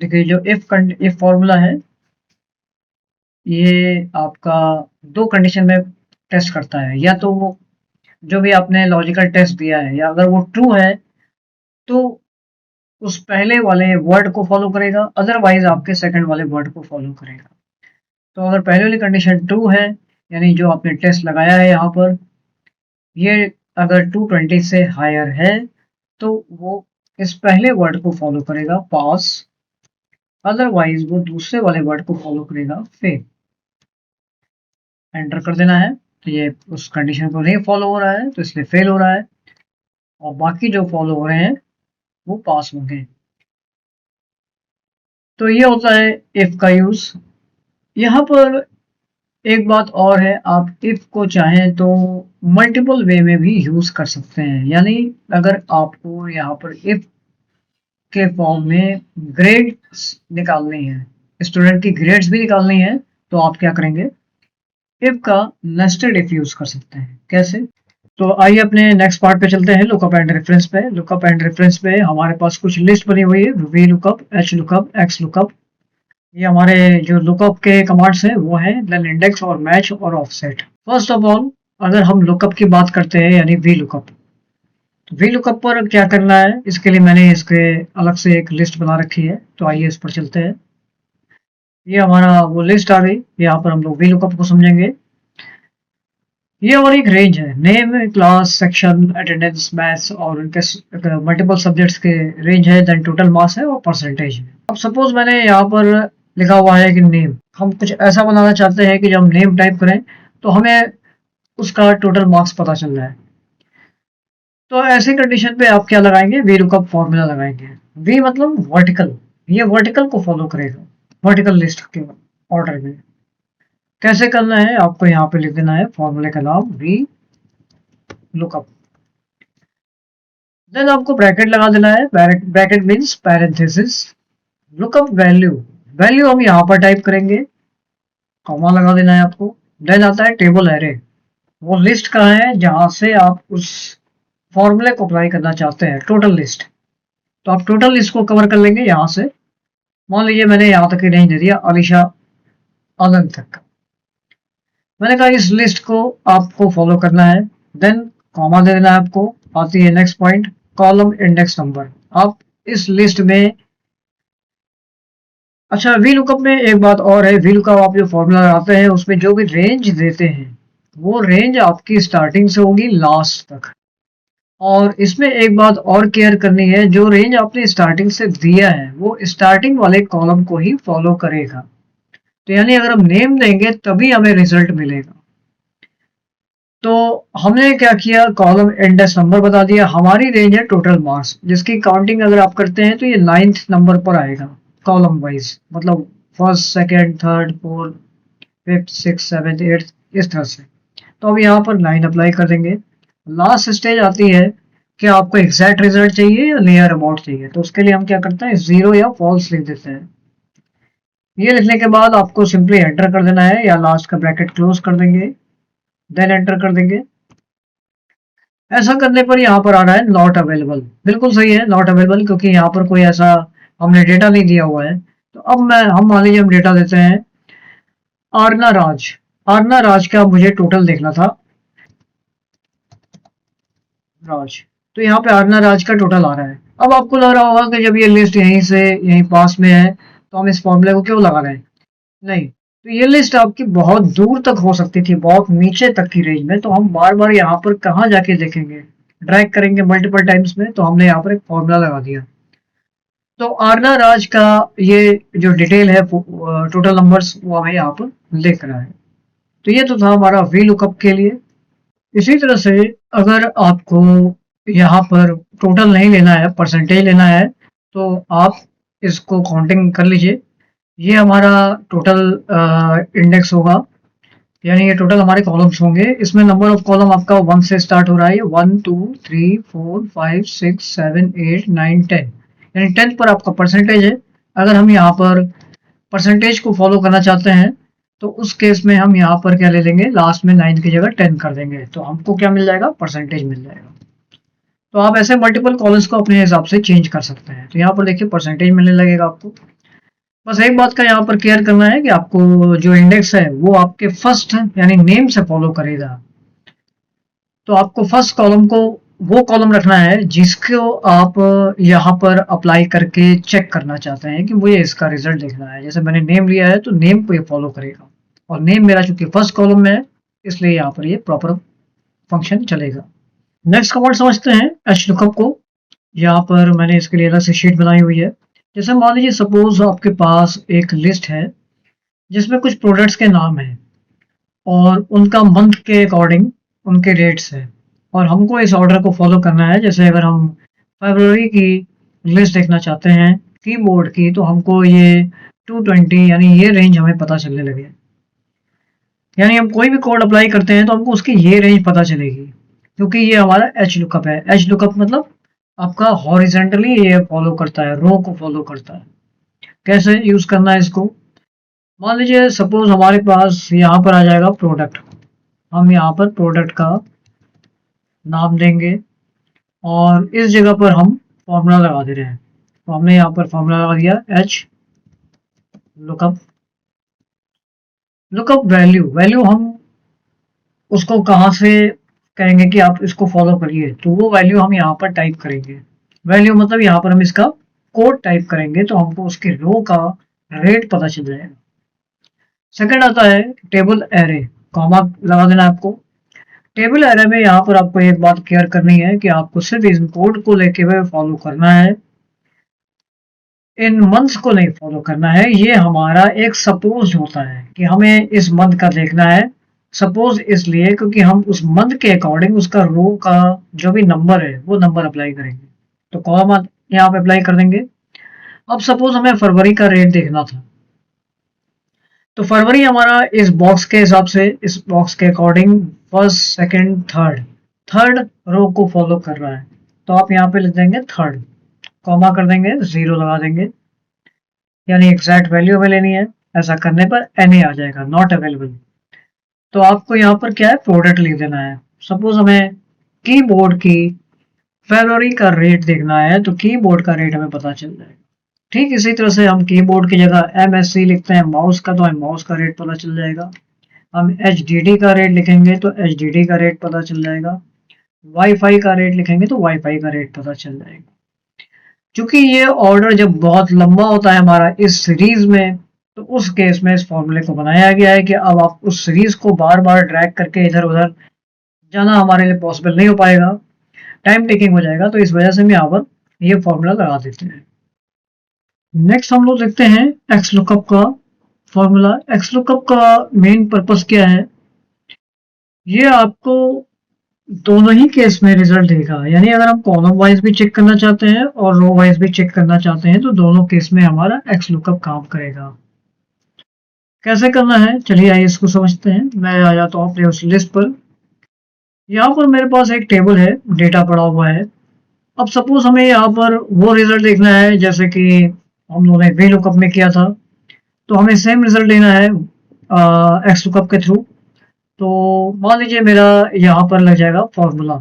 देखिए जो इफ फॉर्मूला है ये आपका दो कंडीशन में टेस्ट करता है, या तो वो जो भी आपने लॉजिकल टेस्ट दिया है, या अगर वो ट्रू है तो उस पहले वाले वर्ड को फॉलो करेगा, अदरवाइज आपके सेकंड वाले वर्ड को फॉलो करेगा। तो अगर पहले वाली कंडीशन ट्रू है, यानी जो आपने टेस्ट लगाया है यहाँ पर, ये अगर 220 से हायर है तो वो इस पहले वर्ड को फॉलो करेगा, पास, अदरवाइज वो दूसरे वाले वर्ड को फॉलो करेगा, फेल। एंटर कर देना है, तो ये उस कंडीशन को नहीं फॉलो हो रहा है तो इसलिए फेल हो रहा है, और बाकी जो फॉलो हो रहे हैं वो पास होंगे। तो ये होता है इफ का यूज। यहाँ पर एक बात और है, आप इफ को चाहें तो मल्टीपल वे में भी यूज कर सकते हैं। यानी अगर आपको यहाँ पर इफ के फॉर्म में ग्रेड्स निकालनी है, स्टूडेंट की ग्रेड्स भी निकालनी है, तो आप क्या करेंगे, इफ का नेस्टेड इफ यूज कर सकते हैं। कैसे? तो आइए अपने नेक्स्ट पार्ट पे चलते हैं, लुकअप एंड रेफरेंस पे। लुकअप एंड रेफरेंस पे हमारे पास कुछ लिस्ट बनी हुई है, V lookup, H lookup, x lookup. ये हमारे जो लुकअप के कमांड्स हैं वो हैं देन इंडेक्स और मैच और ऑफसेट। फर्स्ट ऑफ ऑल अगर हम लुकअप की बात करते हैं यानी वी लुकअप, तो वी लुकअप पर क्या करना है, इसके लिए मैंने इसके अलग से एक लिस्ट बना रखी है। तो आइए इस पर चलते हैं। ये हमारा वो लिस्ट आ गई, यहाँ पर हम लोग वी लुकअप को समझेंगे। ये हमारी एक रेंज है, name, class, section, attendance, maths और उनके मल्टीपल सब्जेक्ट्स के रेंज है, देन टोटल मार्क्स है और परसेंटेज है। अब सपोज मैंने यहाँ पर लिखा हुआ है कि नेम, हम कुछ ऐसा बनाना चाहते हैं कि जब हम नेम टाइप करें तो हमें उसका टोटल मार्क्स पता चल जाए। तो ऐसी कंडीशन पे आप क्या लगाएंगे, वी लुकअप फॉर्मूला लगाएंगे। वी मतलब वर्टिकल, ये वर्टिकल को फॉलो करेगा, वर्टिकल लिस्ट के ऑर्डर में। कैसे करना है, आपको यहाँ पे लिख देना है फॉर्मूले का नाम वी लुकअप, देन आपको ब्रैकेट लगा देना है, bracket means parenthesis, lookup value, value हम यहाँ पर टाइप करेंगे, कॉमा लगा देना है आपको। देन आता है टेबल एरे, वो लिस्ट कहाँ है जहां से आप उस फॉर्मूले को अप्लाई करना चाहते हैं, टोटल लिस्ट। तो आप टोटल लिस्ट को कवर कर लेंगे यहाँ से। मान लीजिए मैंने यहाँ तक की रेंज दे दिया अलीशा आनंद तक, मैंने कहा इस लिस्ट को आपको फॉलो करना है, देन कॉमा दे देना है आपको। आती है next point, column index number. आप इस लिस्ट में, अच्छा वी लुकअप में एक बात और है, वी लुकअप आप जो फॉर्मूला लगाते हैं उसमें जो भी रेंज देते हैं वो रेंज आपकी स्टार्टिंग से होगी लास्ट तक। और इसमें एक बात और केयर करनी है, जो रेंज आपने स्टार्टिंग से दिया है वो स्टार्टिंग वाले कॉलम को ही फॉलो करेगा। तो यानी अगर हम नेम देंगे तभी हमें रिजल्ट मिलेगा। तो हमने क्या किया, कॉलम इंडेक्स नंबर बता दिया, हमारी रेंज है टोटल मार्क्स, जिसकी काउंटिंग अगर आप करते हैं तो ये 9th नंबर पर आएगा कॉलम वाइज, मतलब first, second, third, fourth, fifth, six, seventh, eighth, इस तरह से। तो अब यहाँ पर 9 अप्लाई कर देंगे। लास्ट स्टेज आती है कि आपको एग्जैक्ट रिजल्ट चाहिए या नियर अबाउट चाहिए, तो उसके लिए हम क्या करते हैं, 0 या फॉल्स लिख देते हैं। ये लिखने के बाद आपको सिंपली एंटर कर देना है, या लास्ट का ब्रैकेट क्लोज कर देंगे, देन एंटर कर देंगे। ऐसा करने पर यहाँ पर आ रहा है नॉट अवेलेबल, बिल्कुल सही है नॉट अवेलेबल, क्योंकि यहाँ पर कोई ऐसा हमने डेटा नहीं दिया हुआ है। तो अब हम मान लीजिए हम डेटा देते हैं आरना राज, आरना राज का मुझे टोटल देखना था, राज, तो यहाँ पे आरना राज का टोटल आ रहा है। अब आपको लग रहा होगा कि जब ये लिस्ट यहीं से यहीं पास में है तो हम इस फॉर्मूले को क्यों लगा रहे हैं, नहीं, तो ये लिस्ट आपकी बहुत दूर तक हो सकती थी, बहुत नीचे तक की रेंज में, तो हम बार बार यहाँ पर कहाँ जाके देखेंगे, ड्रैग करेंगे मल्टीपल टाइम्स में, तो हमने यहाँ पर एक फॉर्मूला लगा दिया। तो आरना राज का ये जो डिटेल है टोटल नंबर्स वो हमें यहाँ पर लिख रहा है। तो ये तो था हमारा वी लुकअप के लिए। इसी तरह से अगर आपको यहाँ पर टोटल नहीं लेना है, परसेंटेज लेना है, तो आप इसको काउंटिंग कर लीजिए। ये हमारा टोटल इंडेक्स होगा, यानी ये टोटल हमारे कॉलम्स होंगे। इसमें नंबर ऑफ कॉलम आपका 1 से स्टार्ट हो रहा है, 1 2 3 4 5 6 7 8 9 10, यानी 10th पर आपका परसेंटेज है। अगर हम यहाँ पर परसेंटेज को फॉलो करना चाहते हैं तो उस केस में हम यहाँ पर क्या ले लेंगे, लास्ट में 9 की जगह 10 कर देंगे, तो हमको क्या मिल जाएगा, परसेंटेज मिल जाएगा। तो आप ऐसे मल्टीपल कॉलम्स को अपने हिसाब से चेंज कर सकते हैं। तो यहाँ पर देखिए परसेंटेज मिलने लगेगा आपको। बस एक बात का यहाँ पर केयर करना है कि आपको जो इंडेक्स है वो आपके फर्स्ट यानी नेम से फॉलो करेगा। तो आपको फर्स्ट कॉलम को वो कॉलम रखना है जिसको आप यहाँ पर अप्लाई करके चेक करना चाहते हैं कि मुझे इसका रिजल्ट देखना है। जैसे मैंने नेम लिया है तो नेम को ये फॉलो करेगा, और नेम मेरा चूंकि फर्स्ट कॉलम में है इसलिए यहाँ पर ये प्रॉपर फंक्शन चलेगा। नेक्स्ट कमांड समझते हैं एच लुकअप को। यहाँ पर मैंने इसके लिए अलग से शीट बनाई हुई है। जैसे मान लीजिए सपोज आपके पास एक लिस्ट है जिसमें कुछ प्रोडक्ट्स के नाम हैं और उनका मंथ के अकॉर्डिंग उनके रेट्स हैं, और हमको इस ऑर्डर को फॉलो करना है। जैसे अगर हम फरवरी की लिस्ट देखना चाहते हैं कीबोर्ड की, तो हमको ये 220 यानी ये रेंज हमें पता चलने लगे। यानी हम कोई भी कोड अप्लाई करते हैं तो हमको उसकी ये रेंज पता चलेगी, क्योंकि ये हमारा एच लुकअप है। एच लुकअप मतलब आपका हॉरिजेंटली ये फॉलो करता है, रो को फॉलो करता है। कैसे यूज करना है इसको, मान लीजिए सपोज हमारे पास यहाँ पर आ जाएगा प्रोडक्ट, हम यहाँ पर प्रोडक्ट का नाम देंगे और इस जगह पर हम फॉर्मूला लगा दे रहे हैं। तो हमने यहाँ पर फॉर्मूला लगा दिया H lookup. Lookup value, value हम उसको कहाँ से कहेंगे कि आप इसको फॉलो करिए, तो वो वैल्यू हम यहाँ पर टाइप करेंगे। वैल्यू मतलब यहाँ पर हम इसका कोड टाइप करेंगे तो हमको उसके रो का रेट पता चल जाएगा। सेकंड आता है टेबल एरे, कॉमा लगा देना आपको। टेबल एरे में यहाँ पर आपको एक बात केयर करनी है कि आपको सिर्फ इस कोड को लेके हुए फॉलो करना है, इन मंथ्स को नहीं फॉलो करना है। ये हमारा एक सपोज होता है कि हमें इस मंथ का देखना है। सपोज इसलिए क्योंकि हम उस मंथ के अकॉर्डिंग उसका रो का जो भी नंबर है वो नंबर अप्लाई करेंगे। तो कॉमा यहाँ पे अप्लाई कर देंगे। अब सपोज हमें फरवरी का रेट देखना था, तो फरवरी हमारा इस बॉक्स के हिसाब से, इस बॉक्स के according first second third, third row को फॉलो कर रहा है। तो आप यहाँ पे लिख देंगे थर्ड, कॉमा कर देंगे, 0 लगा देंगे, यानी एग्जैक्ट वैल्यू हमें लेनी है। ऐसा करने पर NA आ जाएगा, नॉट अवेलेबल। तो आपको यहाँ पर क्या है, प्रोडक्ट लिख देना है। सपोज हमें कीबोर्ड की फरवरी का रेट देखना है तो कीबोर्ड का रेट हमें पता चल जाएगा। ठीक इसी तरह से हम कीबोर्ड की जगह MSC लिखते हैं माउस का, तो हमें माउस का रेट पता चल जाएगा। हम HDD का रेट लिखेंगे तो HDD का रेट पता चल जाएगा। वाईफाई का रेट लिखेंगे तो वाईफाई का रेट पता चल जाएगा। क्योंकि ये ऑर्डर जब बहुत लंबा होता है हमारा इस सीरीज में, तो उस केस में इस फॉर्मूले को बनाया गया है कि अब आप उस सीरीज को बार बार ड्रैग करके इधर उधर जाना हमारे लिए पॉसिबल नहीं हो पाएगा, टाइम टेकिंग हो जाएगा। तो इस वजह से हम यहाँ पर ये फॉर्मूला लगा देते हैं। नेक्स्ट हम लोग देखते हैं एक्स लुकअप का फॉर्मूला। एक्स लुकअप का मेन पर्पस क्या है, ये आपको दोनों ही केस में रिजल्ट देगा। यानी अगर हम कॉलम वाइज भी चेक करना चाहते हैं और रो वाइज भी चेक करना चाहते हैं तो दोनों केस में हमारा एक्स लुकअप काम करेगा। कैसे करना है, चलिए आइए इसको समझते हैं। मैं आ जाता हूँ अपने उस लिस्ट पर। यहाँ पर मेरे पास एक टेबल है, डेटा पड़ा हुआ है। अब सपोज हमें यहाँ पर वो रिजल्ट देखना है जैसे कि हम लोगों ने वी लुकअप में किया था, तो हमें सेम रिजल्ट लेना है एक्स लुकअप के थ्रू। तो मान लीजिए मेरा यहाँ पर लग जाएगा फॉर्मूला,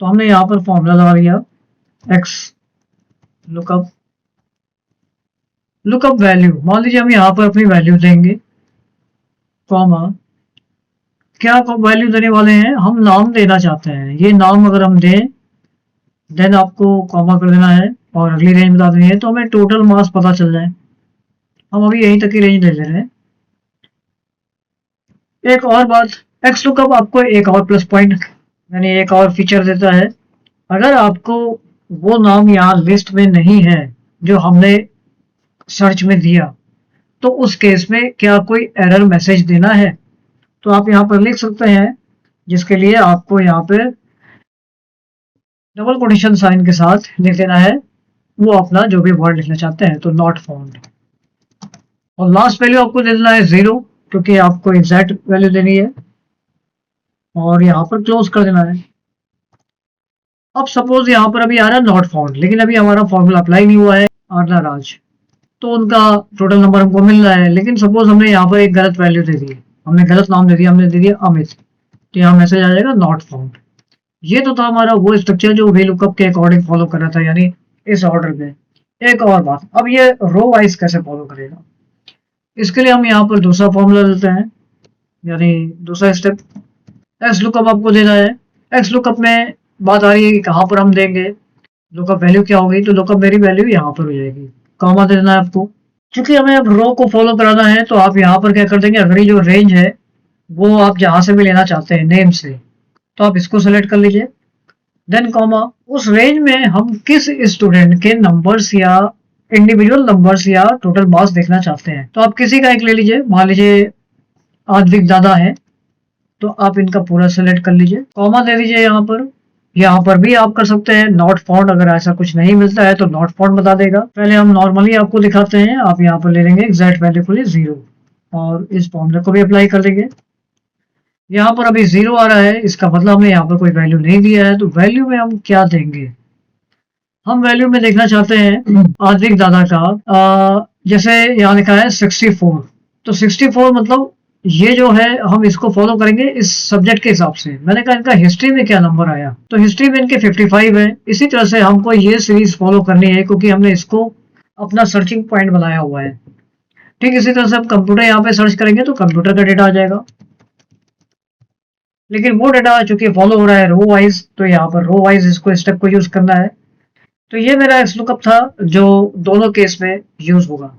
तो हमने यहाँ पर फॉर्मूला लगा लिया एक्स लुकअप, लुकअप वैल्यू। मान लीजिए हम यहाँ पर अपनी वैल्यू देंगे, कॉमा क्या वैल्यू देने वाले हैं, हम नाम देना चाहते हैं। ये नाम अगर हम दें देन आपको कॉमा कर देना है और अगली रेंज बता देनी है, तो हमें टोटल मास पता चल जाए। हम अभी यहीं तक की रेंज ले ले रहे हैं। एक और बात, एक्स लुकअप आपको एक और प्लस पॉइंट यानी एक और फीचर देता है। अगर आपको वो नाम यहाँ लिस्ट में नहीं है जो हमने सर्च में दिया, तो उस केस में क्या कोई एरर मैसेज देना है, तो आप यहाँ पर लिख सकते हैं, जिसके लिए आपको यहाँ पे डबल कोटेशन साइन के साथ लिख देना है वो अपना जो भी वर्ड लिखना चाहते हैं, तो नॉट फाउंड। और लास्ट वैल्यू आपको दे देना है 0, क्योंकि आपको एग्जैक्ट वैल्यू देनी है, और यहाँ पर क्लोज कर देना है। अब सपोज यहाँ पर अभी आ रहा है नॉट फाउंड, लेकिन अभी हमारा फॉर्मूला अप्लाई नहीं हुआ है आरना राज, तो उनका टोटल नंबर हमको मिल रहा है। लेकिन सपोज हमने यहाँ पर एक गलत वैल्यू दे दी, हमने गलत नाम दे दिया, हमने दे दिया अमित, तो यहाँ मैसेज आ जाएगा नॉट फाउंड। ये तो था हमारा वो स्ट्रक्चर जो वी लुकअप के अकॉर्डिंग फॉलो कर रहा था, यानी इस ऑर्डर में। एक और बात, अब ये रो वाइज कैसे फॉलो करेगा, इसके लिए हम यहाँ पर दूसरा फॉर्मूला लेते हैं, यानी दूसरा स्टेप। एक्स लुकअप आपको देना है। एक्स लुकअप में बात आ रही है कि कहाँ पर हम देंगे, लुकअप वैल्यू क्या होगी, तो लुकअप मेरी वैल्यू यहाँ पर हो जाएगी, कॉमा देना है आपको। क्योंकि हमें अब रो को फॉलो कराना है तो आप यहाँ पर क्या कर देंगे, अगर ये जो रेंज है वो आप जहां से भी लेना चाहते हैं नेम से, तो आप इसको सेलेक्ट कर लीजिए। देन कॉमा, उस रेंज में हम किस स्टूडेंट के नंबर्स या इंडिविजुअल नंबर्स या टोटल मार्क्स देखना चाहते हैं, तो आप किसी का एक ले लीजिए। मान लीजिए आद्विक दादा है, तो आप इनका पूरा सेलेक्ट कर लीजिए, कॉमा दे दीजिए यहाँ पर। यहाँ पर भी आप कर सकते हैं नॉट फाउंड, अगर ऐसा कुछ नहीं मिलता है तो नॉट फाउंड बता देगा। पहले हम नॉर्मली आपको दिखाते हैं, आप यहाँ पर ले लेंगे एग्जैक्ट वैल्यू को 0 और इस फॉर्मूले को भी अप्लाई कर देंगे। यहाँ पर अभी 0 आ रहा है, इसका मतलब हमने यहाँ पर कोई वैल्यू नहीं दिया है, तो वैल्यू में हम क्या देंगे, हम वैल्यू में देखना चाहते हैं आद्विक दादा का जैसे यहाँ लिखा है 64, तो 64 मतलब ये जो है हम इसको फॉलो करेंगे इस सब्जेक्ट के हिसाब से। मैंने कहा इनका हिस्ट्री में क्या नंबर आया, तो हिस्ट्री में इनके 55 है। इसी तरह से हमको ये सीरीज फॉलो करनी है क्योंकि हमने इसको अपना सर्चिंग पॉइंट बनाया हुआ है। ठीक इसी तरह से हम कंप्यूटर यहाँ पे सर्च करेंगे तो कंप्यूटर का डेटा आ जाएगा, लेकिन वो डेटा चूंकि फॉलो हो रहा है रो वाइज, तो यहाँ पर रो वाइज इसको स्टेप को यूज करना है। तो ये मेरा एक्स लुकअप था जो दोनों केस में यूज होगा।